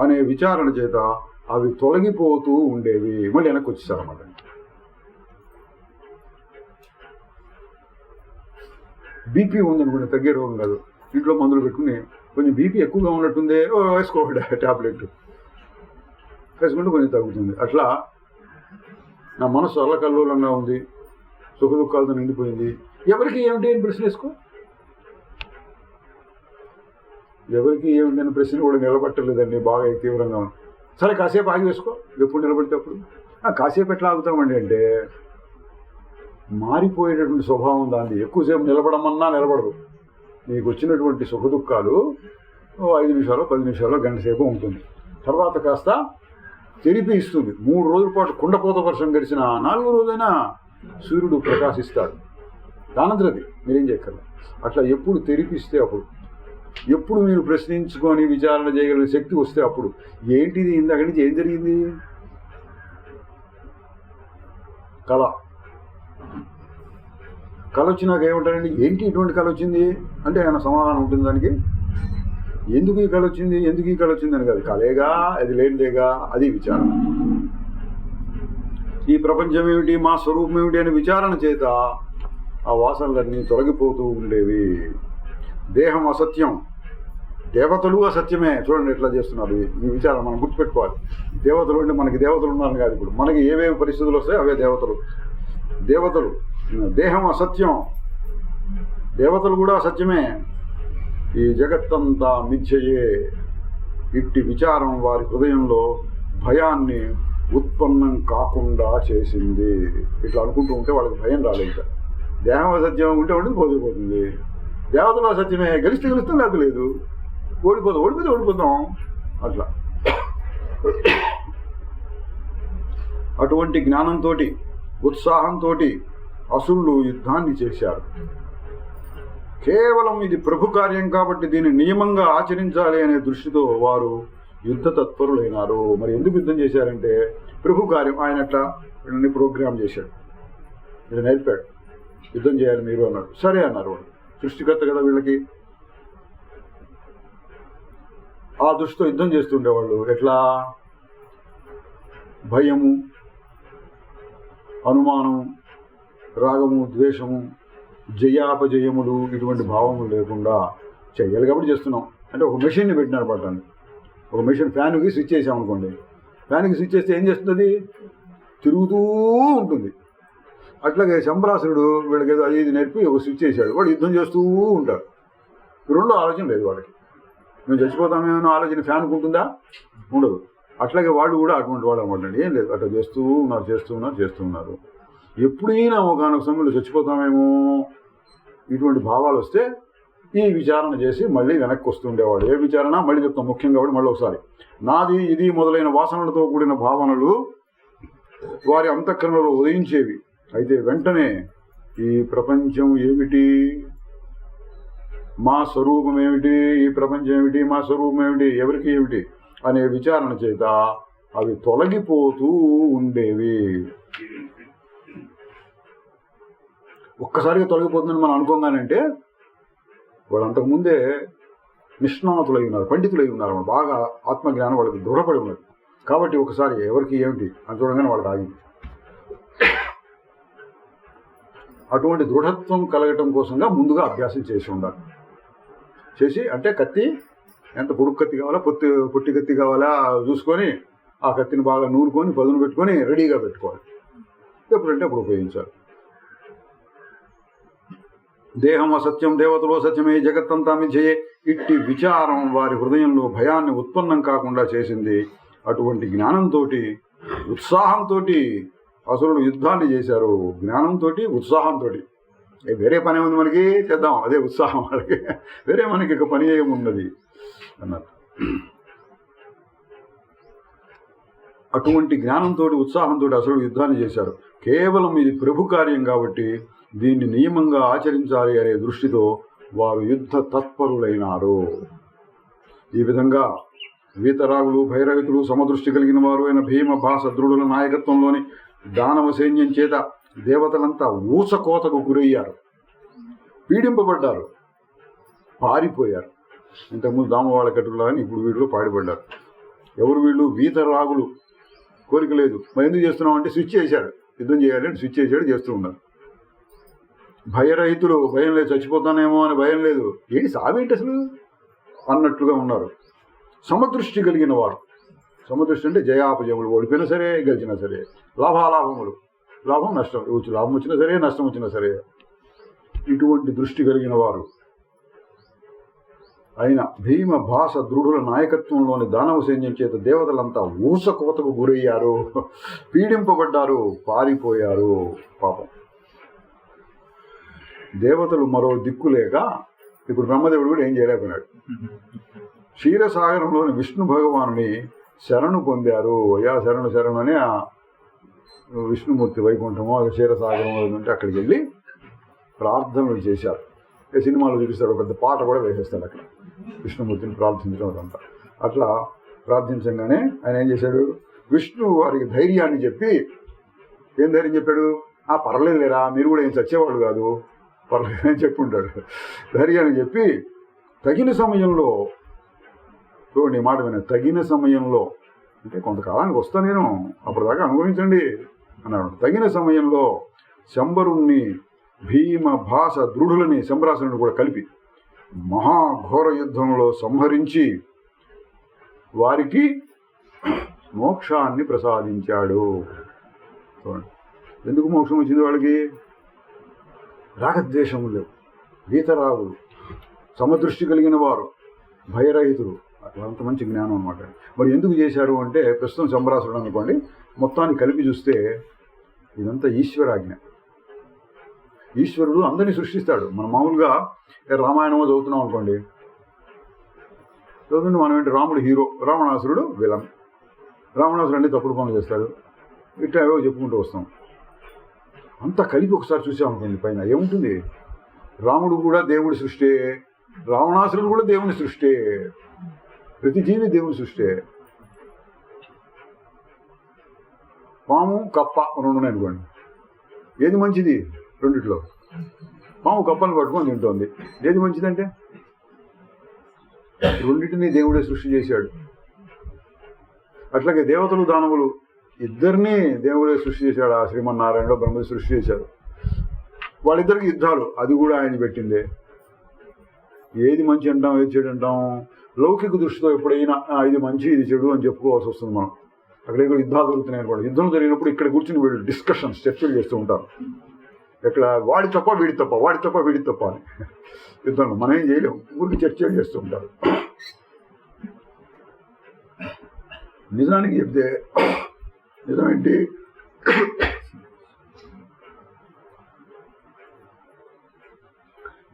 అనే విచారణ చేత అవి తొలగిపోతూ ఉండేవి. మళ్ళీ వెనక్కి వచ్చేసారన్నమాట. బీపీ ఉందనుకుంటే తగ్గే రోగం కాదు, ఇంట్లో మందులు పెట్టుకుని కొంచెం బీపీ ఎక్కువగా ఉన్నట్టుందే వేసుకోండి ట్యాబ్లెట్ వేసుకుంటే కొంచెం తగ్గుతుంది. అట్లా నా మనసు అల్లకల్లోలంగా ఉంది, సుఖ దుఃఖాలతో నిండిపోయింది, ఎవరికి ఏమిటి అని ప్రశ్న వేసుకో. ఎవరికి ఏమిటి అని ప్రశ్న కూడా నిలబట్టలేదండి, బాగా తీవ్రంగా ఉంది. సరే కాసేపు ఆగి వేసుకో, ఎప్పుడు నిలబడితే అప్పుడు. కాసేపు ఎట్లా ఆగుతామండి అంటే మారిపోయేటటువంటి స్వభావం దాన్ని. ఎక్కువసేపు నిలబడమన్నా నిలబడదు. నీకు వచ్చినటువంటి సుఖ దుఃఖాలు 5 నిమిషాలు 10 నిమిషాలు గంట సేపు ఉంటుంది. తర్వాత కాస్త తెరిపి ఇస్తుంది. 3 రోజుల పాటు కుండపోత వర్షం గడిచిన 4వ రోజైనా సూర్యుడు ప్రకాశిస్తాడు. దానంతరది మీరేం చేయగలరు. అట్లా ఎప్పుడు తెరిపిస్తే అప్పుడు, ఎప్పుడు మీరు ప్రశ్నించుకొని విచారణ చేయగలిగిన శక్తి వస్తే అప్పుడు. ఏంటిది ఇందాక నుంచి ఏం జరిగింది? కళ వచ్చినాక ఏమంటారండి, ఏంటి ఇటువంటి కళ వచ్చింది అంటే ఆయన సమాధానం ఉంటుంది దానికి. ఎందుకు ఈ కళ వచ్చింది, ఎందుకు ఈ కళ వచ్చింది అని కాదు, కళేగా, అది లేనిదేగా, అది విచారణ. ఈ ప్రపంచం ఏమిటి, మా స్వరూపం ఏమిటి అనే విచారణ చేత ఆ వాసనలన్నీ తొలగిపోతూ ఉండేవి. దేహం అసత్యం, దేవతలు అసత్యమే. చూడండి ఎట్లా చేస్తున్నారు ఈ విచారం. మనం గుర్తుపెట్టుకోవాలి. దేవతలు అంటే మనకి దేవతలు ఉన్నారని కాదు. ఇప్పుడు మనకి ఏవేవి పరిస్థితులు వస్తాయో అవే దేవతలు. దేహం అసత్యం, దేవతలు కూడా అసత్యమే. ఈ జగత్తంతా మిథ్యయే. ఇట్టి విచారం వారి హృదయంలో భయాన్ని ఉత్పన్నం కాకుండా చేసింది. ఇట్లా అనుకుంటూ ఉంటే వాళ్ళకి భయం రాలేదు. దేహం అసత్యం ఉంటే ఉండేది పోతే దేవతలు అసత్యమే, గెలిస్తే గెలుస్తాం, లేక లేదు, ఓడిపోతాం అట్లా. అటువంటి జ్ఞానంతో ఉత్సాహంతో అసురులు యుద్ధాన్ని చేశారు. కేవలం ఇది ప్రభు కార్యం కాబట్టి దీన్ని నియమంగా ఆచరించాలి అనే దృష్టితో వారు యుద్ధ తత్పరులైనారు. మరి ఎందుకు యుద్ధం చేశారంటే ప్రభు కార్యం. ఆయన అట్లా వీళ్ళని ప్రోగ్రామ్ చేశాడు, వీళ్ళు నేర్పాడు, యుద్ధం చేయాలి మీరు అన్నాడు. సరే అన్నారు వాళ్ళు, సృష్టికర్త కదా వీళ్ళకి. ఆ దృష్టితో యుద్ధం చేస్తుండేవాళ్ళు. ఎట్లా? భయము, అనుమానం, రాగము, ద్వేషము, జయాపజయములు ఇటువంటి భావములు లేకుండా చెయ్యాలి కాబట్టి చేస్తున్నాం. అంటే ఒక మెషిన్ని పెట్టినారు పట్టండి. ఒక మెషిన్ ఫ్యాన్కి స్విచ్ చేసామనుకోండి, ఫ్యాన్కి స్విచ్ చేస్తే ఏం చేస్తుంది? తిరుగుతూ ఉంటుంది. అట్లాగే శంబరాసురుడు వీళ్ళకి ఏదో అది ఇది నేర్పి ఒక స్విచ్ చేశాడు. వాడు యుద్ధం చేస్తూ ఉంటారు. రెండో ఆలోచన లేదు వాళ్ళకి. మేము చచ్చిపోతామేమో ఆలోచన ఫ్యాన్కి ఉంటుందా? ఉండదు. అట్లాగే వాడు కూడా అటువంటి వాడు అనమాట. ఏం లేదు, అట్లా చేస్తూ ఉన్నారు. ఎప్పుడైనా ఒకనొక సమయంలో చచ్చిపోతామేమో ఇటువంటి భావాలు వస్తే ఈ విచారణ చేసి మళ్ళీ వెనక్కి వస్తుండేవాడు. ఏ విచారణ? మళ్ళీ చెప్తాం ముఖ్యంగా కూడా మళ్ళీ ఒకసారి. నాది ఇది మొదలైన వాసనలతో కూడిన భావనలు వారి అంతఃకరణలో ఉదయించేవి. అయితే వెంటనే ఈ ప్రపంచం ఏమిటి, మా స్వరూపం ఏమిటి, ఈ ప్రపంచం ఏమిటి, మా స్వరూపం ఏమిటి, ఎవరికి ఏమిటి అనే విచారణ చేత అవి తొలగిపోతూ ఉండేవి. ఒక్కసారిగా తొలగిపోతుందని మనం అనుకోగానంటే వాళ్ళు అంతకుముందే నిష్ణాతులై ఉన్నారు, పండితులై ఉన్నారు, బాగా ఆత్మజ్ఞానం వాళ్ళకి దృఢపడి ఉన్నది. కాబట్టి ఒకసారి ఎవరికి ఏమిటి అని చూడగానే వాళ్ళకి ఆగింది. అటువంటి దృఢత్వం కలగటం కోసంగా ముందుగా అభ్యాసం చేసి ఉండాలి. చేసి అంటే కత్తి ఎంత పొడుగు కత్తి కావాలా, పొట్టి కత్తి కావాలా చూసుకొని ఆ కత్తిని బాగా నూరుకొని పదును పెట్టుకొని రెడీగా పెట్టుకోవాలి. ఎప్పుడంటే అప్పుడు ఉపయోగించాలి. దేహం అసత్యం, దేవతలు అసత్యమే, జగత్తంతా మిథ్యయే. ఇట్టి విచారం వారి హృదయంలో భయాన్ని ఉత్పన్నం కాకుండా చేసింది. అటువంటి జ్ఞానంతో ఉత్సాహంతో అసురులు యుద్ధాన్ని చేశారు. జ్ఞానంతో ఉత్సాహంతో. వేరే పని ఉంది మనకి, చేద్దాం, అదే ఉత్సాహం వాళ్ళకి. వేరే మనకి ఇక పని ఏమున్నది అన్నారు. అటువంటి జ్ఞానంతో ఉత్సాహంతో అసలు యుద్ధాన్ని చేశారు. కేవలం ఇది ప్రభు కార్యం కాబట్టి దీన్ని నియమంగా ఆచరించాలి అనే దృష్టితో వారు యుద్ధ తత్పరులైనారు. ఈ విధంగా వీతరాగులు, భైరవితులు, సమదృష్టి కలిగిన వారు అయిన భీమ భాసద్రుడుల నాయకత్వంలోని దానవ సైన్యం చేత దేవతలంతా ఊచకోతకు గురయ్యారు, పీడింపబడ్డారు, పారిపోయారు. ఇంతకుముందు దామవాళ్ళ కట్టులాని ఇప్పుడు వీటిలో పాడిపడ్డారు. ఎవరు వీళ్ళు వీతరాగులు, కోరిక లేదు. మరి ఎందుకు చేస్తున్నాం అంటే స్విచ్ చేశాడు, యుద్ధం చేయాలని స్విచ్ చేశాడు, చేస్తూ ఉన్నారు. భయరహితులు, భయం లేదు, చచ్చిపోతానేమో అని భయం లేదు, ఏంటి సావేంటి అసలు అన్నట్లుగా ఉన్నారు. సమదృష్టి కలిగిన వారు, సమదృష్టి అంటే జయాపజయములు, ఓడిపోయినా సరే గెలిచినా సరే, లాభాలాభములు, లాభం నష్టం, లాభం వచ్చినా సరే నష్టం వచ్చినా సరే, ఇటువంటి దృష్టి కలిగిన వారు అయిన భీమ భాస దృఢుల నాయకత్వంలోని దానవ సైన్యం చేత దేవతలంతా ఊసకోతకు గురయ్యారు, పీడింపబడ్డారు, పారిపోయారు. పాపం దేవతలు మరో దిక్కు లేక ఇప్పుడు బ్రహ్మదేవుడు కూడా ఏం చేయలేకపోయినాడు. క్షీరసాగరంలోని విష్ణు భగవానుని శరణు పొందారు. అయ్యా శరణు శరణు అని ఆ విష్ణుమూర్తి వైకుంఠము క్షీరసాగరం ఉంటే అక్కడికి వెళ్ళి ప్రార్థనలు చేశారు. సినిమాలో చూపిస్తాడు, పెద్ద పాట కూడా వేసేస్తాడు అక్కడ విష్ణుమూర్తిని ప్రార్థించడం అదంతా. అట్లా ప్రార్థించగానే ఆయన ఏం చేశాడు, విష్ణు వారికి ధైర్యాన్ని చెప్పి, ఏం ధైర్యం చెప్పాడు, పర్లేదు లేరా, మీరు కూడా ఏం చచ్చేవాళ్ళు కాదు, పర్లేదని చెప్పుంటాడు. ధైర్యాన్ని చెప్పి తగిన సమయంలో, చూడండి మాట విన, తగిన సమయంలో అంటే కొంతకాలానికి వస్తా నేను, అప్పటిదాకా అనుభవించండి అన్నాడు. తగిన సమయంలో శంబరుణ్ణి భీమ భాస దృఢులని శంబరాసురుని కూడా కలిపి మహాఘోర యుద్ధంలో సంహరించి వారికి మోక్షాన్ని ప్రసాదించాడు. చూడండి ఎందుకు మోక్షం వచ్చింది వాళ్ళకి, రాగద్వేషములు లేవు, వీతరాగులు, సమదృష్టి కలిగిన వారు, భయరహితులు, అంత మంచి జ్ఞానం అనమాట. మరి ఎందుకు చేశారు అంటే, ప్రస్తుతం శంబరాసురుడు అనుకోండి, మొత్తాన్ని కలిపి చూస్తే ఇదంతా ఈశ్వరాజ్ఞ. ఈశ్వరుడు అందరినీ సృష్టిస్తాడు. మనం మామూలుగా రామాయణమో చదువుతున్నాం అనుకోండి, చదువుతుంటే మనం ఏంటి, రాముడు హీరో, రావణాసురుడు విలన్, రావణాసురుడు అన్ని తప్పుడు పనులు చేస్తాడు, ఇట్లా ఏవో చెప్పుకుంటూ వస్తాం. అంతా కలిపి ఒకసారి చూసామనుకోండి పైన ఏముంటుంది, రాముడు కూడా దేవుడి సృష్టి, రావణాసురుడు కూడా దేవుని సృష్టి, ప్రతి జీవి దేవుని సృష్టి. పాము కప్ప రెండు ఉన్నాయి అనుకోండి, ఏది మంచిది రెండిట్లో? పాము కప్పని పట్టుకొని తింటోంది, ఏది మంచిదంటే? రెండింటినీ దేవుడే సృష్టి చేశాడు. అట్లాగే దేవతలు దానవులు ఇద్దరినీ దేవుడే సృష్టి చేశాడు. ఆ శ్రీమన్నారాయణుడు బ్రహ్మ సృష్టి చేశాడు. వాళ్ళిద్దరికి యుద్ధాలు, అది కూడా ఆయన పెట్టిందే. ఏది మంచి అంటాం, ఏది చెడు అంటాం, లౌకిక దృష్టితో ఎప్పుడైనా ఇది మంచి ఇది చెడు అని చెప్పుకోవాల్సి వస్తుంది. మనం అక్కడ ఇక్కడ యుద్ధాలు జరుగుతున్నాయి అనుకోండి, యుద్ధం జరిగినప్పుడు ఇక్కడ కూర్చుని వీళ్ళు డిస్కషన్స్, చర్చలు చేస్తూ ఉంటారు. ఇక్కడ వాడి తప్ప వీడి తప్ప, వాడి తప్ప వీడి తప్ప అని యుద్ధంలో మనం ఏం చేయలేము, ఊరికి చర్చలు చేస్తూ ఉంటారు. నిజానికి చెప్తే నిజమేంటి,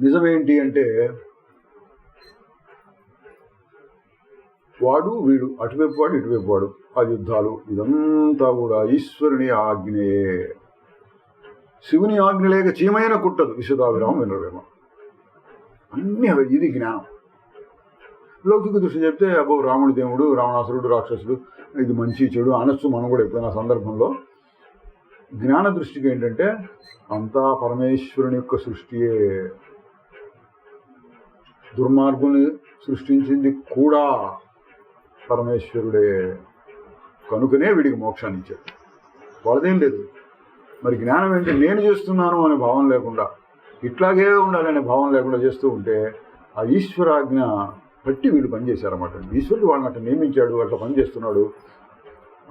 నిజమేంటి అంటే వాడు వీడు, అటువైపు వాడు ఇటువైపు వాడు, ఆ యుద్ధాలు ఇదంతా కూడా ఈశ్వరుని ఆజ్ఞే. శివుని ఆజ్ఞ లేక చీమైన కుట్టదు, విశుధావిరామం వినరేమ, అన్నీ అవి. ఇది జ్ఞానం. లౌకిక దృష్టి చెప్తే అబ్బో రాముడు దేవుడు, రావణాసురుడు రాక్షసుడు, ఇది మంచి చెడు అనొచ్చు మనం కూడా ఎప్పుడైనా సందర్భంలో. జ్ఞాన దృష్టికి ఏంటంటే అంతా పరమేశ్వరుని యొక్క సృష్టియే. దుర్మార్గుని సృష్టించింది కూడా పరమేశ్వరుడే, కనుకనే వీడికి మోక్షాన్ని ఇచ్చాడు, వాళ్ళదేం లేదు. మరి జ్ఞానం ఏంటి, నేను చేస్తున్నాను అనే భావం లేకుండా, ఇట్లాగే ఉండాలనే భావం లేకుండా చేస్తూ ఉంటే ఆ ఈశ్వరాజ్ఞ బట్టి వీళ్ళు పనిచేశారన్నమాట. ఈశ్వరుడు వాళ్ళని అట్లా నియమించాడు, అట్లా పనిచేస్తున్నాడు.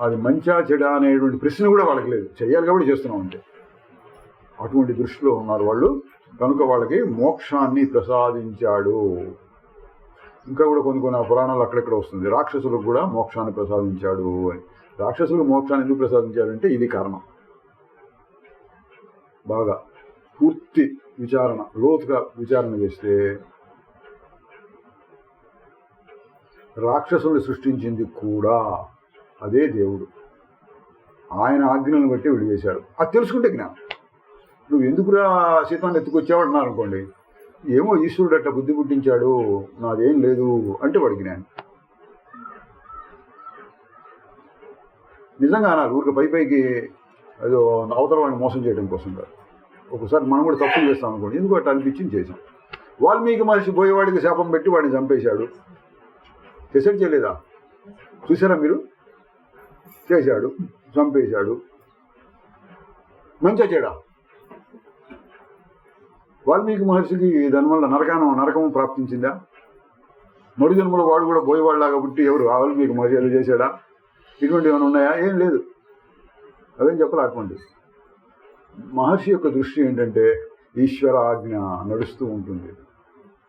అది మంచా చెడా అనేటువంటి ప్రశ్న కూడా వాళ్ళకి లేదు, చెయ్యాలి కాబట్టి చేస్తున్నాం అంటే. అటువంటి దృష్టిలో ఉన్నారు వాళ్ళు, కనుక వాళ్ళకి మోక్షాన్ని ప్రసాదించాడు. ఇంకా కూడా కొన్ని కొన్ని పురాణాలు అక్కడెక్కడ వస్తుంది, రాక్షసులకు కూడా మోక్షాన్ని ప్రసాదించాడు అని. రాక్షసులకు మోక్షాన్ని ఎందుకు ప్రసాదించాడంటే ఇది కారణం. బాగా పూర్తి విచారణ, లోతుగా విచారణ చేస్తే రాక్షసుల్ని సృష్టించింది కూడా అదే దేవుడు. ఆయన ఆజ్ఞలను బట్టి వీడు చేశాడు. అది తెలుసుకుంటే జ్ఞానం. నువ్వు ఎందుకురా సీతాన్ని ఎత్తుకొచ్చావు అంటున్నారు అనుకోండి, ఏమో ఈశ్వరుడు అట్లా బుద్ధి పుట్టించాడు, నాదేం లేదు అంటే వాడి జ్ఞానం. నిజంగా అన్నారు, ఊరికి పైకి అదో అవతల వాడిని మోసం చేయడం కోసం కాదు. ఒకసారి మనం కూడా తప్పులు చేస్తాం అనుకోండి, ఎందుకు అట్లా అనిపించింది చేసాం. వాల్మీకి మహర్షి పోయేవాడికి శాపం పెట్టి వాడిని చంపేశాడు, డిసైడ్ చేయలేదా? చూసారా మీరు? చేశాడు, చంపేశాడు. మంచిగా చెడా? వాల్మీకి మహర్షికి దానివల్ల నరకం ప్రాప్తించిందా? మరు జన్మలో వాడు కూడా బోయేవాళ్ళలాగా పుట్టి ఎవరు వాల్మీకి మహర్షి ఏదో చేశాడా? ఇటువంటి ఏమైనా ఉన్నాయా? ఏం లేదు. అవేం చెప్పలే. అటువంటి మహర్షి యొక్క దృష్టి ఏంటంటే ఈశ్వరాజ్ఞ నడుస్తూ ఉంటుంది.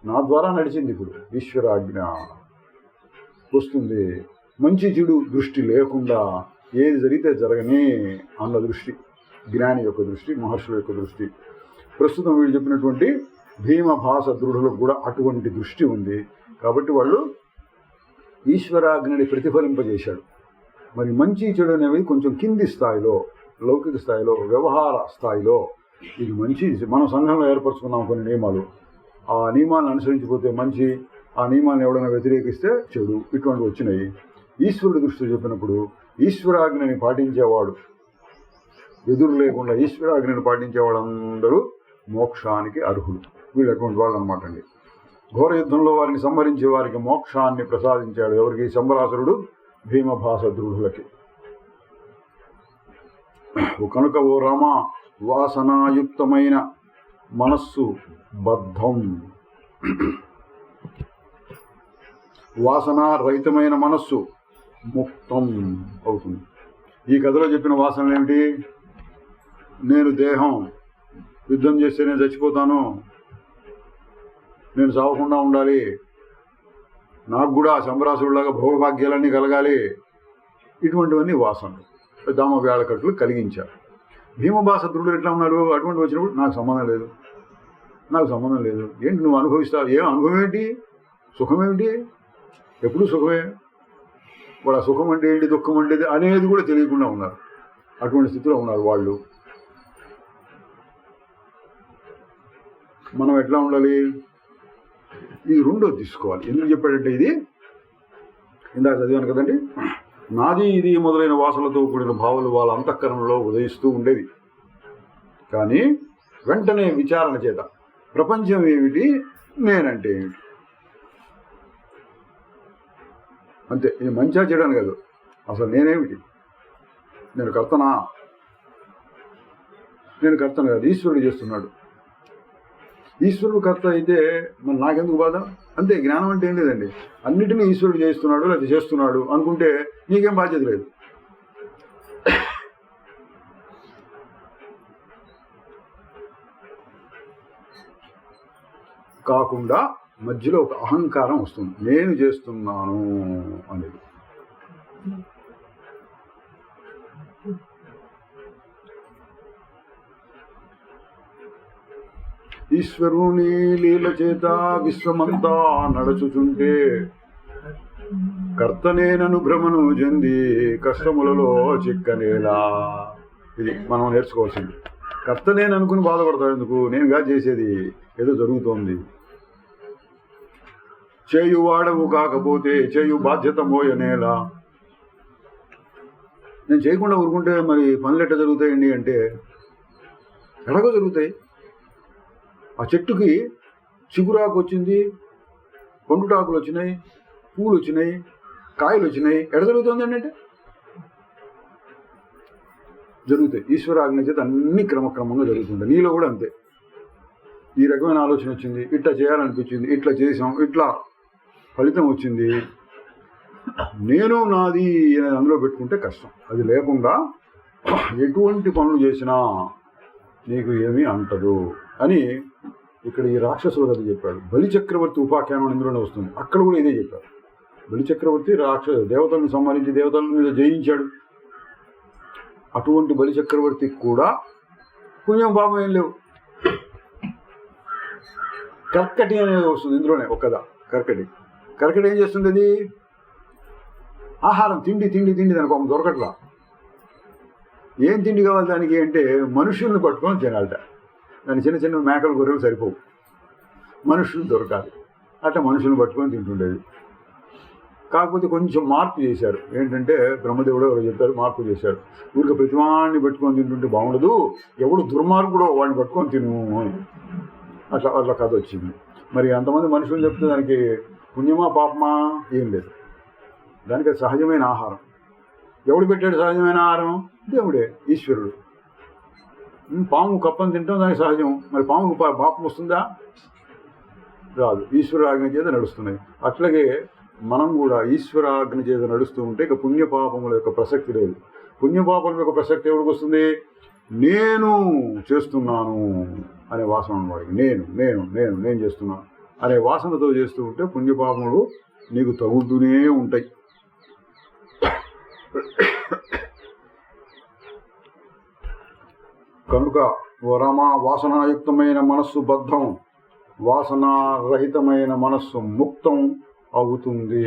నా ద్వారా నడిచింది, ఇప్పుడు ఈశ్వరాజ్ఞ వస్తుంది. మంచి చెడు దృష్టి లేకుండా ఏది జరిగితే జరగనే అన్న దృష్టి జ్ఞాని యొక్క దృష్టి, మహర్షుల యొక్క దృష్టి. ప్రస్తుతం వీళ్ళు చెప్పినటువంటి భీమభాస దృఢులకు కూడా అటువంటి దృష్టి ఉంది. కాబట్టి వాళ్ళు ఈశ్వరాజ్ఞని ప్రతిఫలింపజేశాడు. మరి మంచి చెడు అనేవి కొంచెం కింది స్థాయిలో, లౌకిక స్థాయిలో, వ్యవహార స్థాయిలో ఇది మంచి. మనం సంఘంలో ఏర్పరచుకున్నాం కొన్ని నియమాలు, ఆ నియమాలను అనుసరించిపోతే మంచి, ఆ నియమాలను ఎవడైనా వ్యతిరేకిస్తే చెడు, ఇటువంటివి వచ్చినాయి. ఈశ్వరుడి దృష్టి చెప్పినప్పుడు ఈశ్వరాజ్ఞని పాటించేవాడు, ఎదురు లేకుండా ఈశ్వరాజ్ఞని పాటించేవాళ్ళందరూ మోక్షానికి అర్హులు. వీళ్ళు అటువంటి వాళ్ళు అనమాట అండి. ఘోర యుద్ధంలో వారిని సంహరించే వారికి మోక్షాన్ని ప్రసాదించాడు. ఎవరికి? శంబరాసురుడు భీమభాస దృఢులకి. కనుక ఓ రామ, వాసనాయుక్తమైన మనస్సు బద్ధం, వాసనారహితమైన మనస్సు ముక్తం అవుతుంది. ఈ కథలో చెప్పిన వాసనలు ఏమిటి? నేను దేహం, యుద్ధం చేస్తే నేను చచ్చిపోతాను, నేను సావకుండా ఉండాలి, నాకు కూడా శంబరాసురులాగా భోగభాగ్యాలన్నీ కలగాలి, ఇటువంటివన్నీ వాసనలు దామ వేళకట్లు కలిగించారు. భీమభాస దృఢులు ఎట్లా ఉన్నారు? అటువంటి వచ్చినప్పుడు నాకు సంబంధం లేదు, నాకు సంబంధం లేదు. ఏంటి నువ్వు అనుభవిస్తావు? ఏం అనుభవం ఏంటి? సుఖమేమిటి? ఎప్పుడు సుఖమే. వాడు ఆ సుఖం అంటే ఏంటి, దుఃఖం అంటే అనేది కూడా తెలియకుండా ఉన్నారు. అటువంటి స్థితిలో ఉన్నారు వాళ్ళు. మనం ఎట్లా ఉండాలి? ఇది రెండోది తీసుకోవాలి. ఎందుకు చెప్పాడంటే, ఇది ఇందాక చదివాను కదండి, నాది ఇది మొదలైన వాసనలతో కూడిన భావాలు వాళ్ళ అంతఃకరణలో ఉదయిస్తూ ఉండేవి. కానీ వెంటనే విచారణ చేత ప్రపంచం ఏమిటి, నేనంటే ఏమిటి, అంతే. ఇది మంచిగా చేయడానికి కాదు, అసలు నేనేమిటి, నేను కర్తనా? నేను కర్తను కాదు, ఈశ్వరుడు చేస్తున్నాడు. ఈశ్వరుడు కర్త అయితే మరి నాకెందుకు బాధ? అంతే. జ్ఞానం అంటే ఏం లేదండి, అన్నిటినీ ఈశ్వరుడు చేస్తున్నాడు లేదా చేస్తున్నాడు అనుకుంటే నీకేం బాధ్యత లేదు. కాకుండా మధ్యలో ఒక అహంకారం వస్తుంది, నేను చేస్తున్నాను అనేది. ఈశ్వరుని లీల చేత విశ్వమంతా నడుచుచుంటే కర్తనేనను భ్రమను చెంది కష్టములలో చిక్కనేలా. ఇది మనం నేర్చుకోవాల్సింది. కర్తనేననుకుని బాధపడతాడు ఎందుకు? నేనుగా చేసేది, ఏదో జరుగుతోంది. చేయువాడవు కాకపోతే చేయు బాధ్యత మోయనేలా. నేను చేయకుండా ఊరుకుంటే మరి పనులు ఎట్లా జరుగుతాయండి అంటే, ఎలాగో జరుగుతాయి. ఆ చెట్టుకి చిగురాకు వచ్చింది, పండుటాకులు వచ్చినాయి, పూలు వచ్చినాయి, కాయలు వచ్చినాయి, ఎడ జరుగుతుందండి అంటే జరుగుతాయి. ఈశ్వరాజ్ఞ చేత అన్ని క్రమక్రమంగా జరుగుతుంది. నీలో కూడా అంతే. ఈ రకమైన ఆలోచన వచ్చింది, ఇట్లా చేయాలనిపించింది, ఇట్లా చేసాం, ఇట్లా ఫలితం వచ్చింది, నేను నాది అనేది అందులో పెట్టుకుంటే కష్టం. అది లేకుండా ఎటువంటి పనులు చేసినా నీకు ఏమీ అంటదు అని ఇక్కడ ఈ రాక్షసుల కథ చెప్పాడు. బలిచక్రవర్తి ఉపాఖ్యానం ఇందులోనే వస్తుంది. అక్కడ కూడా ఇదే చెప్పాడు. బలిచక్రవర్తి దేవతలను సంహరించి దేవతల మీద జయించాడు. అటువంటి బలిచక్రవర్తికి కూడా పుణ్యం పాపం ఏం లేవు. కర్కటి అనేది వస్తుంది ఇందులోనే ఒక కథ. కర్కటి ఏం చేస్తుంది? అది ఆహారం, తిండి దాని పాపం దొరకట్లా. ఏం తిండి కావాలి దానికి అంటే మనుషుల్ని పట్టుకొని తినాలట. దాని చిన్న చిన్న మేకలు గొర్రెలు సరిపోవు, మనుషులు దొరకాలి. అట్లా మనుషులను పట్టుకొని తింటుండేది. కాకపోతే కొంచెం మార్పు చేశారు. ఏంటంటే బ్రహ్మదేవుడు ఎవరు చెప్పారు, మార్పు చేశారు. ఊరికి ప్రతివాడిని పట్టుకొని తింటుంటే బాగుండదు, ఎవడు దుర్మార్గుడో వాడిని పట్టుకొని తిను అని అట్లా కథ వచ్చింది. మరి అంతమంది మనుషులు చెప్తే దానికి పుణ్యమా పాపమా ఏం లేదు. దానికి అది సహజమైన ఆహారం. ఎవడు పెట్టాడు సహజమైన ఆహారం? దేవుడే, ఈశ్వరుడు. పాము కప్పని తింటాం దానికి సహజం. మరి పాముకు పాపం వస్తుందా? రాదు. ఈశ్వరాజ్ఞ చేత నడుస్తున్నాయి. అట్లాగే మనం కూడా ఈశ్వరాజ్ఞ చేత నడుస్తూ ఉంటే ఇక పుణ్యపాపముల యొక్క ప్రసక్తి లేదు. పుణ్యపాపం యొక్క ప్రసక్తి ఎవరికి వస్తుంది? నేను చేస్తున్నాను అనే వాసన వాడికి. నేను చేస్తున్నాను అనే వాసనతో చేస్తూ ఉంటే పుణ్యపాపములు నీకు తగులుతూనే ఉంటాయి. కనుక వరమా వాసనాయుక్తమైన మనస్సు బద్ధం, వాసనారహితమైన మనస్సు ముక్తం అవుతుంది.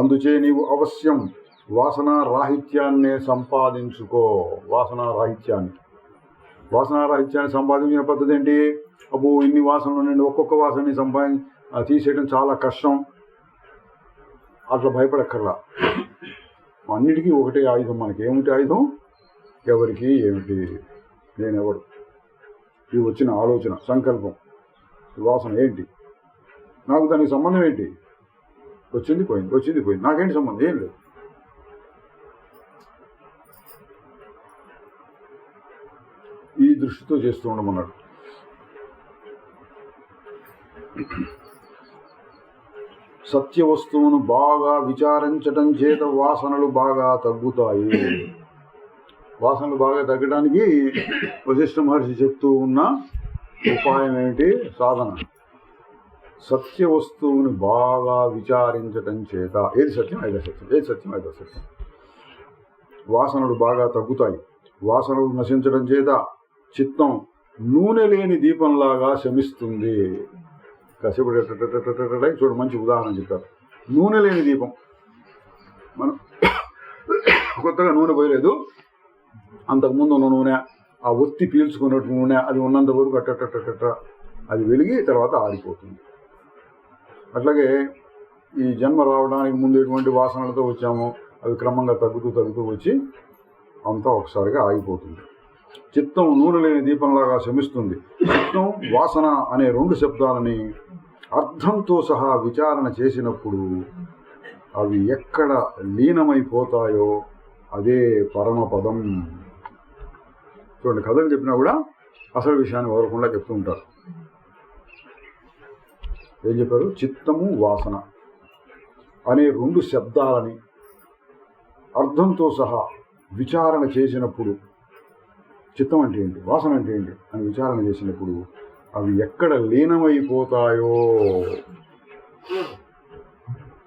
అందుచే నీవు అవశ్యం వాసనారాహిత్యాన్నే సంపాదించుకో. వాసనారాహిత్యాన్ని సంపాదించిన పద్ధతి ఏంటి? అబ్బో ఇన్ని వాసనలు నేను ఒక్కొక్క వాసనని తీసేయడం చాలా కష్టం, అట్లా భయపడక్కర్లా. అన్నిటికీ ఒకటే ఆయుధం. మనకి ఏమిటి ఆయుధం? ఎవరికి ఏమిటి? నేనెవరు? ఇవి వచ్చిన ఆలోచన, సంకల్పం, వాసన ఏంటి? నాకు దానికి సంబంధం ఏంటి? వచ్చింది పోయింది, నాకేంటి సంబంధం? ఏం లేదు. ఈ దృష్టితో చేస్తూ ఉండమన్నాడు. సత్య వస్తువును బాగా విచారించటం చేత వాసనలు బాగా తగ్గుతాయి. వాసనలు బాగా తగ్గడానికి వశిష్ఠ మహర్షి చెప్తూ ఉన్న ఉపాయం ఏమిటి? సాధన. సత్య వస్తువుని బాగా విచారించటం చేత ఏది సత్యం ఐదో సత్యం, ఏది సత్యం ఐదో సత్యం. వాసనలు బాగా తగ్గుతాయి. వాసనలు నశించడం చేత చిత్తం నూనె లేని దీపంలాగా శమిస్తుంది. కాసేపు చూడు, మంచి ఉదాహరణ చెప్పారు. నూనె లేని దీపం. మనం కొత్తగా నూనె పోయలేదు, అంతకుముందు ఉన్న నూనె, ఆ ఒత్తి పీల్చుకున్నట్టు నూనె, అది ఉన్నంత వరకు అట్టట్ట అది వెలిగి తర్వాత ఆరిపోతుంది. అట్లాగే ఈ జన్మ రావడానికి ముందు ఎటువంటి వాసనలతో వచ్చామో అవి క్రమంగా తగ్గుతూ వచ్చి అంతా ఒకసారిగా ఆగిపోతుంది. చిత్తం నూనె లేని దీపంలాగా శమిస్తుంది. చిత్తం, వాసన అనే రెండు శబ్దాలని అర్థంతో సహా విచారణ చేసినప్పుడు అవి ఎక్కడ లీనమైపోతాయో అదే పరమపదం. చూడండి, కథలు చెప్పినా కూడా అసలు విషయాన్ని వదలకుండా చెప్తూ ఉంటారు. ఏం చెప్పారు? చిత్తము, వాసన అనే రెండు శబ్దాలని అర్థంతో సహా విచారణ చేసినప్పుడు, చిత్తం అంటే ఏంటి, వాసన అంటే ఏంటి అని విచారణ చేసినప్పుడు అవి ఎక్కడ లీనమైపోతాయో.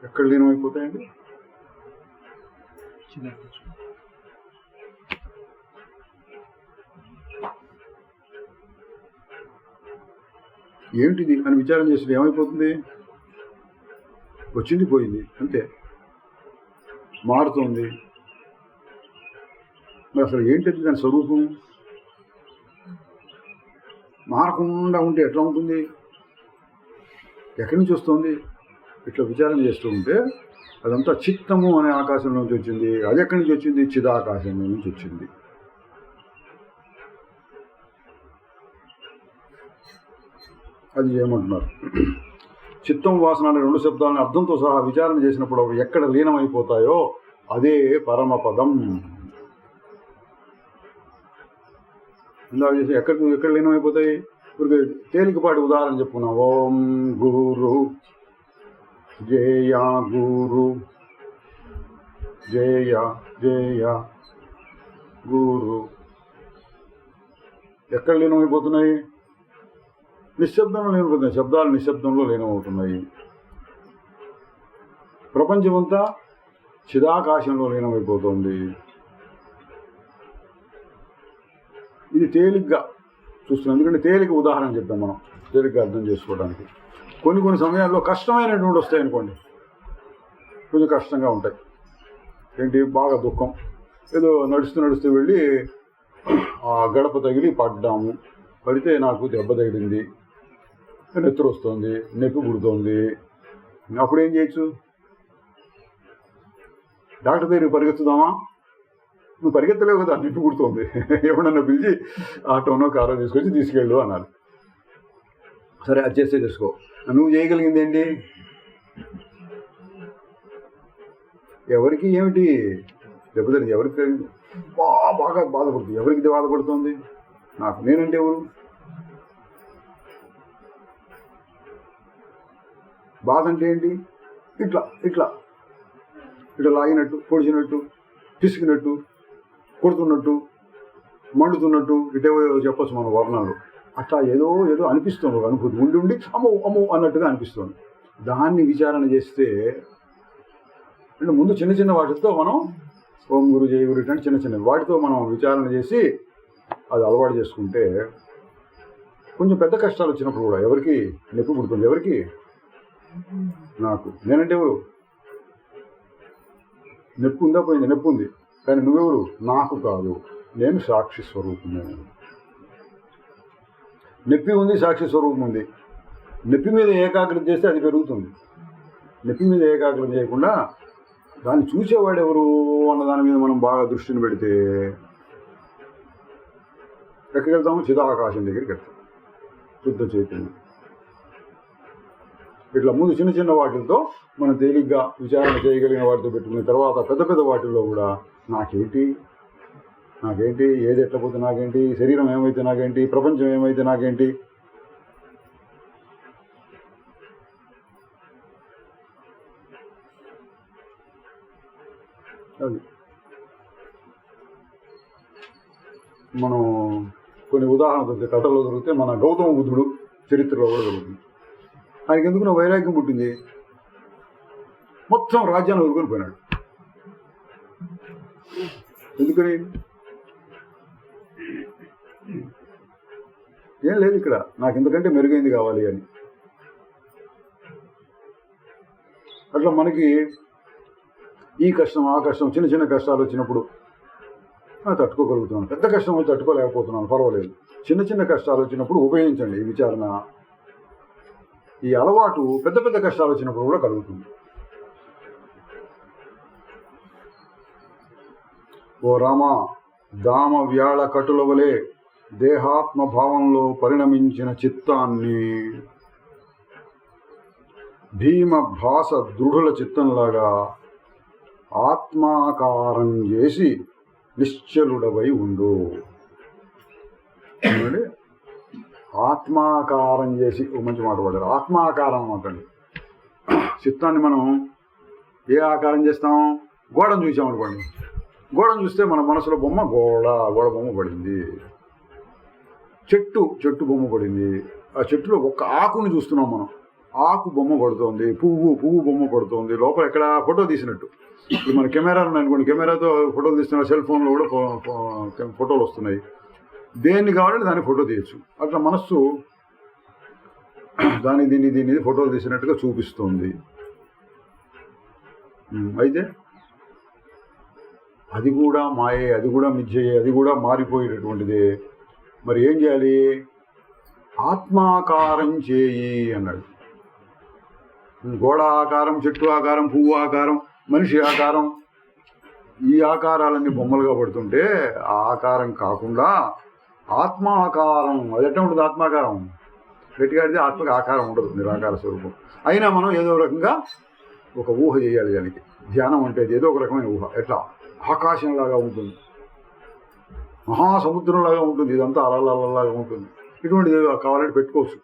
ఎక్కడ లీనమైపోతాయండి? ఏమిటిది అని విచారణ చేస్తే ఏమైపోతుంది? వచ్చింది పోయింది అంతే, మారుతుంది. మరి అసలు ఏంటది దాని స్వరూపం? మారకుండా ఉంటే ఎట్లా ఉంటుంది? ఎక్కడి నుంచి వస్తుంది? ఇట్లా విచారణ చేస్తూ ఉంటే అదంతా చిత్తము అనే ఆకాశం నుంచి వచ్చింది. అది ఎక్కడి నుంచి వచ్చింది? చిదాకాశం నుంచి వచ్చింది. అది ఏమంటున్నారు? చిత్తం, వాసన అనే రెండు శబ్దాలను అర్థంతో సహా విచారణ చేసినప్పుడు అవి ఎక్కడ లీనమైపోతాయో అదే పరమపదం. ఇందాక చేసి ఎక్కడ లీనమైపోతాయి? ఇప్పుడు తేలికపాటి ఉదాహరణ చెప్పుకున్నాం. ఓం గురు జయ గురు, జయ జయ గురు. ఎక్కడ లీనమైపోతున్నాయి? నిశ్శబ్దంలో లీనమవుతున్నాయి. శబ్దాలు నిశ్శబ్దంలో లీనమవుతున్నాయి. ప్రపంచమంతా చిదాకాశంలో లీనమైపోతుంది. ఇది తేలిగ్గా చూస్తున్నాం, ఎందుకంటే తేలిక ఉదాహరణ చెప్తాం మనం తేలిగ్గా అర్థం చేసుకోవడానికి. కొన్ని సమయాల్లో కష్టమైనటువంటి వస్తాయనుకోండి, కొంచెం కష్టంగా ఉంటాయి. ఏంటి? బాగా దుఃఖం, ఏదో నడుస్తూ వెళ్ళి ఆ గడప తగిలి పడ్డాము, పడితే నాకు దెబ్బ తగిలింది, నెత్తురు వస్తుంది, నొప్పి పుడుతోంది. అప్పుడు ఏం చేయొచ్చు? డాక్టర్ దగ్గరికి పరిగెత్తుదామా? నువ్వు పరిగెత్తలేవు కదా, నొప్పి పుడుతోంది, ఎవడన్నా పిలిచి ఆటోనో కారో తీసుకెళ్ళు అన్నారు. సరే, అది చేస్తే చేసుకో. నువ్వు చేయగలిగింది ఏంటి? ఎవరికి ఏమిటి దెబ్బతిని ఎవరికి బాగా బాధపడుతుంది? ఎవరికి బాధపడుతుంది? నాకు. నేనంటే ఎవరు? బాధ అంటే ఏంటి? ఇట్లా ఇట్లా ఇట్లా లాగినట్టు, పొడిచినట్టు, పిసికినట్టు, కొడుతున్నట్టు, మండుతున్నట్టు, ఇటేవో చెప్పచ్చు మన వర్ణాలు. అట్లా ఏదో ఏదో అనిపిస్తుంది, ఒక అనుభూతి ఉండి అమ్మో అమ్మో అన్నట్టుగా అనిపిస్తుంది. దాన్ని విచారణ చేస్తే అంటే ముందు చిన్న చిన్న వాటితో మనం ఓం గురు జయ గురు ఇట్లాంటి చిన్న చిన్న వాటితో మనం విచారణ చేసి అది అలవాటు చేసుకుంటే కొంచెం పెద్ద కష్టాలు వచ్చినప్పుడు కూడా ఎవరికి నొప్పి పుడుతుంది? ఎవరికి? నాకు. నేనంటే ఎవరు? నొప్పి ఉందా? పోయింది. నొప్పి ఉంది, కానీ నువ్వెవరు? నాకు కాదు, నేను సాక్షి స్వరూపమే. నొప్పి ఉంది, సాక్షి స్వరూపం ఉంది. నొప్పి మీద ఏకాగ్రత చేస్తే అది పెరుగుతుంది. నొప్పి మీద ఏకాగ్రత చేయకుండా దాన్ని చూసేవాడు ఎవరు అన్న దాని మీద మనం బాగా దృష్టిని పెడితే ఎక్కడికి వెళ్తాము? చిదాకాశం దగ్గరికి వెళ్తాం. శుద్ధ చైతన్యం. ఇట్లా ముందు చిన్న చిన్న వాటితో మనం తేలిగ్గా విచారణ చేయగలిగిన వాటితో పెట్టుకున్న తర్వాత పెద్ద పెద్ద వాటిల్లో కూడా నాకేంటి, ఏది ఎట్లా పోతే నాకేంటి, శరీరం ఏమైతే నాకేంటి, ప్రపంచం ఏమైతే నాకేంటి, అది మనం కొన్ని ఉదాహరణ దొరికితే, కథల్లో దొరికితే మన గౌతమ బుద్ధుడు చరిత్రలో కూడా దొరుకుతుంది. ఆయనకి ఎందుకు నా వైరాగ్యం పుట్టింది? మొత్తం రాజ్యాన్ని వదులుకొని పోయినాడు. ఎందుకని? ఏం లేదు ఇక్కడ, నాకు ఇంతకంటే మెరుగైంది కావాలి అని. అట్లా మనకి ఈ కష్టం ఆ కష్టం చిన్న చిన్న కష్టాలు వచ్చినప్పుడు తట్టుకోగలుగుతున్నాను, పెద్ద కష్టం వచ్చి తట్టుకోలేకపోతున్నాను, పర్వాలేదు. చిన్న చిన్న కష్టాలు వచ్చినప్పుడు ఉపయోగించండి ఈ విచారణ. ఈ అలవాటు పెద్ద పెద్ద కష్టాలు వచ్చినప్పుడు కూడా కలుగుతుంది. ఓ రామ, దామ వ్యాళ కటుల వలె దేహాత్మ భావంలో పరిణమించిన చిత్తాన్ని భీమ భాస దృఢుల చిత్తంలాగా ఆత్మాకారం చేసి నిశ్చలుడవై ఉండు. ఆత్మాకారం చేసి, ఓ మంచి మాట పడ్డారు. ఆత్మాకారం అన్నమాట. చిత్తాన్ని మనం ఏ ఆకారం చేస్తాం? గోడను చూసామనుకోండి, గోడను చూస్తే మన మనసులో బొమ్మ గోడ బొమ్మ పడింది. చెట్టు బొమ్మ పడింది. ఆ చెట్టులో ఒక్క ఆకుని చూస్తున్నాం మనం, ఆకు బొమ్మ పడుతోంది. పువ్వు బొమ్మ పడుతోంది. లోపల ఎక్కడ ఫోటో తీసినట్టు. ఇప్పుడు మన కెమెరాలు ఉన్నాయనుకోండి, కెమెరాతో ఫోటోలు తీస్తున్నారు. సెల్ ఫోన్లో కూడా ఫోటోలు వస్తున్నాయి. దేన్ని కావాలంటే దాన్ని ఫోటో తీయచ్చు. అట్లా మనస్సు దీన్ని ఫోటోలు తీసినట్టుగా చూపిస్తుంది. అయితే అది కూడా మాయే, అది కూడా మిథ్యయే, అది కూడా మారిపోయేటటువంటిదే. మరి ఏం చేయాలి? ఆత్మాకారం చేయి అన్నాడు. గోడ ఆకారం, చెట్టు ఆకారం, పువ్వు ఆకారం, మనిషి ఆకారం, ఈ ఆకారాలన్నీ బొమ్మలుగా పడుతుంటే ఆ ఆకారం కాకుండా ఆత్మాకారం, అది ఎట్లా ఉంటుంది? ఆత్మాకారం గట్టిగాడితే ఆత్మకి ఆకారం ఉండదు, నిరాకార స్వరూపం. అయినా మనం ఏదో రకంగా ఒక ఊహ చేయాలి. దానికి ధ్యానం అంటే ఏదో ఒక రకమైన ఊహ. ఎట్లా? ఆకాశంలాగా ఉంటుంది, మహాసముద్రంలాగా ఉంటుంది, ఇదంతా అలలాగా ఉంటుంది. ఇటువంటిది కావాలంటే పెట్టుకోవచ్చు.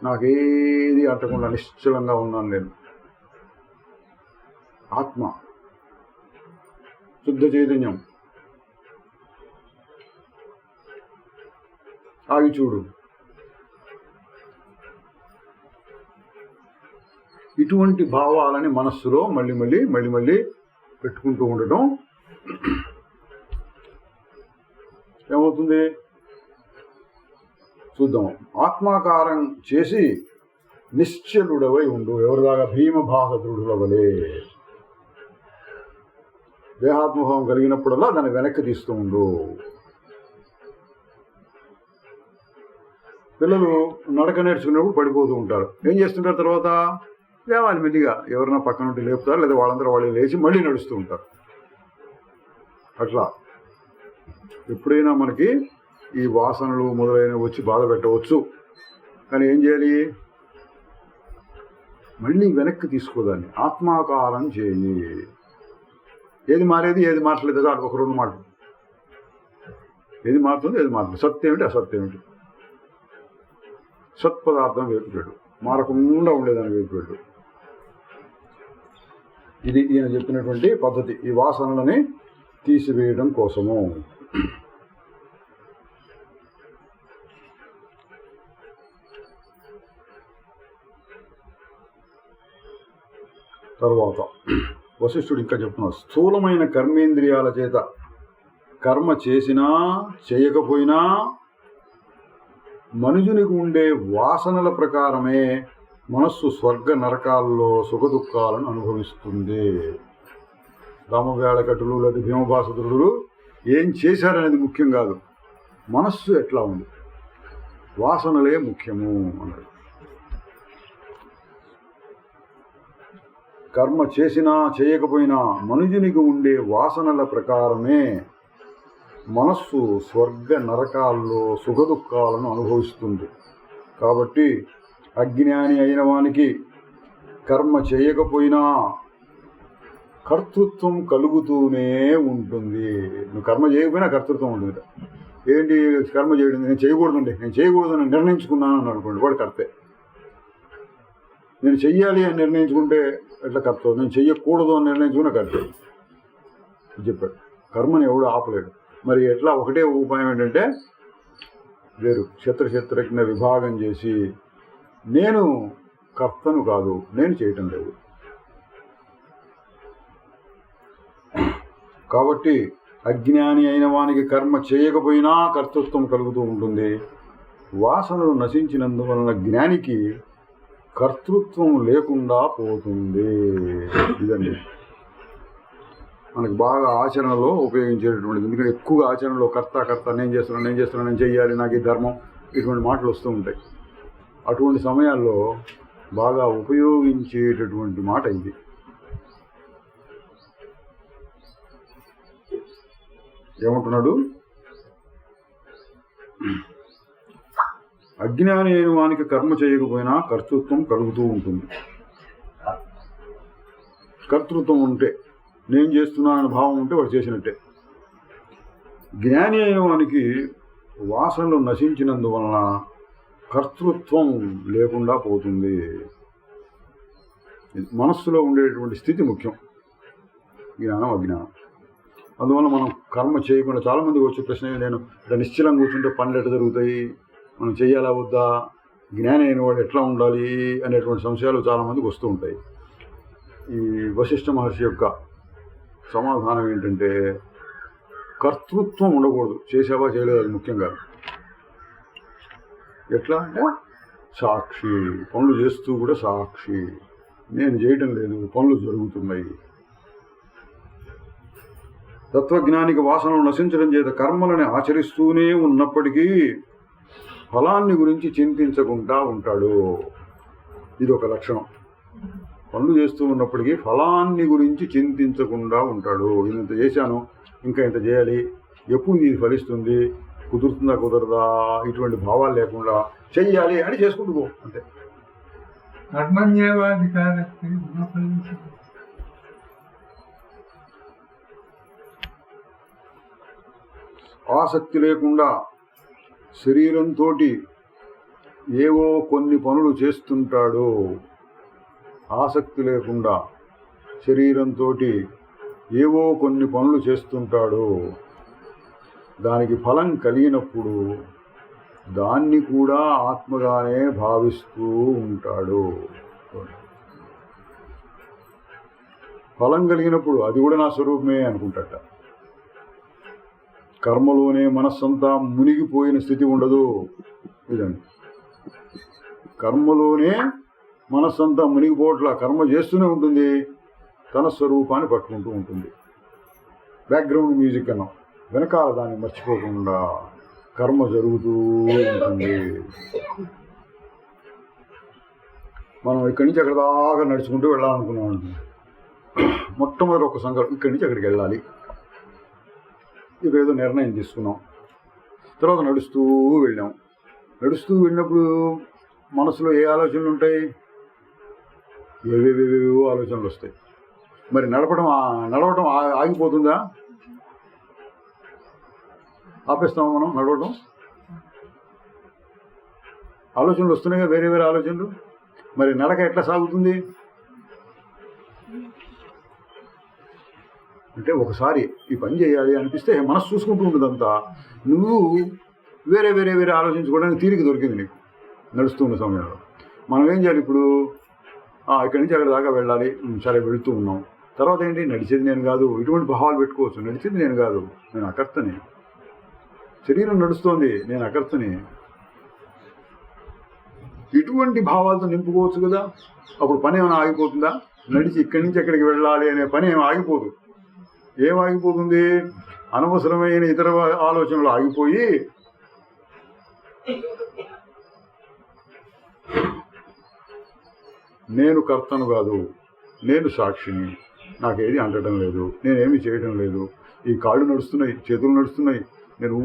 నాకేది అంటకుండా నిశ్చలంగా ఉన్నాను నేను. ఆత్మ, శుద్ధ చైతన్యం. ఆగి చూడు. ఇటువంటి భావాలని మనస్సులో మళ్ళీ పెట్టుకుంటూ ఉండటం ఏమవుతుంది చూద్దాం. ఆత్మాకారం చేసి నిశ్చలుడవై ఉండు. ఎవరిదాకా? భీమభాస దృఢుల వలె. దేహాత్మభావం కలిగినప్పుడల్లా దాన్ని వెనక్కి తీస్తూ ఉండు. పిల్లలు నడక నేర్చుకున్నప్పుడు పడిపోతూ ఉంటారు. ఏం చేస్తుంటారు? తర్వాత లేవాలి మెల్లిగా, ఎవరైనా పక్కన ఉంటే లేపుతారు, లేదా వాళ్ళందరూ వాళ్ళు లేచి మళ్ళీ నడుస్తూ ఉంటారు. అట్లా ఎప్పుడైనా మనకి ఈ వాసనలు మొదలైనవి వచ్చి బాధ పెట్టవచ్చు. కానీ ఏం చేయాలి? మళ్ళీ వెనక్కి తీసుకోదాన్ని, ఆత్మాకారం చేయి. ఏది మారేది ఏది మారట్లేదు చాలు, ఒక 2 మాటలు. ఏది మారుతుంది ఏది మారలేదు, సత్యం ఏమిటి అసత్యం ఏమిటి. సత్పదార్థం వైపు వెళ్ళు, మారకుండా ఉండేదాని వైపు వెళ్ళు. ఇది ఈయన చెప్పినటువంటి పద్ధతి, ఈ వాసనలని తీసివేయడం కోసము. తర్వాత వశిష్ఠుడు ఇంకా చెప్తున్నాడు, స్థూలమైన కర్మేంద్రియాల చేత కర్మ చేసినా చేయకపోయినా మనుషునికి ఉండే వాసనల ప్రకారమే మనస్సు స్వర్గ నరకాల్లో సుఖదుఖాలను అనుభవిస్తుంది. రామవేళకటులు లేదా భీమభాసురుడు ఏం చేశారనేది ముఖ్యం కాదు, మనస్సు ఎట్లా ఉంది, వాసనలే ముఖ్యము అన్నాడు. కర్మ చేసినా చేయకపోయినా మనుషునికి ఉండే వాసనల ప్రకారమే మనస్సు స్వర్గ నరకాల్లో సుఖదుఖాలను అనుభవిస్తుంది. కాబట్టి అజ్ఞాని అయిన వానికి కర్మ చేయకపోయినా కర్తృత్వం కలుగుతూనే ఉంటుంది. నువ్వు కర్మ చేయకపోయినా కర్తృత్వం ఉంటుంది. ఏంటి కర్మ చేయడం, నేను చేయకూడదని నిర్ణయించుకున్నాను అని అనుకోండి, వాడు కర్తే. నేను చెయ్యాలి అని నిర్ణయించుకుంటే ఎట్లా కర్తవ్యం, నేను చెయ్యకూడదు అని నిర్ణయించుకున్న కర్తవ్యం చెప్పాడు. కర్మని ఎవడు ఆపలేడు. మరి ఎట్లా, ఒకటే ఉపాయం ఏంటంటే వేరు శత్రుఘ్న విభాగం చేసి నేను కర్తను కాదు, నేను చేయటం లేదు. కాబట్టి అజ్ఞాని అయిన వానికి కర్మ చేయకపోయినా కర్తృత్వం కలుగుతూ ఉంటుంది. వాసనలు నశించినందువలన జ్ఞానికి కర్తృత్వం లేకుండా పోతుంది. ఇదండి మనకు బాగా ఆచరణలో ఉపయోగించేటటువంటిది. ఎందుకంటే ఎక్కువగా ఆచరణలో కర్త నేను చేస్తున్నాను నేను చెయ్యాలి, నాకు ఈ ధర్మం, ఇటువంటి మాటలు వస్తూ ఉంటాయి. అటువంటి సమయాల్లో బాగా ఉపయోగించేటటువంటి మాట ఇది. ఏమంటున్నాడు, అజ్ఞాని అయిన వానికి కర్మ చేయకపోయినా కర్తృత్వం కలుగుతూ ఉంటుంది. కర్తృత్వం ఉంటే, నేను చేస్తున్నానని భావం ఉంటే వాడు చేసినట్టే. జ్ఞాని అయిన వానికి వాసనలు నశించినందువలన కర్తృత్వం లేకుండా పోతుంది. మనస్సులో ఉండేటువంటి స్థితి ముఖ్యం, జ్ఞానం అజ్ఞానం. అందువల్ల మనం కర్మ చేయకుండా, చాలామందికి వచ్చే ప్రశ్న, నేను ఇట్లా నిశ్చలంగా కూర్చుంటే పనులు ఎట్లా జరుగుతాయి, మనం చెయ్యాలా వద్దా, జ్ఞాని అయిన వాడు ఎట్లా ఉండాలి అనేటువంటి సంశయాలు చాలామందికి వస్తూ ఉంటాయి. ఈ వశిష్ఠ మహర్షి యొక్క సమాధానం ఏంటంటే, కర్తృత్వం ఉండకూడదు. చేసావా చేయలేదు అది ముఖ్యం కాదు. ఎట్లా అంటే సాక్షి, పనులు చేస్తూ కూడా సాక్షి, నేను చేయటం లేదు, పనులు జరుగుతున్నాయి. తత్వజ్ఞానికి వాసనలు నశించడం చేత కర్మలని ఆచరిస్తూనే ఉన్నప్పటికీ ఫలాన్ని గురించి చింతించకుండా ఉంటాడు. ఇది ఒక లక్షణం. పనులు చేస్తూ ఉన్నప్పటికీ ఫలాన్ని గురించి చింతించకుండా ఉంటాడు. ఇంత చేశాను, ఇంకా ఇంత చేయాలి, ఎప్పుడు ఇది ఫలిస్తుంది, కుదురుతుందా కుదరదా, ఇటువంటి భావాలు లేకుండా చెయ్యాలి అని చేసుకుంటూ పో అంతే. ఆసక్తి లేకుండా శరీరంతో ఏవో కొన్ని పనులు చేస్తుంటాడు. ఆసక్తి లేకుండా శరీరంతో ఏవో కొన్ని పనులు చేస్తుంటాడు. దానికి ఫలం కలిగినప్పుడు దాన్ని కూడా ఆత్మగానే భావిస్తూ ఉంటాడు. ఫలం కలిగినప్పుడు అది కూడా నా స్వరూపమే అనుకుంటాట. కర్మలోనే మనస్సంతా మునిగిపోయిన స్థితి ఉండదు. ఇదండి, కర్మలోనే మనస్సంతా మునిగిపోవట్లా, కర్మ చేస్తూనే ఉంటుంది, తన స్వరూపాన్ని పట్టుకుంటూ ఉంటుంది. బ్యాక్గ్రౌండ్ మ్యూజిక్ అన్నాం, వెనకాల దాన్ని మర్చిపోకుండా కర్మ జరుగుతూ ఉంటుంది. మనం ఇక్కడి నుంచి అక్కడ దాకా నడుచుకుంటూ వెళ్ళాలనుకున్నాం ఉంటుంది. మొట్టమొదటి ఒక సంకల్పం, ఇక్కడి నుంచి అక్కడికి వెళ్ళాలి, ఇదేదో నిర్ణయం తీసుకున్నాం. తర్వాత నడుస్తూ వెళ్ళాం. నడుస్తూ వెళ్ళినప్పుడు మనసులో ఏ ఆలోచనలు ఉంటాయి? ఏవేవేవేవో ఆలోచనలు వస్తాయి. మరి నడవటం ఆగిపోతుందా? ఆపేస్తాము మనం నడవటం? ఆలోచనలు వస్తున్నాయిగా, వేరే వేరే ఆలోచనలు. మరి నడక ఎట్లా సాగుతుంది అంటే, ఒకసారి ఈ పని చేయాలి అనిపిస్తే మనసు చూసుకుంటూ ఉంటుందంతా. నువ్వు వేరే వేరే వేరే ఆలోచించుకోవడానికి తీరిక దొరికింది నీకు నడుస్తున్న సమయంలో. మనం ఏం చేయాలి ఇప్పుడు? ఇక్కడి నుంచి అక్కడ దాకా వెళ్ళాలి, సరే వెళుతూ ఉన్నాం. తర్వాత ఏంటి? నడిచేది నేను కాదు. ఇటువంటి భావాలు పెట్టుకోవచ్చు. నడిచేది నేను కాదు, నేను అకర్తని. శరీరం నడుస్తోంది, నేను అకర్తని. ఇటువంటి భావాలతో నింపుకోవచ్చు కదా. అప్పుడు పని ఏమైనా ఆగిపోతుందా? నడిచి ఇక్కడి నుంచి ఎక్కడికి వెళ్ళాలి అనే పని ఏమి ఆగిపోదు. ఏం ఆగిపోతుంది? అనవసరమైన ఇతర ఆలోచనలు ఆగిపోయి నేను కర్తను కాదు, నేను సాక్షిని, నాకేది అంటడం లేదు, నేనేమి చేయడం లేదు, ఈ కాళ్ళు నడుస్తున్నాయి, చేతులు నడుస్తున్నాయి, నేను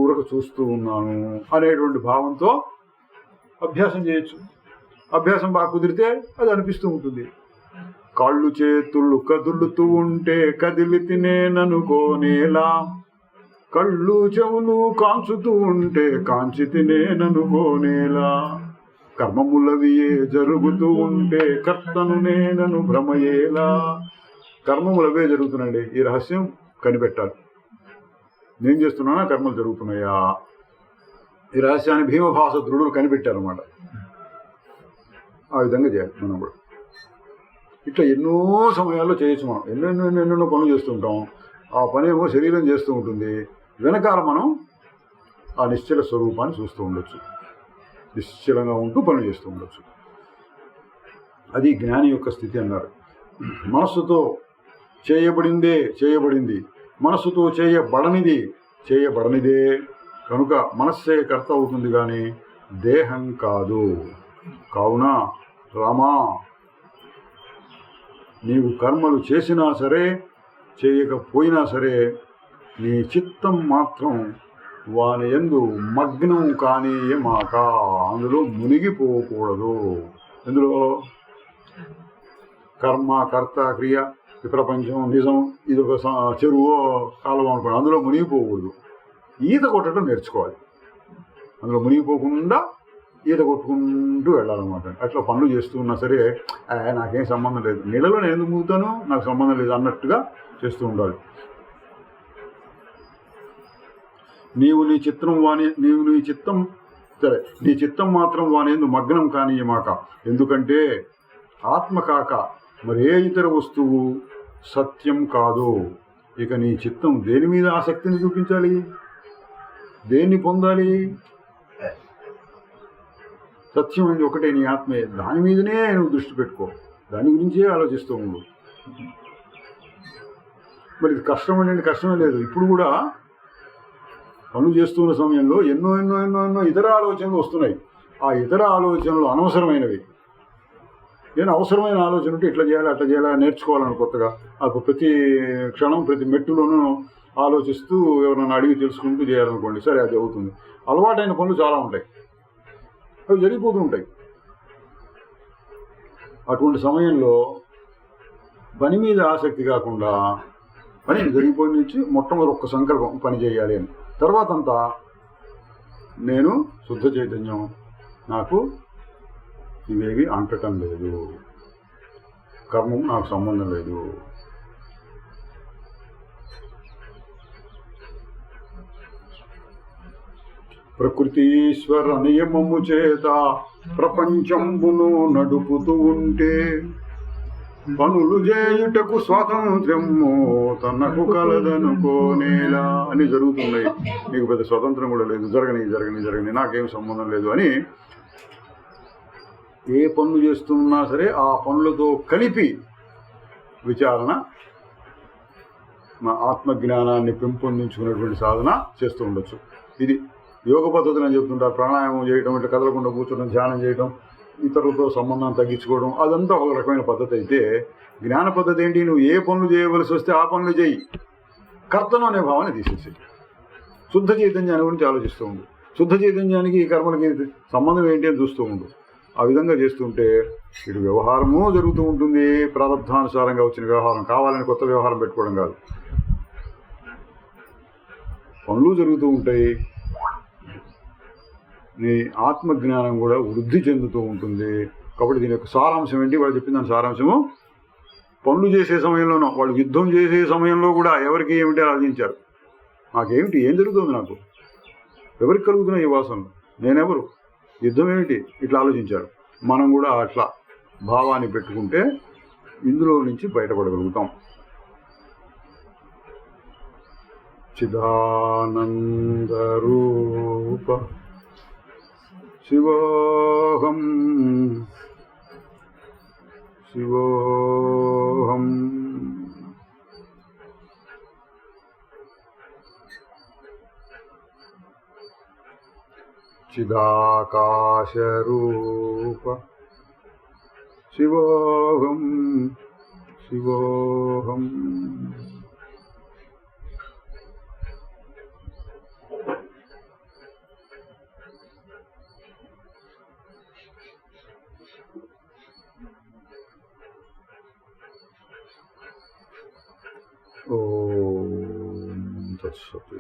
ఊరక చూస్తూ ఉన్నాను అనేటువంటి భావంతో అభ్యాసం చేయొచ్చు. అభ్యాసం బాగా కుదిరితే అది అనిపిస్తూ ఉంటుంది. కాళ్ళు చేతులు కదులుతూ ఉంటే కదిలి తినేననుకోనేలా, కళ్ళు చెవులు కాంచుతూ ఉంటే కాంచి తినేననుకోనేలా, కర్మములవియే జరుగుతూ ఉంటే కర్తను నేనను భ్రమయేలా. కర్మములవే జరుగుతున్నాయండి. ఈ రహస్యం కనిపెట్టాలి. నేను చేస్తున్నానా, కర్మలు జరుగుతున్నాయా? ఈ రహస్యాన్ని భీమభాస దృఢులు కనిపెట్టారన్నమాట. ఆ విధంగా చేయాలి మనం కూడా. ఇట్లా ఎన్నో సమయాల్లో చేయొచ్చు. మనం ఎన్నెన్నో పనులు చేస్తుంటాం. ఆ పని ఏమో శరీరం చేస్తూ ఉంటుంది, వెనకాల మనం ఆ నిశ్చల స్వరూపాన్ని చూస్తూ ఉండొచ్చు. నిశ్చలంగా ఉంటూ పనులు చేస్తూ ఉండొచ్చు. అది జ్ఞాని యొక్క స్థితి అన్నారు. మనస్సుతో చేయబడింది, మనస్సుతో చేయబడనిదే కనుక మనస్సే కర్త అవుతుంది కానీ దేహం కాదు. కావున రామా, నీవు కర్మలు చేసినా సరే చేయకపోయినా సరే నీ చిత్తం మాత్రం వాని యందు మగ్నం కానీయమాక. అందులో మునిగిపోకూడదు. ఎందులో? కర్మ, కర్త, క్రియ, ఈ ప్రపంచం, నిజం, ఇది ఒక చెరువో కాలం అనుకోండి, అందులో మునిగిపోకూడదు. ఈత కొట్టడం నేర్చుకోవాలి. అందులో మునిగిపోకుండా ఈత కొట్టుకుంటూ వెళ్ళాలన్నమాట. అట్లా పనులు చేస్తూ ఉన్నా సరే నాకేం సంబంధం లేదు, నీళ్ళలో నేను ఎందుకు మునుగుతాను, నాకు సంబంధం లేదు అన్నట్టుగా చేస్తూ ఉండాలి. నీ చిత్తం మాత్రం వానేందు మగ్నం కానీయమాక. ఎందుకంటే ఆత్మ కాక మరే ఇతర వస్తువు సత్యం కాదు. ఇక నీ చిత్తం దేని మీద ఆసక్తిని చూపించాలి? దేన్ని పొందాలి? సత్యమైనది ఒకటే, నీ ఆత్మే. దాని మీదనే నువ్వు దృష్టి పెట్టుకో, దాని గురించే ఆలోచిస్తూ ఉండు. మరి ఇది కష్టమే లేదు. ఇప్పుడు కూడా పనులు చేస్తున్న సమయంలో ఎన్నో ఇతర ఆలోచనలు వస్తున్నాయి. ఆ ఇతర ఆలోచనలు అనవసరమైనవి. నేను అవసరమైన ఆలోచన ఉంటే ఇట్లా చేయాలి, అట్లా చేయాలి, నేర్చుకోవాలని కొత్తగా ప్రతి క్షణం ప్రతి మెట్టులోనూ ఆలోచిస్తూ ఎవరైనా అడిగి తెలుసుకుంటూ చేయాలనుకోండి, సరే అది అవుతుంది. అలవాటైన పనులు చాలా ఉంటాయి, అవి జరిగిపోతూ ఉంటాయి. అటువంటి సమయంలో పని మీద ఆసక్తి కాకుండా పని జరిగిపోయిన నుంచి మొట్టమొదటి ఒక్క సంకల్పం పని చేయాలి అని. తర్వాత అంతా నేను శుద్ధ చైతన్యం, నాకు ఇవేవి అంటటం లేదు, కర్మం నాకు సంబంధం లేదు. ప్రకృతీశ్వర నియమము చేత ప్రపంచంబును నడుపుతూ ఉంటే పనులు చేయుటకు స్వాతంత్ర్యము తనకు కలదనుకోనేలా అని జరుగుతున్నాయి. నీకు పెద్ద స్వతంత్రం కూడా లేదు, జరగని నాకేం సంబంధం లేదు అని ఏ పనులు చేస్తున్నా సరే ఆ పనులతో కలిపి విచారణ, మా ఆత్మజ్ఞానాన్ని పెంపొందించుకునేటువంటి సాధన చేస్తూ ఉండొచ్చు. ఇది యోగ పద్ధతులు అని చెప్తుంటారు. ప్రాణాయామం చేయడం, ఇట్లా కదలకుండా కూర్చోడం, ధ్యానం చేయడం, ఇతరులతో సంబంధం తగ్గించుకోవడం, అదంతా ఒక రకమైన పద్ధతి అయితే, జ్ఞాన పద్ధతి ఏంటి? నువ్వు ఏ పనులు చేయవలసి వస్తే ఆ పనులు చేయి, కర్తను అనే భావాన్ని తీసేసి శుద్ధ చైతన్యాన్ని గురించి ఆలోచిస్తూ ఉండు. శుద్ధ చైతన్యానికి ఈ కర్మలకి సంబంధం ఏంటి అని చూస్తూ ఉండు. ఆ విధంగా చేస్తుంటే ఇటు వ్యవహారము జరుగుతూ ఉంటుంది, ప్రారంధానుసారంగా వచ్చిన వ్యవహారం, కావాలని కొత్త వ్యవహారం పెట్టుకోవడం కాదు, పనులు జరుగుతూ ఉంటాయి. నీ ఆత్మజ్ఞానం కూడా వృద్ధి చెందుతూ ఉంటుంది. కాబట్టి దీని యొక్క సారాంశం ఏంటి? వాళ్ళు చెప్పిన దాని సారాంశము, పనులు చేసే సమయంలోనూ, వాళ్ళు యుద్ధం చేసే సమయంలో కూడా ఎవరికి ఏమిటి ఆలోచించారు, నాకేమిటి, ఏం జరుగుతుంది, నాకు ఎవరికి కలుగుతున్నాయి ఈ వాసనలు, నేనెవరు, యుద్ధం ఏమిటి, ఇట్లా ఆలోచించారు. మనం కూడా అట్లా భావాన్ని పెట్టుకుంటే ఇందులో నుంచి బయటపడగలుగుతాం. చిదానందరూప శివోహం శివోహం చిదాకాశరూప శివోహం శివోహం. ఓం తత్సత్.